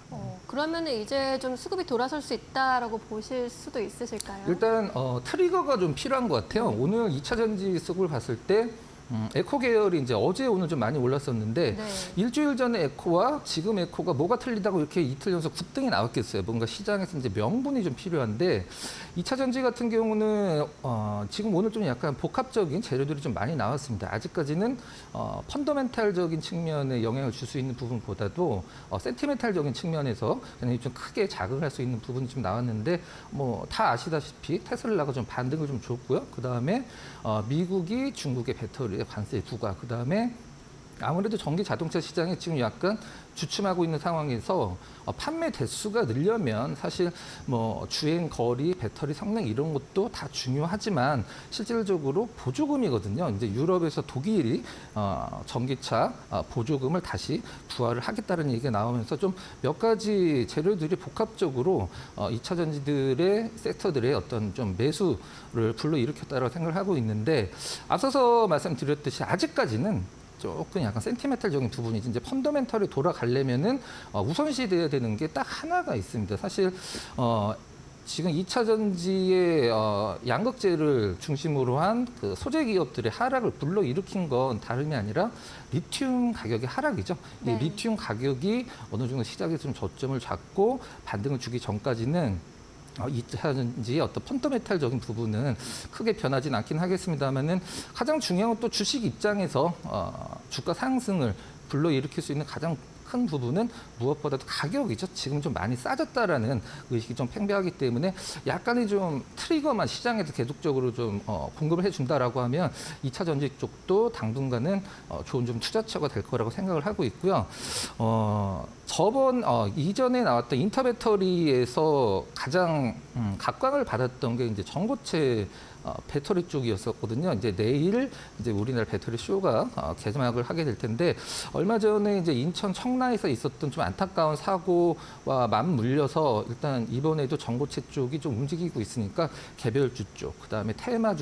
그러면 이제 좀 수급이 돌아설 수 있다라고 보실 수도 있으실까요? 일단 트리거가 좀 필요한 것 같아요. 오늘 2차 전지 수급을 봤을 때 에코 계열이 이제 어제 오늘 좀 많이 올랐었는데 네. 일주일 전에 에코와 지금 에코가 뭐가 틀리다고 이렇게 이틀 연속 급등이 나왔겠어요. 뭔가 시장에서 이제 명분이 좀 필요한데 2차 전지 같은 경우는 지금 오늘 좀 약간 복합적인 재료들이 좀 많이 나왔습니다. 아직까지는 펀더멘탈적인 측면에 영향을 줄 수 있는 부분보다도 센티멘탈적인 측면에서 굉장히 좀 크게 자극을 할 수 있는 부분이 좀 나왔는데 뭐 다 아시다시피 테슬라가 좀 반등을 좀 줬고요. 그 다음에 미국이 중국의 배터리 관세 부과, 그다음에 아무래도 전기 자동차 시장이 지금 약간 주춤하고 있는 상황에서 판매 대수가 늘려면 사실 뭐 주행 거리, 배터리 성능 이런 것도 다 중요하지만 실질적으로 보조금이거든요. 이제 유럽에서 독일이 전기차 보조금을 다시 부과를 하겠다는 얘기가 나오면서 좀 몇 가지 재료들이 복합적으로 2차 전지들의 섹터들의 어떤 좀 매수를 불러일으켰다고 생각을 하고 있는데 앞서서 말씀드렸듯이 아직까지는 조금 약간 센티멘탈적인 부분이지 이제 펀더멘털이 돌아가려면은 우선시 돼야 되는 게 딱 하나가 있습니다. 사실 지금 2차 전지의 양극재를 중심으로 한 그 소재 기업들의 하락을 불러일으킨 건 다름이 아니라 리튬 가격의 하락이죠. 네. 이 리튬 가격이 어느 정도 시장에서 좀 저점을 잡고 반등을 주기 전까지는 2차 전지의 어떤 펀더멘탈적인 부분은 크게 변하진 않긴 하겠습니다만은 가장 중요한 건 또 주식 입장에서 주가 상승을 불러일으킬 수 있는 가장 큰 부분은 무엇보다도 가격이죠. 지금 좀 많이 싸졌다라는 의식이 좀 팽배하기 때문에 약간의 좀 트리거만 시장에서 계속적으로 좀 공급을 해준다라고 하면 2차 전지 쪽도 당분간은 좋은 좀 투자처가 될 거라고 생각을 하고 있고요. 저번 이전에 나왔던 인터배터리에서 가장 각광을 받았던 게 이제 전고체 배터리 쪽이었었거든요. 이제 내일 이제 우리나라 배터리 쇼가 개막을 하게 될 텐데 얼마 전에 이제 인천 청라에서 있었던 좀 안타까운 사고와 맞물려서 일단 이번에도 전고체 쪽이 좀 움직이고 있으니까 개별주 쪽, 그다음에 테마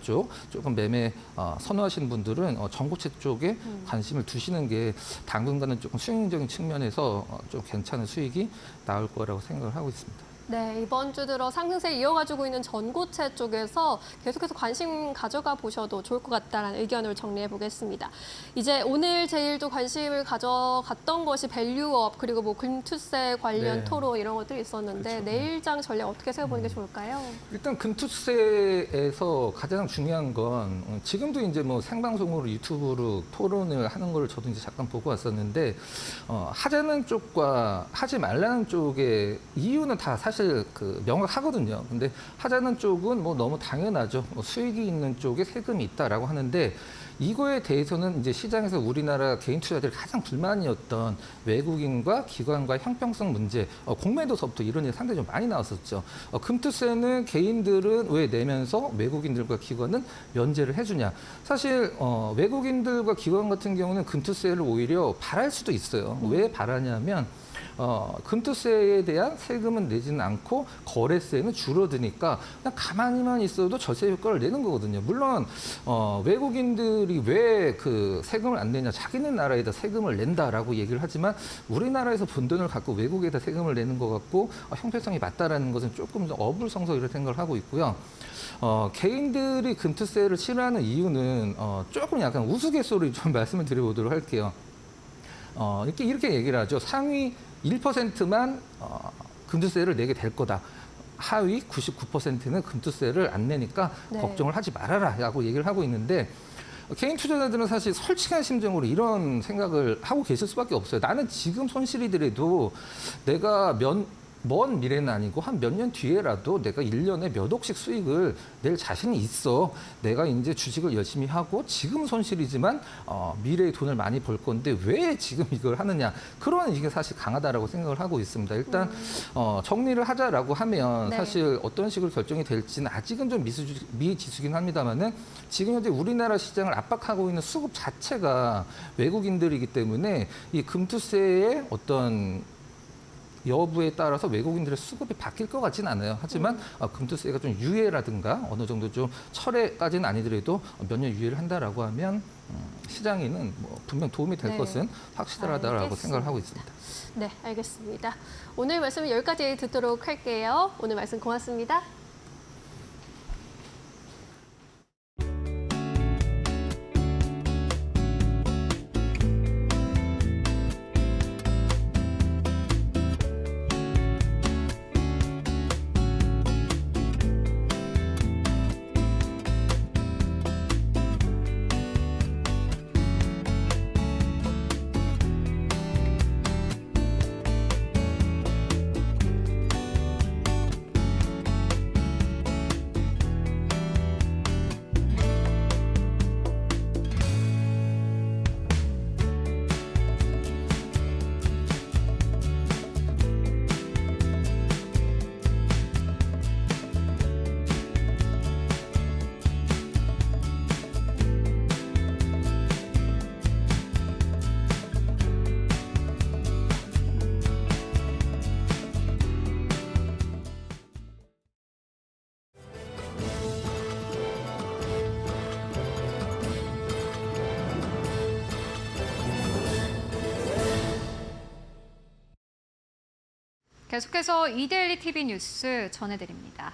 쪽 조금 매매 선호하시는 분들은 전고체 쪽에 관심을 두시는 게 당분간은 조금 수익적인 측면에서 좀 괜찮은 수익이 나올 거라고 생각을 하고 있습니다. 네, 이번 주 들어 상승세 이어가지고 있는 전고체 쪽에서 계속해서 관심 가져가 보셔도 좋을 것 같다는 의견을 정리해 보겠습니다. 이제 오늘 제일 또 관심을 가져갔던 것이 밸류업 그리고 뭐 금투세 관련 네. 토론 이런 것들이 있었는데 그렇죠. 내일장 전략 어떻게 세워보는 게 좋을까요? 일단 금투세에서 가장 중요한 건 지금도 이제 뭐 생방송으로 유튜브로 토론을 하는 걸 저도 이제 잠깐 보고 왔었는데 하자는 쪽과 하지 말라는 쪽의 이유는 다 사실 그 명확하거든요. 근데 하자는 쪽은 뭐 너무 당연하죠. 수익이 있는 쪽에 세금이 있다라고 하는데 이거에 대해서는 이제 시장에서 우리나라 개인 투자들이 가장 불만이었던 외국인과 기관과 형평성 문제, 공매도서부터 이런 일이 상당히 좀 많이 나왔었죠. 금투세는 개인들은 왜 내면서 외국인들과 기관은 면제를 해주냐. 사실 외국인들과 기관 같은 경우는 금투세를 오히려 바랄 수도 있어요. 왜 바라냐면 금투세에 대한 세금은 내지는 않고 거래세는 줄어드니까 그냥 가만히만 있어도 절세 효과를 내는 거거든요. 물론 외국인들이 왜 그 세금을 안 내냐, 자기네 나라에다 세금을 낸다라고 얘기를 하지만 우리나라에서 번 돈을 갖고 외국에다 세금을 내는 것 같고 형평성이 맞다라는 것은 조금 좀 어불성설이라고 생각을 하고 있고요. 개인들이 금투세를 싫어하는 이유는 조금 약간 우스갯소리 좀 말씀을 드려보도록 할게요. 이렇게 얘기를 하죠. 상위 1%만 금투세를 내게 될 거다. 하위 99%는 금투세를 안 내니까 네. 걱정을 하지 말아라라고 얘기를 하고 있는데 개인 투자자들은 사실 솔직한 심정으로 이런 생각을 하고 계실 수밖에 없어요. 나는 지금 손실이더라도 내가 먼 미래는 아니고 한 몇 년 뒤에라도 내가 1년에 몇 억씩 수익을 낼 자신이 있어. 내가 이제 주식을 열심히 하고 지금 손실이지만 미래에 돈을 많이 벌 건데 왜 지금 이걸 하느냐. 그런 이게 사실 강하다라고 생각을 하고 있습니다. 일단 정리를 하자라고 하면 네. 사실 어떤 식으로 결정이 될지는 아직은 좀 미지수긴 합니다만은 지금 현재 우리나라 시장을 압박하고 있는 수급 자체가 외국인들이기 때문에 이 금투세의 어떤 여부에 따라서 외국인들의 수급이 바뀔 것 같지는 않아요. 하지만 금투세가 좀 유예라든가 어느 정도 좀 철회까지는 아니더라도 몇 년 유예를 한다라고 하면 시장에는 뭐 분명 도움이 될 네. 것은 확실하다라고 알겠습니다. 생각을 하고 있습니다. 네, 알겠습니다. 오늘 말씀은 여기까지 듣도록 할게요. 오늘 말씀 고맙습니다. 계속해서 이데일리 TV 뉴스 전해드립니다.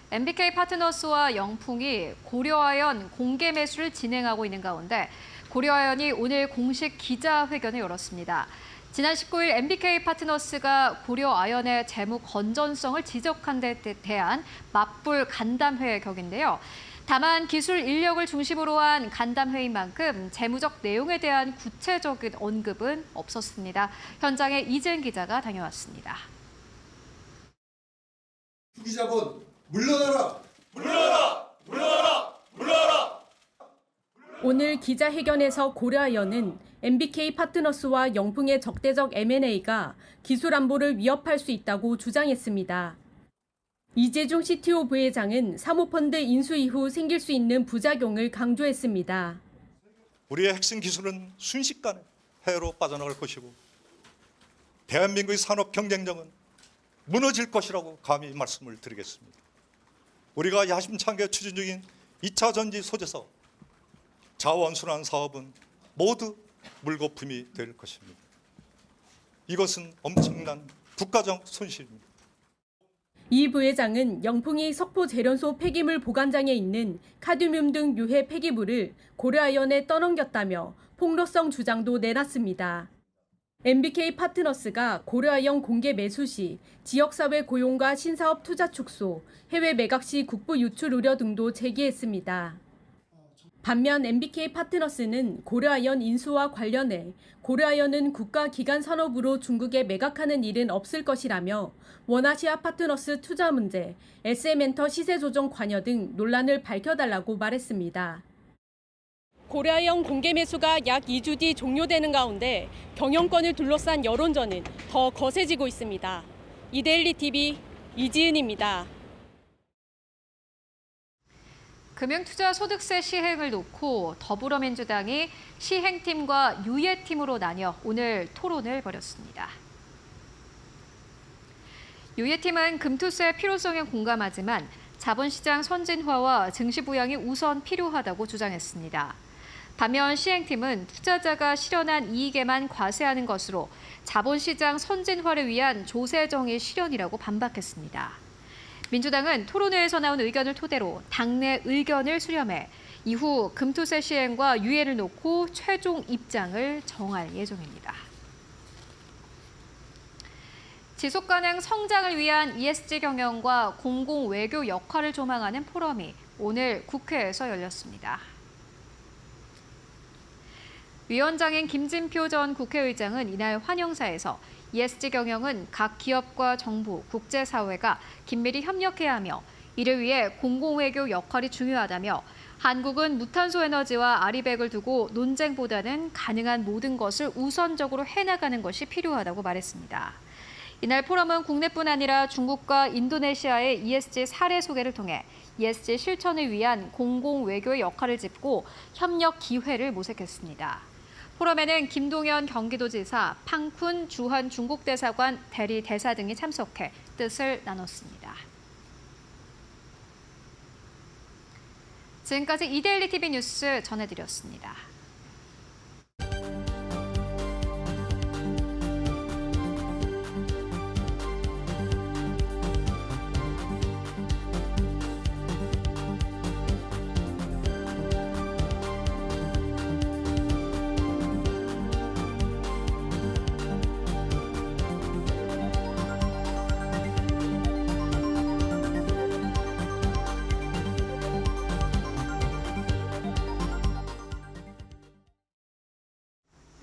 MBK 파트너스와 영풍이 고려아연 공개 매수를 진행하고 있는 가운데 고려아연이 오늘 공식 기자회견을 열었습니다. 지난 19일 MBK 파트너스가 고려아연의 재무 건전성을 지적한 데 대한 맞불 간담회 격인데요. 다만 기술 인력을 중심으로 한 간담회인 만큼 재무적 내용에 대한 구체적인 언급은 없었습니다. 현장에 이재은 기자가 다녀왔습니다. 투기자본 물러나라! 물러나라! 물러나라! 물러나라! 오늘 기자회견에서 고려아연은 MBK 파트너스와 영풍의 적대적 M&A가 기술 안보를 위협할 수 있다고 주장했습니다. 이재중 CTO 부회장은 사모펀드 인수 이후 생길 수 있는 부작용을 강조했습니다. 우리의 핵심 기술은 순식간에 해외로 빠져나갈 것이고 대한민국의 산업 경쟁력은 무너질 것이라고 감히 말씀을 드리겠습니다. 우리가 야심차게 추진 중인 2차 전지 소재사 자원순환 사업은 모두 물거품이 될 것입니다. 이것은 엄청난 국가적 손실입니다. 이 부회장은 영풍이 석포 재련소 폐기물 보관장에 있는 카드뮴 등 유해 폐기물을 고려아연에 떠넘겼다며 폭로성 주장도 내놨습니다. MBK 파트너스가 고려아연 공개 매수 시 지역사회 고용과 신사업 투자 축소, 해외 매각 시 국부 유출 우려 등도 제기했습니다. 반면 MBK 파트너스는 고려아연 인수와 관련해 고려아연은 국가기관 산업으로 중국에 매각하는 일은 없을 것이라며 원아시아 파트너스 투자 문제, SM엔터 시세 조정 관여 등 논란을 밝혀달라고 말했습니다. 고려아연 공개 매수가 약 2주 뒤 종료되는 가운데 경영권을 둘러싼 여론전은 더 거세지고 있습니다. 이데일리 TV 이지은입니다. 금융투자소득세 시행을 놓고 더불어민주당이 시행팀과 유예팀으로 나뉘어 오늘 토론을 벌였습니다. 유예팀은 금투세의 필요성에 공감하지만 자본시장 선진화와 증시 부양이 우선 필요하다고 주장했습니다. 반면 시행팀은 투자자가 실현한 이익에만 과세하는 것으로 자본시장 선진화를 위한 조세정의 실현이라고 반박했습니다. 민주당은 토론회에서 나온 의견을 토대로 당내 의견을 수렴해 이후 금투세 시행과 유예를 놓고 최종 입장을 정할 예정입니다. 지속가능 성장을 위한 ESG 경영과 공공 외교 역할을 조망하는 포럼이 오늘 국회에서 열렸습니다. 위원장인 김진표 전 국회의장은 이날 환영사에서 ESG 경영은 각 기업과 정부, 국제사회가 긴밀히 협력해야 하며 이를 위해 공공외교 역할이 중요하다며 한국은 무탄소 에너지와 아리백을 두고 논쟁보다는 가능한 모든 것을 우선적으로 해나가는 것이 필요하다고 말했습니다. 이날 포럼은 국내뿐 아니라 중국과 인도네시아의 ESG 사례 소개를 통해 ESG 실천을 위한 공공외교의 역할을 짚고 협력 기회를 모색했습니다. 포럼에는 김동연 경기도지사, 팡쿤 주한 중국대사관 대리 대사 등이 참석해 뜻을 나눴습니다. 지금까지 이데일리 TV 뉴스 전해드렸습니다.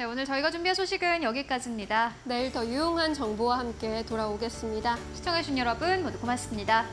네, 오늘 저희가 준비한 소식은 여기까지입니다. 내일 더 유용한 정보와 함께 돌아오겠습니다. 시청해주신 여러분 모두 고맙습니다.